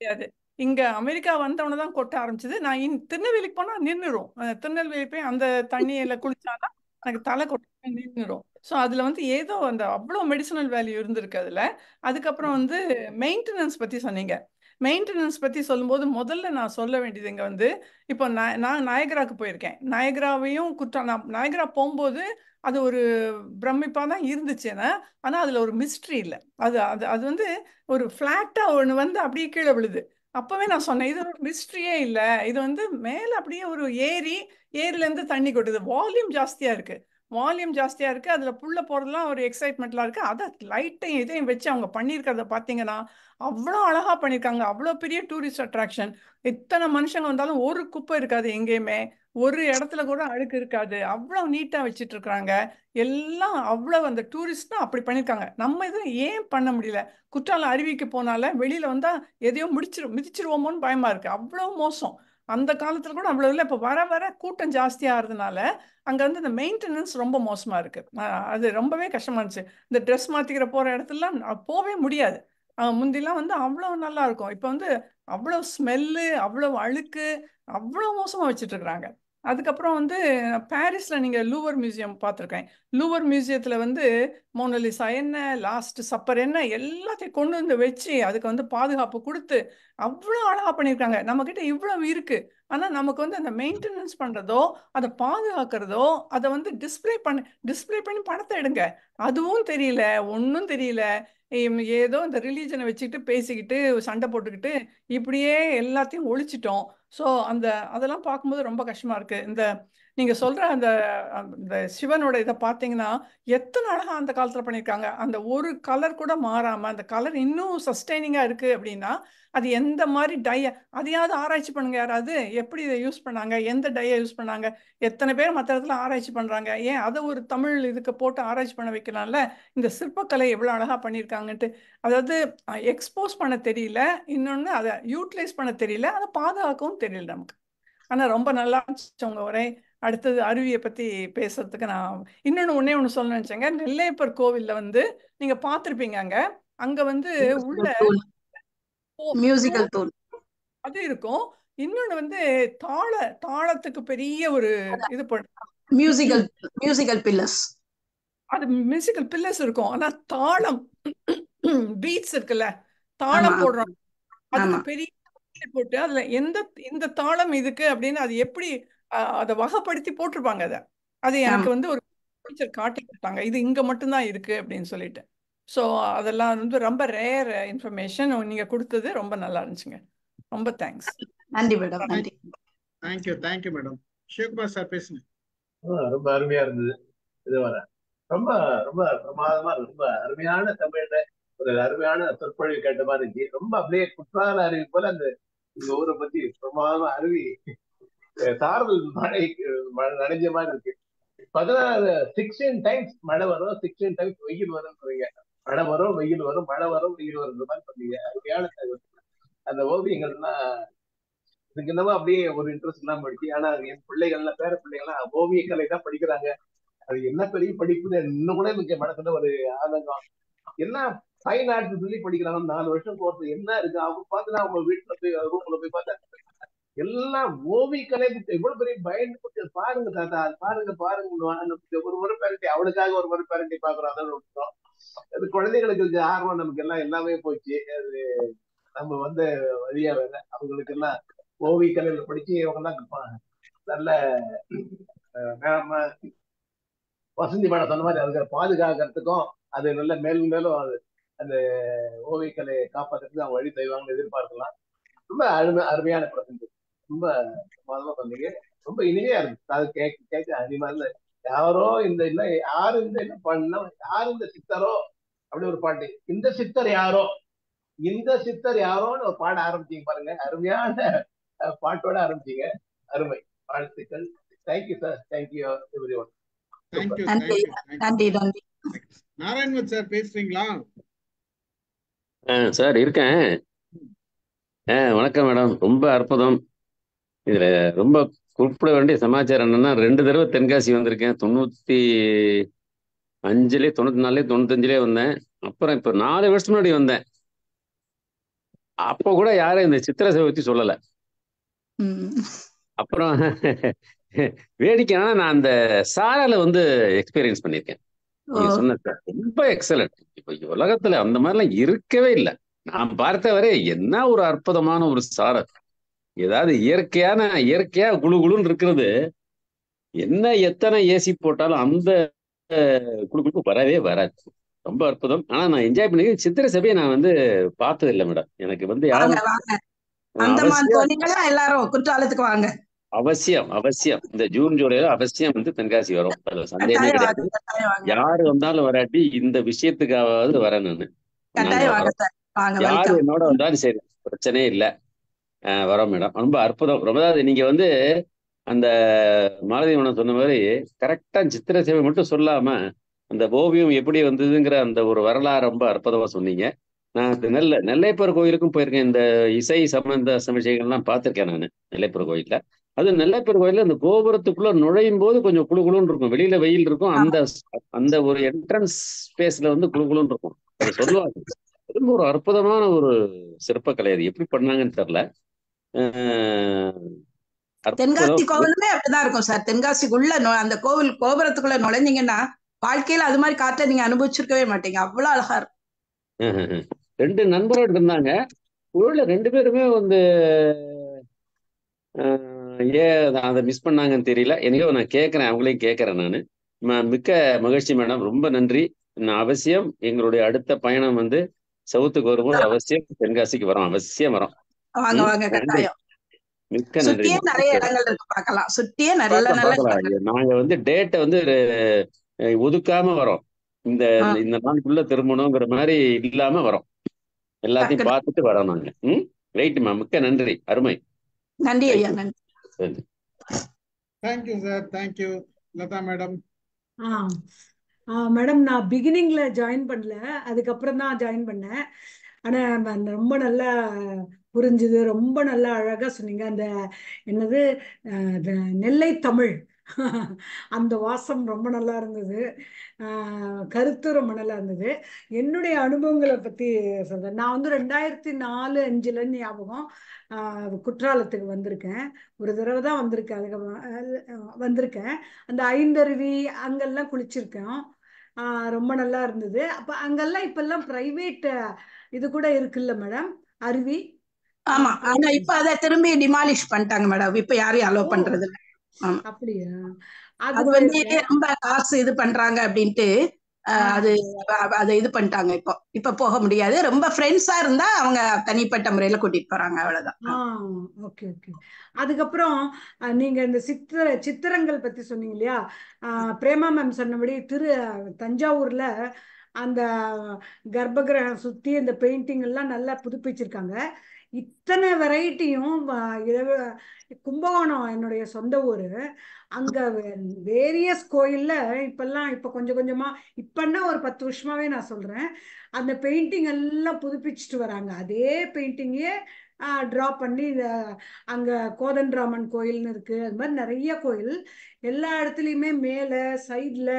கொட்டாது. இங்க அமெரிக்கா வந்தவன தான் கொட்ட ஆரம்பிச்சது. நான் திருநெல்வேலிக்கு போனா நின்றுடும். திருநெல்வேலி போய் அந்த தண்ணியில குளிச்சாதான் எனக்கு தலை கொட்ட நின்றுடும். ஸோ அதுல வந்து ஏதோ அந்த அவ்வளோ மெடிசனல் வேல்யூ இருந்திருக்கு அதுல. அதுக்கப்புறம் வந்து மெயின்டெனன்ஸ் பத்தி சொன்னீங்க. மெயின்டெனன்ஸ் பத்தி சொல்லும்போது முதல்ல நான் சொல்ல வேண்டியது இங்க வந்து, இப்போ நான் நயகராக்கு போயிருக்கேன். நயகராவையும் நான் நயகரா போகும்போது அது ஒரு பிரமிப்பா தான் இருந்துச்சு. ஆனா அதுல ஒரு மிஸ்ட்ரி இல்லை. அது அது அது வந்து ஒரு ஃபிளாட்டா ஒன்று வந்து அப்படியே கீழே விழுது. அப்பவே நான் சொன்னேன் இது ஒரு மிஸ்ட்ரியே இல்லை, இது வந்து மேல அப்படியே ஒரு ஏரில இருந்து தண்ணி கொட்டுது. வால்யூம் ஜாஸ்தியா இருக்கு, வால்யூம் ஜாஸ்தியா இருக்கு. அதுல புள்ள போறதுலாம் ஒரு எக்ஸைட்மெண்ட்லாம் இருக்கு. அதை லைட்டையும் இதையும் வச்சு அவங்க பண்ணியிருக்கிறத பார்த்தீங்கன்னா அவ்வளோ அழகா பண்ணியிருக்காங்க. அவ்வளோ பெரிய டூரிஸ்ட் அட்ராக்ஷன். இத்தனை மனுஷங்க வந்தாலும் ஒரு குப்பை இருக்காது எங்கேயுமே, ஒரு இடத்துல கூட அழுக்கு இருக்காது. அவ்வளவு நீட்டா வச்சிட்டு இருக்காங்க எல்லாம். அவ்வளவு அந்த டூரிஸ்ட்னா அப்படி பண்ணிருக்காங்க. நம்ம இதை ஏன் பண்ண முடியல? குற்றாலம் அருவிக்கு போனால வெளியில வந்தா எதையோ மிதிச்சிருவோமோன்னு பயமா இருக்கு. அவ்வளவு மோசம். அந்த காலத்துல கூட அவ்வளவு இல்லை. இப்ப வர வர கூட்டம் ஜாஸ்தி ஆகுறதுனால அங்க வந்து இந்த மெயின்டெனன்ஸ் ரொம்ப மோசமா இருக்கு. அது ரொம்பவே கஷ்டமா இருந்துச்சு. இந்த ட்ரெஸ் மாத்திக்கிற போற இடத்துலலாம் போவே முடியாது. முந்திலாம் வந்து அவ்வளவு நல்லா இருக்கும். இப்ப வந்து அவ்வளவு ஸ்மெல்லு, அவ்வளவு அழுக்கு, அவ்வளவு மோசமா வச்சுட்டு இருக்கிறாங்க. அதுக்கப்புறம் வந்து பாரிஸ்ல நீங்க லூவர் மியூசியம் பார்த்துருக்கேன். லூவர் மியூசியத்துல வந்து மோனலிசா என்ன, லாஸ்ட் சப்பர் என்ன, எல்லாத்தையும் கொண்டு வந்து வச்சு அதுக்கு வந்து பாதுகாப்பு கொடுத்து அவ்வளோ அழகா பண்ணியிருக்காங்க. நம்ம கிட்ட இவ்வளவு இருக்கு, ஆனா நமக்கு வந்து அந்த மெயின்டெனன்ஸ் பண்றதோ அதை பாதுகாக்கிறதோ அதை வந்து டிஸ்பிளே பண்ணி பணத்தை எடுங்க, அதுவும் தெரியல, ஒன்றும் தெரியல. ஏதோ இந்த ரிலீஜனை வச்சுக்கிட்டு பேசிக்கிட்டு சண்டை போட்டுக்கிட்டு இப்படியே எல்லாத்தையும் ஒழிச்சிட்டோம். ஸோ அதெல்லாம் பார்க்கும்போது ரொம்ப கஷ்டமா இருக்கு. நீங்க சொல்ற அந்த சிவனோட இதை பார்த்தீங்கன்னா எத்தனை அழகா அந்த காலத்துல பண்ணியிருக்காங்க. அந்த ஒரு கலர் கூட மாறாம அந்த கலர் இன்னும் சஸ்டைனிங்கா இருக்கு அப்படின்னா அது எந்த மாதிரி அதையாவது ஆராய்ச்சி பண்ணுங்க. யாராவது எப்படி இதை யூஸ் பண்ணாங்க, எந்த டையை யூஸ் பண்ணாங்க, எத்தனை பேர் மற்ற இடத்துல ஆராய்ச்சி பண்றாங்க. ஏன் அதை ஒரு தமிழ் இதுக்கு போட்டு ஆராய்ச்சி பண்ண வைக்கலாம்ல? இந்த சிற்பக்கலை எவ்வளவு அழகா பண்ணியிருக்காங்கன்ட்டு. அதாவது எக்ஸ்போஸ் பண்ண தெரியல, இன்னொன்னு அதை யூட்டிலைஸ் பண்ண தெரியல, அதை பாதுகாக்கவும் தெரியல நமக்கு. ஆனா ரொம்ப நல்லா இருந்துச்சு உங்க உரை. அடுத்தது அருவியை பத்தி பேசுறதுக்கு நான் இன்னொன்னு ஒண்ணு சொல்ல நினைச்சேங்க. நெல்லையப்பர் கோவில்ல வந்து நீங்க பார்த்திருப்பீங்க, அங்க வந்து உள்ள மியூசிக்கல் டூல் அது இருக்கும். இன்னொன்னு வந்து தாளத்துக்கு பெரிய ஒரு இது மியூசிக்கல் பில்லர்ஸ், அது மியூசிக்கல் பில்லர்ஸ் இருக்கும். ஆனா தாளம் பீட்ஸ் இருக்குல்ல, தாளம் போடுறோம், அதுக்கு பெரிய போட்டு அதுல இந்த தாளம் இதுக்கு அப்படின்னு அது எப்படி அதை வகைப்படுத்தி போட்டிருப்பாங்க. அது எனக்கு வந்து ஒரு டீச்சர் காட்டி கொடுத்தாங்க, இது இங்க மட்டும்தான் இருக்கு அப்படின்னு சொல்லிட்டு. ஸோ அதெல்லாம் வந்து ரொம்ப ரேர் இன்ஃபர்மேஷன் நீங்க கொடுத்தது, ரொம்ப நல்லா இருந்துச்சுங்க. ரொம்ப தேங்க்ஸ். நன்றி மேடம். நன்றி. Thank you madam. சிவகுமார் சார் பேசுங்க. ரொம்ப அருமையா இருந்தது. இது வர ரொம்ப ரொம்ப பிரமாதமா, ரொம்ப அருமையான தமிழ்ல ஒரு அருமையான சொற்பொழிவு கேட்ட மாதிரி இருந்துச்சு. ரொம்ப அப்படியே குற்றால அருவி போல அந்த ஊரை பத்தி பிரமாதமா அருவி சாரல் மழை நனைஞ்ச மாதிரி இருக்கு. 16 டைம்ஸ் மழை வரும், 16 டைம்ஸ் வெயில் வரும் சொல்றீங்க. மழை வரும், வெயில் வரும், மழை வரும், வெயில் வரும் மாதிரி சொன்னீங்க. அருமையான அந்த ஓவியங்கள்லாம் இதுக்கு என்னவோ அப்படியே ஒரு இன்ட்ரெஸ்ட் இல்லாம போயிடுச்சு. ஆனா என் பிள்ளைகள்லாம், பேர பிள்ளைகள்லாம் ஓவிய கலை தான் படிக்கிறாங்க. அது என்ன பெரிய படிப்புன்னு இன்னும் கூட எனக்கு மனசுல ஒரு ஆதங்கம். என்ன ஃபைன் ஆர்ட்ஸ் சொல்லி படிக்கிறாங்க, 4 வருஷம் கோர்ஸ் என்ன இருக்கு? அவங்க பார்த்து அவங்க வீட்டுல போய் ரூம்ல போய் பார்த்தா எல்லாம் ஓவிய கலை எவ்வளவு பெரிய பயந்து பாருங்க தாத்தா, பாருங்க ஒரு முறை பேரண்டி, அவனுக்காக ஒரு முறை பேரண்டி பாக்குறோம். அதான் விட்டுறோம். அது குழந்தைகளுக்கு இருக்க ஆர்வம் நமக்கு எல்லாம் எல்லாமே போச்சு. அது நம்ம வந்து வழியா வேற அவங்களுக்கு எல்லாம் ஓவிய கலையில படிச்சு அவங்க எல்லாம் நல்ல வசந்தி மேடம் சொன்ன மாதிரி அதுக்கு பாதுகாக்கிறதுக்கும் அது நல்ல மேலும் மேலும் அது அந்த ஓவியக்கலையை காப்பாற்றுறதுக்கு அவங்க வழி செய்வாங்கன்னு எதிர்பார்க்கலாம். ரொம்ப அருமையான பிரசங்க, ரொம்ப பிரமாதமா சொன்னீங்க. ரொம்ப இனிமையா இருக்கு அது கேட்க அதிகமா இல்ல. யாரோ இந்த இல்ல யாரு இந்த என்ன பண்ண, யாரு இந்த சித்தரோ அப்படி ஒரு பாட்டு, இந்த சித்தர் யாரோ, இந்த சித்தர் யாரோன்னு ஒரு பாட ஆரம்பிச்சீங்க பாருங்க. அருமையான பாட்டோட ஆரம்பிச்சீங்க. அருமை, வாழ்த்துக்கள். Thank you sir. Thank you every one. Thank you நன்றி தேங்க்யூ நன்றி தேங்க்யூ. நன்றி. நாராயணன் சார் பேசுறீங்களா? சார் இருக்கேன். வணக்கம் மேடம். ரொம்ப அற்புதம். இதுல ரொம்ப குறிப்பிட வேண்டிய சமாச்சாரம் என்னன்னா, 2 தடவை தென்காசி வந்திருக்கேன். 95 94 95 வந்தேன். அப்புறம் இப்ப 4 வருஷம் முன்னாடி வந்தேன். அப்போ கூட யாரும் இந்த சித்திரை சேவை பத்தி சொல்லல. அப்புறம் வேடிக்கையான நான் அந்த சாரால வந்து எக்ஸ்பீரியன்ஸ் பண்ணியிருக்கேன். நீங்க சொன்ன ரொம்ப எக்ஸலண்ட். இப்ப உலகத்துல அந்த மாதிரிலாம் இருக்கவே இல்லை. நான் பார்த்த வரை என்ன ஒரு அற்புதமான ஒரு சாரல். ஏதாவது இயற்கையா குழு குழுன்னு இருக்கிறது. என்ன எத்தனை ஏசி போட்டாலும் அந்த குழுக்குழுப்பு வரவே வராது. ரொம்ப அற்புதம். ஆனா நான் என்ஜாய் பண்ணி சித்திரை சபையை நான் வந்து பார்த்தது இல்லை மேடம். எனக்கு வந்து யாரும் எல்லாரும் குற்றாலத்துக்கு வாங்க. அவசியம் இந்த ஜூன் ஜூலைல அவசியம் வந்து தென்காசி வரும். அதுல சந்தேகமே கிடையாது. யாரு வந்தாலும் வராட்டி இந்த விஷயத்துக்காவது வரேன் நானு. யாரு என்னோட வந்தாலும் சரி, பிரச்சனையே இல்லை. வரோம் மேடம். ரொம்ப அற்புதம். ரொம்ப நீங்க வந்து அந்த மாலதி மேடம் சொன்ன மாதிரி கரெக்டா சித்திரை சேவை மட்டும் சொல்லாம அந்த ஓவியம் எப்படி வந்ததுங்கிற அந்த ஒரு வரலாறு ரொம்ப அற்புதமா சொன்னீங்க. நான் நெல்லையப்பர் கோயிலுக்கும் போயிருக்கேன். இந்த இசை சம்பந்த விஷயங்கள்லாம் பார்த்திருக்கேன் நான் நெல்லையப்பர் கோயில்ல. அது நெல்லையப்பர் கோயில்ல அந்த கோபுரத்துக்குள்ள நுழையும் போது கொஞ்சம் குழு குழுன்னு இருக்கும். வெளியில வெயில் இருக்கும். அந்த ஒரு என்ட்ரன்ஸ் ஸ்பேஸ்ல வந்து குழு குழுன்னு இருக்கும். அதை சொல்லுவாங்க. ரொம்ப ஒரு அற்புதமான ஒரு சிற்பக்கலை. அது எப்படி பண்ணாங்கன்னு தெரியல. தென்காசி கோவிலுமே அப்படிதான் இருக்கும் சார். தென்காசிக்குள்ள அந்த கோவில் கோபுரத்துக்குள்ள நுழைஞ்சீங்கன்னா வாழ்க்கையில அது மாதிரி காற்றை நீங்க அனுபவிச்சிருக்கவே மாட்டீங்க. அவ்வளவு அழகா இருக்கும். 2 நண்பர்கள் இருந்தாங்க. ஊர்ல 2 பேருமே வந்து ஏன் அதை மிஸ் பண்ணாங்கன்னு தெரியல. எனக்கோ நான் கேட்கறேன், அவங்களையும் கேட்கறேன் நானு. மிக்க மகிழ்ச்சி மேடம். ரொம்ப நன்றி. நான் அவசியம் எங்களுடைய அடுத்த பயணம் வந்து சவுத்துக்கு வரும்போது அவசியம் தென்காசிக்கு வரோம். அவசியம் வரோம். மிக்க நன்றி. நிறைய இடங்கள் இருக்கு, பார்க்கலாம். சுத்தியே நிறைய நாங்க வந்து டேட்டை வந்து ஒதுக்காம வரோம். இந்த நாளுக்குள்ள திரும்பணுங்கிற மாதிரி இல்லாம வரோம். எல்லாத்தையும் பார்த்துட்டு வரோம் நாங்க. ரைட்டுமா. மிக்க நன்றி. அருமை. நன்றி ஐயா. நன்றி. Thank you sir. Thank you. Latha madam. Madam, நான் பிகினிங்ல ஜாயின் பண்ணல, அதுக்கப்புறம் தான் ஜாயின் பண்ணேன். ஆனா ரொம்ப நல்லா புரிஞ்சுது. ரொம்ப நல்லா அழகா சொன்னீங்க. அந்த என்னது நெல்லை தமிழ் அந்த வாசம் ரொம்ப நல்லா இருந்தது. கருத்து ரொம்ப நல்லா இருந்தது. என்னுடைய அனுபவங்களை பத்தி சொல்றேன். நான் வந்து 2004, 2005 ஞாபகம் குற்றாலத்துக்கு வந்திருக்கேன். ஒரு தடவை தான் வந்திருக்கேன். அதுக்கு வந்திருக்கேன். அந்த ஐந்தருவி அங்கெல்லாம் குளிச்சிருக்கேன். ரொம்ப நல்லா இருந்தது. அப்ப அங்கெல்லாம் இப்பெல்லாம் பிரைவேட் இது கூட இருக்குல்ல மேடம், அருவி? ஆமா. ஆனா இப்ப அதை திரும்பி டிமாலிஷ் பண்ணிட்டாங்க மேடம். இப்ப யாரையும் அலோ பண்றது இல்லை. அப்படியா? அது வந்து ரொம்ப காசு இது பண்றாங்க அப்படின்ட்டு அதை இது பண்ணிட்டாங்க. இப்ப போக முடியாது. ரொம்ப ஃப்ரெண்ட்ஸா இருந்தா அவங்க தனிப்பட்ட முறையில கூட்டிட்டு போறாங்க. அவ்வளவுதான். Okay okay. அதுக்கப்புறம் நீங்க இந்த சித்திரங்கள் பத்தி சொன்னீங்க இல்லையா? பிரேமா மேம் சொன்னபடி தஞ்சாவூர்ல அந்த கர்ப்பகிரகம் சுத்தி இந்த பெயிண்டிங் எல்லாம் நல்லா புதுப்பிச்சிருக்காங்க. இத்தனை வெரைட்டியும் கும்பகோணம் என்னுடைய சொந்த ஊரு. அங்க வேரியஸ் கோயில்ல இப்ப கொஞ்சம் கொஞ்சமா, இப்பன்னா ஒரு 10 வருஷமாவே நான் சொல்றேன், அந்த பெயிண்டிங் எல்லாம் புதுப்பிச்சுட்டு வராங்க. அதே பெயிண்டிங்கே டிரா பண்ணி அங்க கோதண்டராமன் கோயில்னு இருக்கு. அது மாதிரி நிறைய கோயில் எல்லா இடத்துலயுமே மேல சைட்ல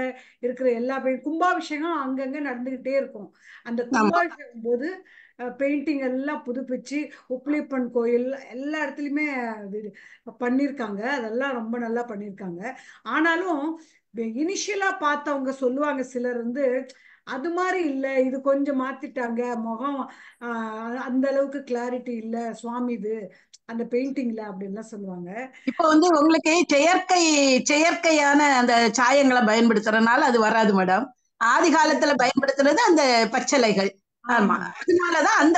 இருக்கிற எல்லா கும்பாபிஷேகம் அங்கங்க நடந்துகிட்டே இருக்கும். அந்த கும்பாபிஷேகம் போது பெயிண்டிங் எல்லாம் புதுப்பிச்சு உப்பிலிப்பன் கோயில் எல்லா இடத்துலயுமே பண்ணிருக்காங்க. அதெல்லாம் ரொம்ப நல்லா பண்ணிருக்காங்க. ஆனாலும் இனிஷியலா பார்த்தவங்க சொல்லுவாங்க சிலர் வந்து, அது மாதிரி இல்ல, இது கொஞ்சம் மாத்திட்டாங்க, முகம் அந்த அளவுக்கு கிளாரிட்டி இல்ல சுவாமி இது அந்த பெயிண்டிங்ல அப்படின்லாம் சொல்லுவாங்க. இப்போ வந்து உங்களுக்கு செயற்கையான அந்த சாயங்களை பயன்படுத்துறதுனால அது வராது மேடம். ஆதி காலத்துல பயன்படுத்துறது அந்த பச்சளைகள். ஆமா, அதனாலதான் அந்த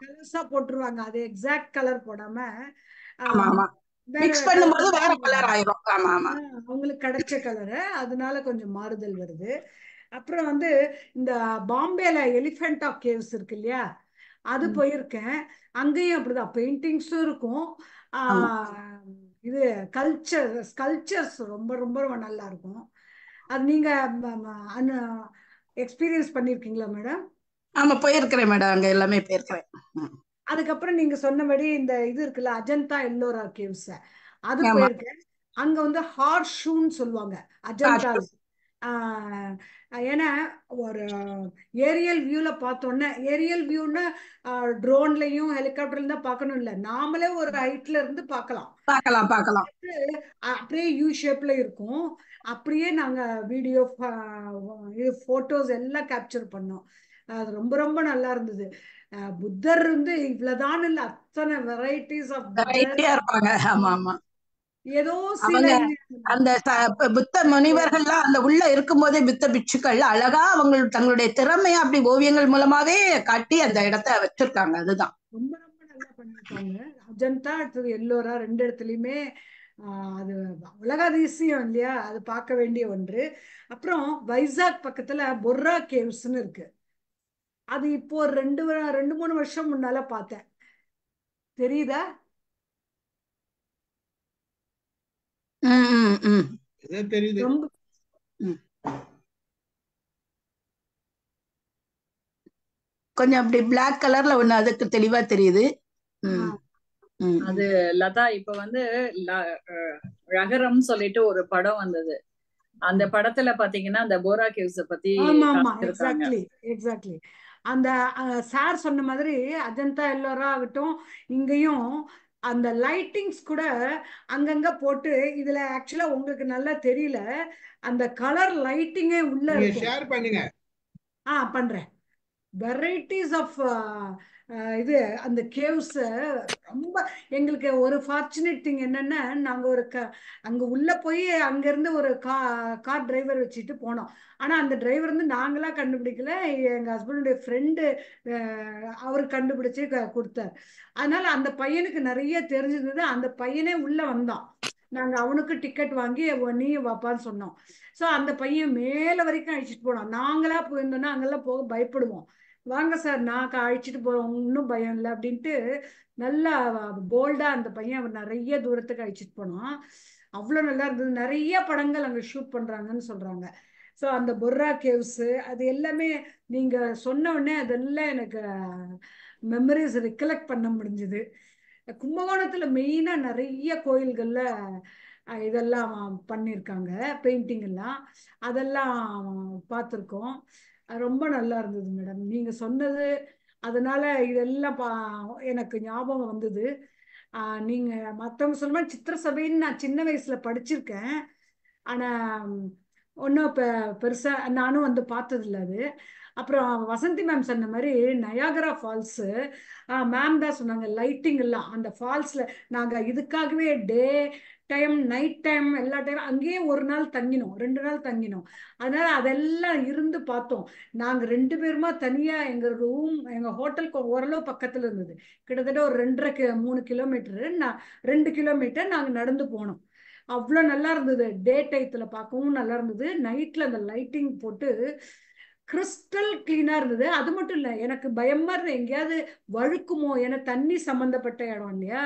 கலர்ஸா போட்டுருவாங்க. அது எக்ஸாக்ட் கலர் போடாம மிக்ஸ் பண்ணும்போது வேற கலர் ஆயிரும். ஆமா ஆமா, அவங்களுக்கு கிடைச்ச கலரு, அதனால கொஞ்சம் மாறுதல் வருது. அப்புறம் வந்து இந்த பாம்பேல எலிஃபென்டா கேவ்ஸ் இருக்கு இல்லையா, அது போயிருக்கேன். அங்கேயும் அப்படிதான் பெயிண்டிங்ஸும் இருக்கும். இது ஸ்கல்ச்சர்ஸ் ரொம்ப ரொம்ப ரொம்ப நல்லா இருக்கும். அது நீங்க எக்ஸ்பீரியன்ஸ் பண்ணிருக்கீங்களா மேடம்? ஆமா, போயிருக்கிறேன் மேடம், அங்க எல்லாமே போயிருக்கிறேன். அதுக்கப்புறம் நீங்க சொன்னபடி இந்த இது இருக்குல்ல, அஜந்தா எல்லோரா கேவ்ஸ், அது ஆமா, போயிருக்கேன். அங்க வந்து ஹார்ஸ் ஷூன்னு சொல்லுவாங்க அஜந்தால. ஏன்னா ஒரு ஏரியல் வியூல பார்த்தோன்னே, ஏரியல் வியூன்னு ட்ரோன்லயும் ஹெலிகாப்டர்ல தான் பார்க்கணும் இல்லை, நாமளே ஒரு ஹைட்ல இருந்து பார்க்கலாம். பார்க்கலாம். அப்படியே யூ ஷேப்ல இருக்கும். அப்படியே நாங்க வீடியோ போட்டோஸ் எல்லாம் கேப்சர் பண்ணோம். அது ரொம்ப ரொம்ப நல்லா இருந்தது. புத்தர் வந்து இவ்வளவுதான் இல்ல, அத்தனை வெரைட்டிஸ் ஆஃப் புத்தர் வெரைட்டியா இருப்பாங்க. ஆமா. ஏதோ சில அந்த புத்த முனிவர்கள்லாம் அந்த உள்ள இருக்கும் போதே புத்த பிட்சுக்கள் அழகா அவங்க தங்களுடைய திறமையை அப்படி ஓவியங்கள் மூலமாவே காட்டி அந்த இடத்த வச்சிருக்காங்க. அதுதான் ரொம்ப ரொம்ப நல்லா பண்ணிருக்காங்க. அஜந்தா அடுத்தது எல்லோரா, ரெண்டு இடத்துலயுமே அது உலக அதிசயம் இல்லையா, அது பார்க்க வேண்டிய ஒன்று. அப்புறம் வைசாக் பக்கத்துல பொர்ரா கேவ்ஸ்ன்னு இருக்கு. அது இப்போ ரெண்டு 3 வருஷம் முன்னால பார்த்தேன். தெரியுதா? தெரியுது. ரொம்ப கொஞ்சம் அப்படி பிளாக் கலர்ல ஒண்ணு அதுக்கு தெளிவா தெரியுது. அது லதா இப்ப வந்து ரகரம் சொல்லிட்டு ஒரு படம் வந்தது. அந்த படத்துல பாத்தீங்கன்னா அந்த போரா கேவ்ஸ பத்தி எக்ஸாக்ட்லி அந்த சார் சொன்ன மாதிரி அஜந்தா எல்லோரா ஆகட்டும், இங்கேயும் அந்த லைட்டிங்ஸ் கூட அங்கங்க போட்டு, இதுல ஆக்சுவலா உங்களுக்கு நல்லா தெரியல, அந்த கலர் லைட்டிங்கே உள்ள ஷேர் பண்ணுங்க. பண்றேன். வெரைட்டிஸ் ஆஃப் இது அந்த கேவ்ஸ் ரொம்ப எங்களுக்கு ஒரு ஃபார்ச்சுனேட் திங் என்னன்னா, நாங்க ஒரு அங்க உள்ள போய் அங்க இருந்து ஒரு கார் டிரைவர் வச்சுட்டு போனோம். ஆனா அந்த டிரைவர் வந்து நாங்களா கண்டுபிடிக்கல, எங்க ஹஸ்பண்டுடைய ஃப்ரெண்டு அவர் கண்டுபிடிச்சு கொடுத்தார். அதனால அந்த பையனுக்கு நிறைய தெரிஞ்சிருந்தது. அந்த பையனே உள்ள வந்தான். நாங்க அவனுக்கு டிக்கெட் வாங்கி நீ வாப்பான்னு சொன்னோம். ஸோ அந்த பையன் மேல வரைக்கும் அழைச்சிட்டு போனோம். நாங்களா போயிருந்தோம்னா அங்கெல்லாம் போக பயப்படுவோம். வாங்க சார் நான் அழைச்சிட்டு போறோம், ஒன்றும் பயம் இல்லை அப்படின்ட்டு நல்லா போல்டா அந்த பையன் அவர் நிறைய தூரத்துக்கு அழைச்சிட்டு போனோம். அவ்வளோ நல்லா இருந்தது. நிறைய படங்கள் அங்கே ஷூட் பண்றாங்கன்னு சொல்றாங்க. ஸோ அந்த பொர்ரா கேவ்ஸ் அது எல்லாமே நீங்க சொன்ன உடனே அதெல்லாம் எனக்கு மெமரிஸ் ரிகலெக்ட் பண்ண முடிஞ்சுது. கும்பகோணத்துல மெயினா நிறைய கோயில்கள்ல இதெல்லாம் பண்ணியிருக்காங்க, பெயிண்டிங் எல்லாம், அதெல்லாம் பார்த்துருக்கோம். ரொம்ப நல்லா இருந்தது மேடம் நீங்க சொன்னது. அதனால இதெல்லாம் எனக்கு ஞாபகம் வந்தது. நீங்க மற்றவங்க சொல்ல சித்திர சபைன்னு நான் சின்ன வயசுல படிச்சிருக்கேன். ஆனா ஒன்றும் பெருசா நானும் வந்து பார்த்தது இல்லை அது. அப்புறம் வசந்தி மேம் சொன்ன மாதிரி நயாகரா ஃபால்ஸு மேம் தான் சொன்னாங்க, லைட்டிங் எல்லாம் அந்த ஃபால்ஸ்ல நாங்க இதுக்காகவே டே டைம் நைட் டைம் எல்லா டைம் அங்கேயே ஒரு நாள் தங்கினோம், 2 நாள் தங்கினோம். அதனால அதெல்லாம் இருந்து பார்த்தோம். நாங்க 2 பேருமா தனியா எங்க ரூம் எங்க ஹோட்டலுக்கு ஓரளவு பக்கத்துல இருந்தது. கிட்டத்தட்ட ஒரு 2.5-3 கிலோமீட்டர் 2 கிலோமீட்டர் நாங்க நடந்து போனோம். அவ்வளோ நல்லா இருந்தது. டே டயத்துல பார்க்கவும் நல்லா இருந்தது, நைட்ல அந்த லைட்டிங் போட்டு கிறிஸ்டல் கிளீனா இருந்தது. அது மட்டும் இல்ல, எனக்கு பயமா இருந்தது எங்கேயாவது வழுக்குமோ, ஏன்னா தண்ணி சம்பந்தப்பட்ட இடம் இல்லையா.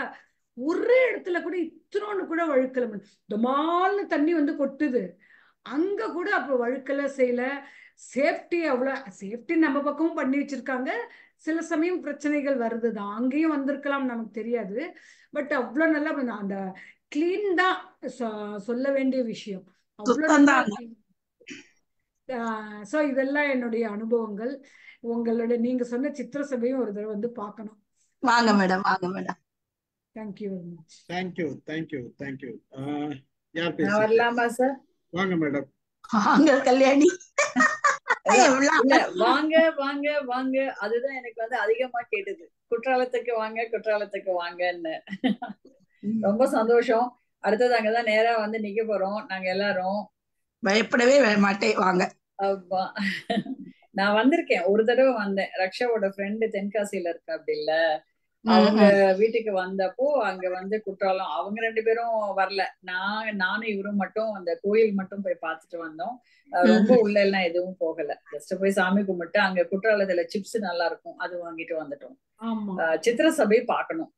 ஒரே இடத்துல கூட இத்தனோன்னு கூட வழுக்கல, டமால்னு தண்ணி வந்து கொட்டுது. அங்க கூட அப்ப வழுக்கல செய்யல. சேஃப்டி அவ்வளவு சேஃப்டி நம்ம பக்கமும் பண்ணி வச்சிருக்காங்க. சில சமயம் பிரச்சனைகள் வருதுதான், அங்கேயும் வந்திருக்கலாம் நமக்கு தெரியாது. பட் அவ்வளவு நல்லா அந்த கிளீன் தான் சொல்ல வேண்டிய விஷயம். அவ்வளவு நல்லா. ஸோ இதெல்லாம் என்னுடைய அனுபவங்கள். உங்களுடைய நீங்க சொன்ன சித்திர சபையும் ஒரு தடவை வந்து பார்க்கணும். வாங்க madam. Thank you very much. Thank you. யார் நான் வரலாமா சார்? வாங்க மேடம். வாங்க கல்யாணி. இல்ல வாங்க வாங்க வாங்க, அதுதான் எனக்கு வந்து அதிகமா கேட்டது. குற்றாலத்துக்கு வாங்கன்னு. ரொம்ப சந்தோஷம். அடுத்தது அங்கதான் நேரா வந்து நிக்க போறோம் நாங்க எல்லாரும். பயப்படவே மாட்டேன், வாங்க. நான் வந்திருக்கேன், ஒரு தடவை வந்தேன். ரக்ஷாவோட ஃப்ரெண்டு தென்காசியில இருக்கா அப்படி இல்ல, அவங்க வீட்டுக்கு வந்தப்போ அங்க வந்து குற்றாலம் அவங்க 2 பேரும் வரல. நானும் இவரும் மட்டும் அந்த கோயில் மட்டும் போய் பார்த்துட்டு வந்தோம். ரொம்ப உள்ள எல்லாம் எதுவும் போகல, ஜஸ்ட் போய் சாமி கும்பிட்டு அங்க குற்றாலத்துல சிப்ஸ் நல்லா இருக்கும் அது வாங்கிட்டு வந்துட்டோம். சித்திர சபை பார்க்கணும்,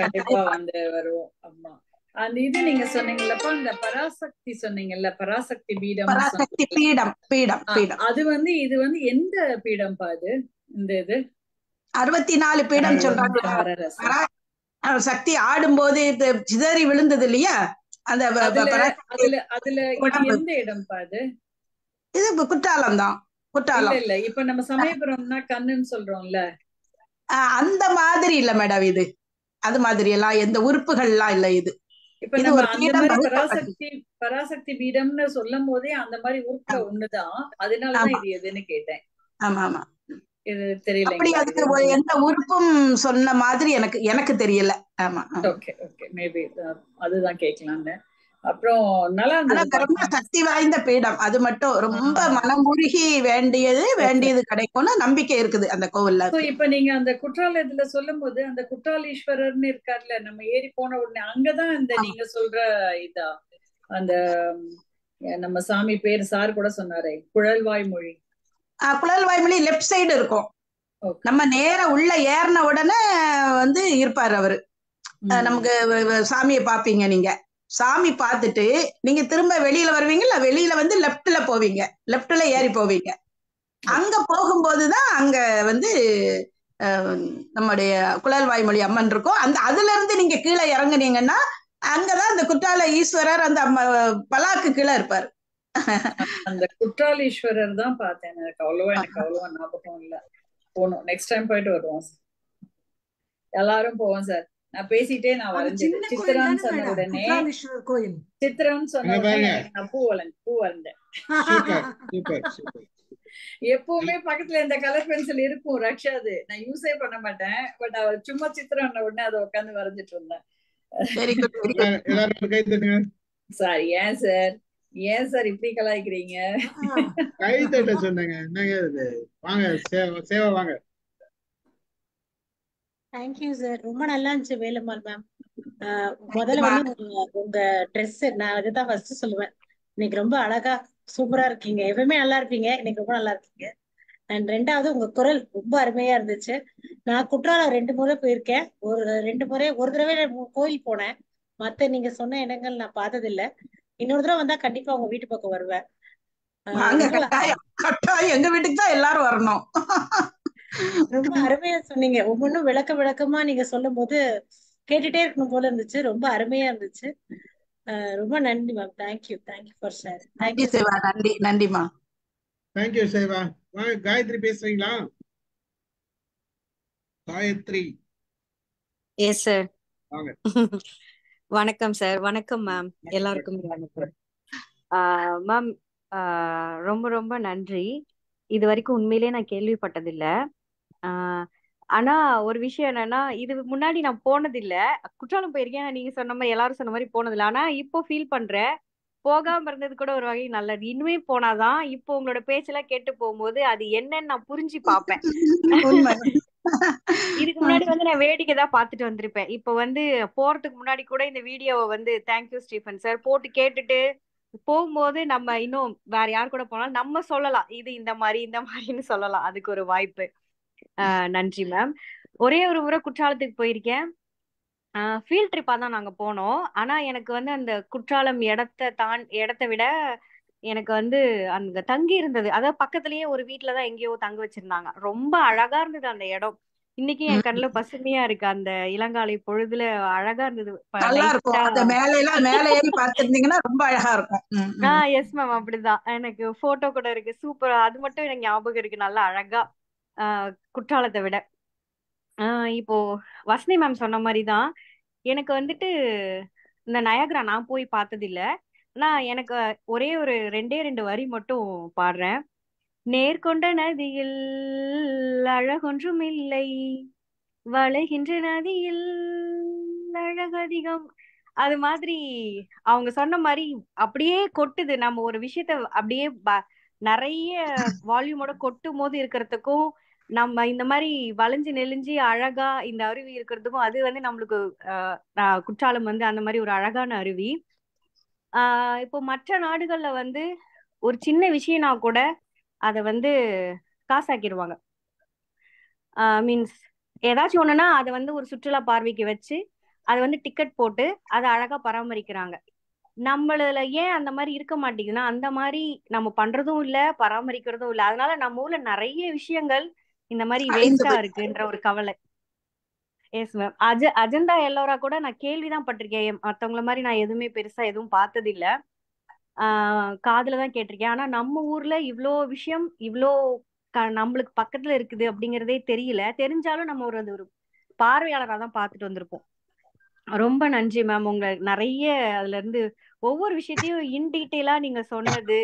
கண்டிப்பா வந்து வருவோம். ஆமா, அந்த இது நீங்க சொன்னீங்கல்லப்பா, அந்த பராசக்தி சொன்னீங்கல்ல, பராசக்தி பீடம் பராசக்தி பீடம் பீடம் பீடம் அது வந்து இது வந்து எந்த பீடம்பா இது? இந்த இது 64 பீடம் சொல்றாங்க. சக்தி ஆடும்போது இது சிதறி விழுந்தது இல்லையா, அந்த அதுல இது எந்த இடம்பா அது? இது குற்றாலம் தான். குற்றாலம் இல்ல இப்ப நம்ம சமயபுரம்னா கண்ணுன்னு சொல்றோம்ல, அந்த மாதிரி இல்ல மேடம். இது அது மாதிரி எல்லாம் எந்த உறுப்புகள்லாம் இல்ல. இது இப்ப நம்ம அந்த மாதிரி பராசக்தி பீடம்னு சொல்லும் போதே அந்த மாதிரி உறுப்புல ஒண்ணுதான். அதனாலதான் இது எதுன்னு கேட்டேன். ஆமா ஆமா, இது தெரியல. அப்படி அதுக்கு எந்த உறுப்பும் சொன்ன மாதிரி எனக்கு தெரியல. ஆமா, ஓகே ஓகே, மேபி அதுதான் கேட்கலான்னு. அப்புறம் நல்லா ரொம்ப சக்தி வாய்ந்த பீடம். அது மட்டும் ரொம்ப மனம் உருகி வேண்டியது கிடைக்கும்னு நம்பிக்கை இருக்குது அந்த கோவில்ல. இப்ப நீங்க அந்த குற்றாலத்துல சொல்லும் போது அந்த குற்றாலீஸ்வரர்னு இருக்காருல்ல, நம்ம ஏறி போன உடனே அங்கதான் இந்த நீங்க சொல்ற இதா அந்த நம்ம சாமி பேர் சார் கூட சொன்னாரே, குழல்வாய்மொழி. குழல்வாய்மொழி லெப்ட் சைடு இருக்கும். நம்ம நேர உள்ள ஏறின உடனே வந்து இருப்பாரு அவரு. நமக்கு சாமியை பாப்பீங்க. நீங்க சாமி பார்த்துட்டு நீங்க திரும்ப வெளியில வருவீங்கல்ல, வெளியில வந்து லெப்ட்ல போவீங்க, லெப்ட்ல ஏறி போவீங்க. அங்க போகும்போதுதான் அங்க வந்து நம்முடைய குழல்வாய்மொழி அம்மன் இருக்கும். அதுல இருந்து நீங்க கீழே இறங்குனீங்கன்னா அங்கதான் அந்த குற்றால ஈஸ்வரர் அந்த பலாக்கு கீழே இருப்பாரு. அந்த குற்றாலீஸ்வரர் தான் பார்த்தேன். எனக்கு அவ்வளவா ஞாபகம் இல்ல. போகணும், நெக்ஸ்ட் டைம் போயிட்டு வருவோம். எல்லாரும் போவோம் சார். நான் பேசிட்டே நான் வரைஞ்சது சித்திரான்னு சொன்ன உடனே சித்திரம்னு சொன்ன உடனே நான் பூ வரைஞ்சேன். எப்பவுமே பக்கத்துல இந்த கலர் பென்சில் இருக்கும் ரக்ஷாது, நான் யூஸே பண்ண மாட்டேன். பட் அவர் சும்மா சித்திரம் உடனே அதை உட்காந்து வரைஞ்சிட்டு இருந்தேன். சார் ஏன் சார் இப்படி கலாய்க்கிறீங்க? கை தட்ட சொன்னேங்க. என்னங்க வாங்க சேவா வாங்க. தேங்க்யூ சார், ரொம்ப நல்லா இருந்துச்சு வேலம்மாள் மேம். முதல்ல வந்து உங்க ட்ரெஸ் நான் அதுதான் ஃபர்ஸ்ட் சொல்லுவேன். இன்னைக்கு ரொம்ப அழகா சூப்பரா இருக்கீங்க. எப்பவுமே நல்லா இருப்பீங்க, இன்னைக்கு ரொம்ப நல்லா இருக்கீங்க. அண்ட் ரெண்டாவது உங்க குரல் ரொம்ப அருமையா இருந்துச்சு. நான் குற்றாலம் 2 முறை போயிருக்கேன். ஒரு தடவை கோயில் போனேன். மத்த நீங்க சொன்ன இடங்கள் நான் பார்த்தது இல்ல. இன்னொரு தடவை வந்தா கண்டிப்பா உங்க வீட்டு பக்கம் வருவேன். எங்க வீட்டுக்கு தான் எல்லாரும் வரணும். ரொம்ப அருமையா சொன்னீங்க. ஒவ்வொன்றும் விளக்கமா நீங்க சொல்லும் போது கேட்டுட்டே இருக்கணும் போல இருந்துச்சு. ரொம்ப அருமையா இருந்துச்சு. ரொம்ப நன்றி ma'am. Thank you for share. Thank you Seva. நன்றிமா. தேங்க்யூ சேவா. காயத்ரி பேசுறீங்களா? காயத்ரி. Yes sir. வணக்கம் சார். வணக்கம் மேம். எல்லாருக்கும் வணக்கம் மேம். ரொம்ப ரொம்ப நன்றி. இது வரைக்கும் உண்மையிலேயே நான் கேள்விப்பட்டதில்ல. ஆனா ஒரு விஷயம் என்னன்னா, இது முன்னாடி நான் போனதில்ல. குற்றாலம் போயிருக்கேன், நீங்க சொன்ன மாதிரி எல்லாரும் சொன்ன மாதிரி போனதில்லை. ஆனா இப்போ ஃபீல் பண்றேன், போகாம இருந்தது கூட ஒரு வகை நல்லது. இனிமே போனாதான் இப்போ உங்களோட பேச்செல்லாம் கேட்டு போகும்போது அது என்னன்னு நான் புரிஞ்சு பார்ப்பேன். இதுக்கு முன்னாடி வந்து நான் வேடிக்கை தான் பார்த்துட்டு வந்திருப்பேன். இப்போ வந்து போறதுக்கு முன்னாடி கூட இந்த வீடியோவை வந்து தேங்க்யூ ஸ்டீஃபன் சார் போட்டு கேட்டுட்டு போகும்போது நம்ம இன்னும் வேற யார் கூட போனாலும் நம்ம சொல்லலாம், இது இந்த மாதிரின்னு சொல்லலாம். அதுக்கு ஒரு வாய்ப்பு. நன்றி மேம். ஒரே ஒரு முறை குற்றாலத்துக்கு போயிருக்கேன். ஃபீல்ட் ட்ரிப்பா தான் நாங்க போனோம். ஆனா எனக்கு வந்து அந்த குற்றாலம் இடத்தை விட எனக்கு வந்து அங்க தங்கி இருந்தது, அதாவது பக்கத்துலயே ஒரு வீட்டுலதான் எங்கேயோ தங்க வச்சிருந்தாங்க. ரொம்ப அழகா இருந்தது அந்த இடம். இன்னைக்கு என் கண்ணுல பசுமையா இருக்கு. அந்த இளங்காலை பொழுதுல அழகா இருந்தது. மேல ஏறி பார்த்திருந்தீங்கன்னா ரொம்ப அழகா இருக்கும். எஸ் மேம், அப்படிதான். எனக்கு போட்டோ கூட இருக்கு, சூப்பரா. அது மட்டும் எனக்கு ஞாபகம் இருக்கு, நல்லா அழகா. குற்றாலத்தை விட இப்போ வசந்தி மேம் சொன்ன மாதிரிதான் எனக்கு வந்துட்டு இந்த நயாகரா நான் போய் பார்த்தது இல்ல. நான் எனக்கு ஒரே ஒரு 2 வரி மட்டும் பாடுறேன். நேர்கொண்ட நதியில் அழகொன்றும் இல்லை, வளைகின்ற நதியில் அழகதிகம். அது மாதிரி அவங்க சொன்ன மாதிரி அப்படியே கொட்டுது. நம்ம ஒரு விஷயத்த அப்படியே நிறைய வால்யூமோட கொட்டும் போது இருக்கிறதுக்கும், நம்ம இந்த மாதிரி வளைஞ்சு நெளிஞ்சு அழகா இந்த அருவி இருக்கிறதுக்கும், அது வந்து நம்மளுக்கு குற்றாலம் வந்து அந்த மாதிரி ஒரு அழகான அருவி. இப்போ மற்ற நாடுகள்ல வந்து ஒரு சின்ன விஷயம்னா கூட அதை வந்து காசாக்கிடுவாங்க. மீன்ஸ் ஏதாச்சும் ஒண்ணுன்னா அதை வந்து ஒரு சுற்றுலா பார்வைக்கு வச்சு அதை வந்து டிக்கெட் போட்டு அதை அழகா பராமரிக்கிறாங்க. நம்மள ஏன் அந்த மாதிரி இருக்க மாட்டேங்குதுன்னா, அந்த மாதிரி நம்ம பண்றதும் இல்ல, பராமரிக்கிறதும் இல்ல. அதனால நம்ம ஊர்ல நிறைய விஷயங்கள் இந்த மாதிரி வேஸ்டா இருக்குன்ற ஒரு கவலை. Yes ma'am. அஜந்தா எல்லோரா கூட நான் கேள்விதான் பட்டிருக்கேன். மத்தவங்கள மாதிரி நான் எதுவுமே பெருசா எதுவும் பார்த்தது இல்ல. காதுல தான் கேட்டிருக்கேன். ஆனா நம்ம ஊர்ல இவ்ளோ விஷயம் இவ்ளோ நம்மளுக்கு பக்கத்துல இருக்குது அப்படிங்கறதே தெரியல. தெரிஞ்சாலும் நம்ம ஒரு பார்வையாளராக தான் பார்த்துட்டு வந்திருப்போம். ரொம்ப நன்றி மேம். உங்க நிறைய அதுல இருந்து ஒவ்வொரு விஷயத்தையும் இன் டீட்டெயிலா நீங்க சொன்னது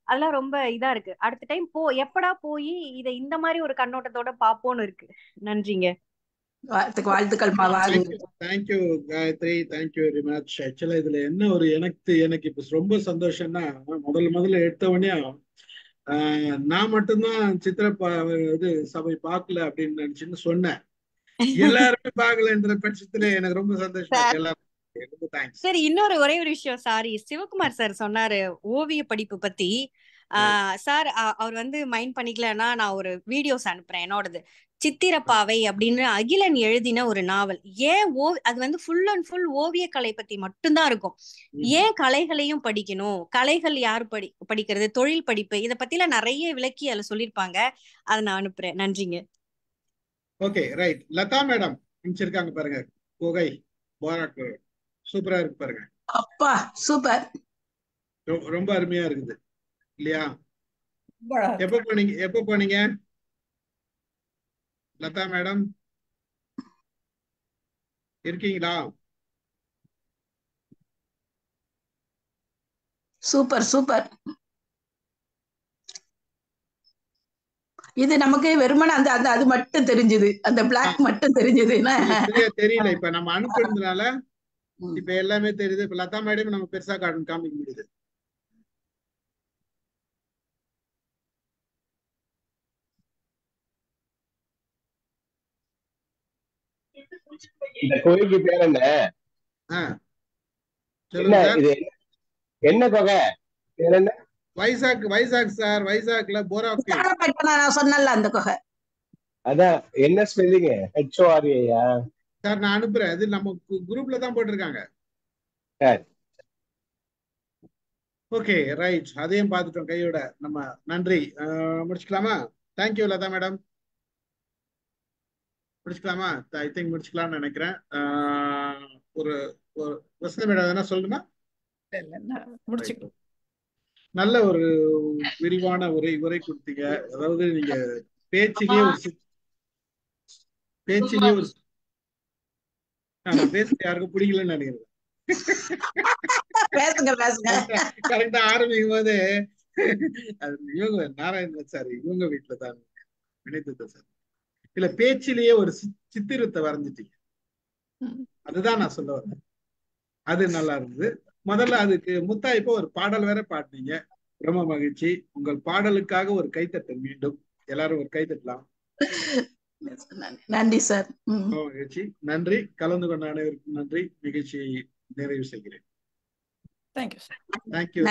அதெல்லாம் ரொம்ப இதா இருக்கு. அடுத்த டைம் எப்படா போய் இதை இந்த மாதிரி ஒரு கண்ணோட்டத்தோட பாப்போம்னு இருக்கு. நன்றிங்க. வாழ்த்துக்கள். Thank you Gayathri, thank you very much. ஆக்சுவலா இதுல என்ன ஒரு எனக்கு இப்ப ரொம்ப சந்தோஷம்னா, முதல்ல எடுத்தவொடனே நான் மட்டும்தான் சித்திர இது சபை பார்க்கல அப்படின்னு நினைச்சுன்னு சொன்னேன். எல்லாருமே பார்க்கலன்ற பட்சத்துல எனக்கு ரொம்ப சந்தோஷம். எல்லாரும் தேங்க்ஸ். சரி, இன்னொரு ஒரே ஒரு விஷயம். சாரி, சிவகுமார் சார் சொன்னாரு ஓவிய படிப்பு பத்தி. சார் அவர் வந்து மைண்ட் பண்ணிக்கலன்னா நான் ஒரு வீடியோஸ் அனுப்புறேன். என்னோடது சித்திரப்பாவை அப்படின்னு அகிலன் எழுதின ஒரு நாவல். ஏன் அது வந்து ஃபுல் அண்ட் ஃபுல் ஓவிய கலை பத்தி மட்டும்தான் இருக்கும். ஏன் கலைகளையும் படிக்கணும், கலைகள் யாரு படிக்கிறது, தொழில் படிப்பு, இதை பத்திலாம் நிறைய விளக்கி அதுல சொல்லியிருப்பாங்க. அதை நான் அனுப்புறேன். நன்றிங்க. Okay, right. லதா மேடம் அனுப்பிச்சிருக்காங்க பாருங்க, கோகை போராக்கு சூப்பரா இருக்கு பாருங்க. அப்பா சூப்பர், ரொம்ப அருமையா இருக்குது இல்லையா? எப்ப போனீங்க லதா மேடம்? இருக்கீங்களா? Super super. இது நமக்கு வெறுமனே அந்த அந்த அது மட்டும் தெரிஞ்சது, அந்த பிளாக் மட்டும் தெரிஞ்சது. தெரியல, இப்ப நம்ம அனுப்புறதுனால இப்ப எல்லாமே தெரியுது. இப்ப லதா மேடம் நம்ம பெருசா காமிக்க முடியுது. இந்த கோயிலுக்கு பேர் என்ன? என்ன தொகை பேர் என்ன? வைசாக் சார், வைசாக்ல போராக். நான் சொன்னல அந்த தொகை. அதான் என்ன ஸ்பெல்லிங்? HORA சார் நான் அனுப்புறேன். அது நம்ம குரூப்ல தான் போட்டிருக்காங்க. ஓகே ரைட், அதையும் பார்த்துட்டோம் கையோட. நம்ம நன்றி. முடிச்சுக்கலாமா? Thank you Latha madam. முடிச்சுக்கலாமா? ஐ திங்க் முடிச்சுக்கலாம்னு நினைக்கிறேன். ஒரு வசந்த மேடம் என்ன சொல்லணுமா? நல்ல ஒரு விரிவான உரை கொடுத்தீங்க. அதாவது நீங்க பேச்சிலேயே ஒரு பேச யாருக்கும் பிடிக்கலன்னு நினைக்கிறேன். கரெக்டா ஆரம்பிக்கும் போது இவங்க நாராயணன் சார் இவங்க வீட்டுல தான் நினைத்தது சார். இல்ல, பேச்சிலேயே ஒரு சித்திரத்தை வரைஞ்சிட்டீங்க. அதுதான் நான் சொல்ல வரேன். அது நல்லா இருந்தது. முதல்ல அதுக்கு முத்தாய்ப்போ ஒரு பாடல் வேற பாடினீங்க. ரொம்ப மகிழ்ச்சி. உங்கள் பாடலுக்காக ஒரு கைத்தட்டல். மீண்டும் எல்லாரும் ஒரு கைத்தட்டலாம். நன்றி சார். மகிழ்ச்சி. நன்றி. கலந்து கொண்ட அனைவருக்கும் நன்றி. நிகழ்ச்சியை நிறைவு செய்கிறேன். தேங்க்யூ. தேங்க்யூ.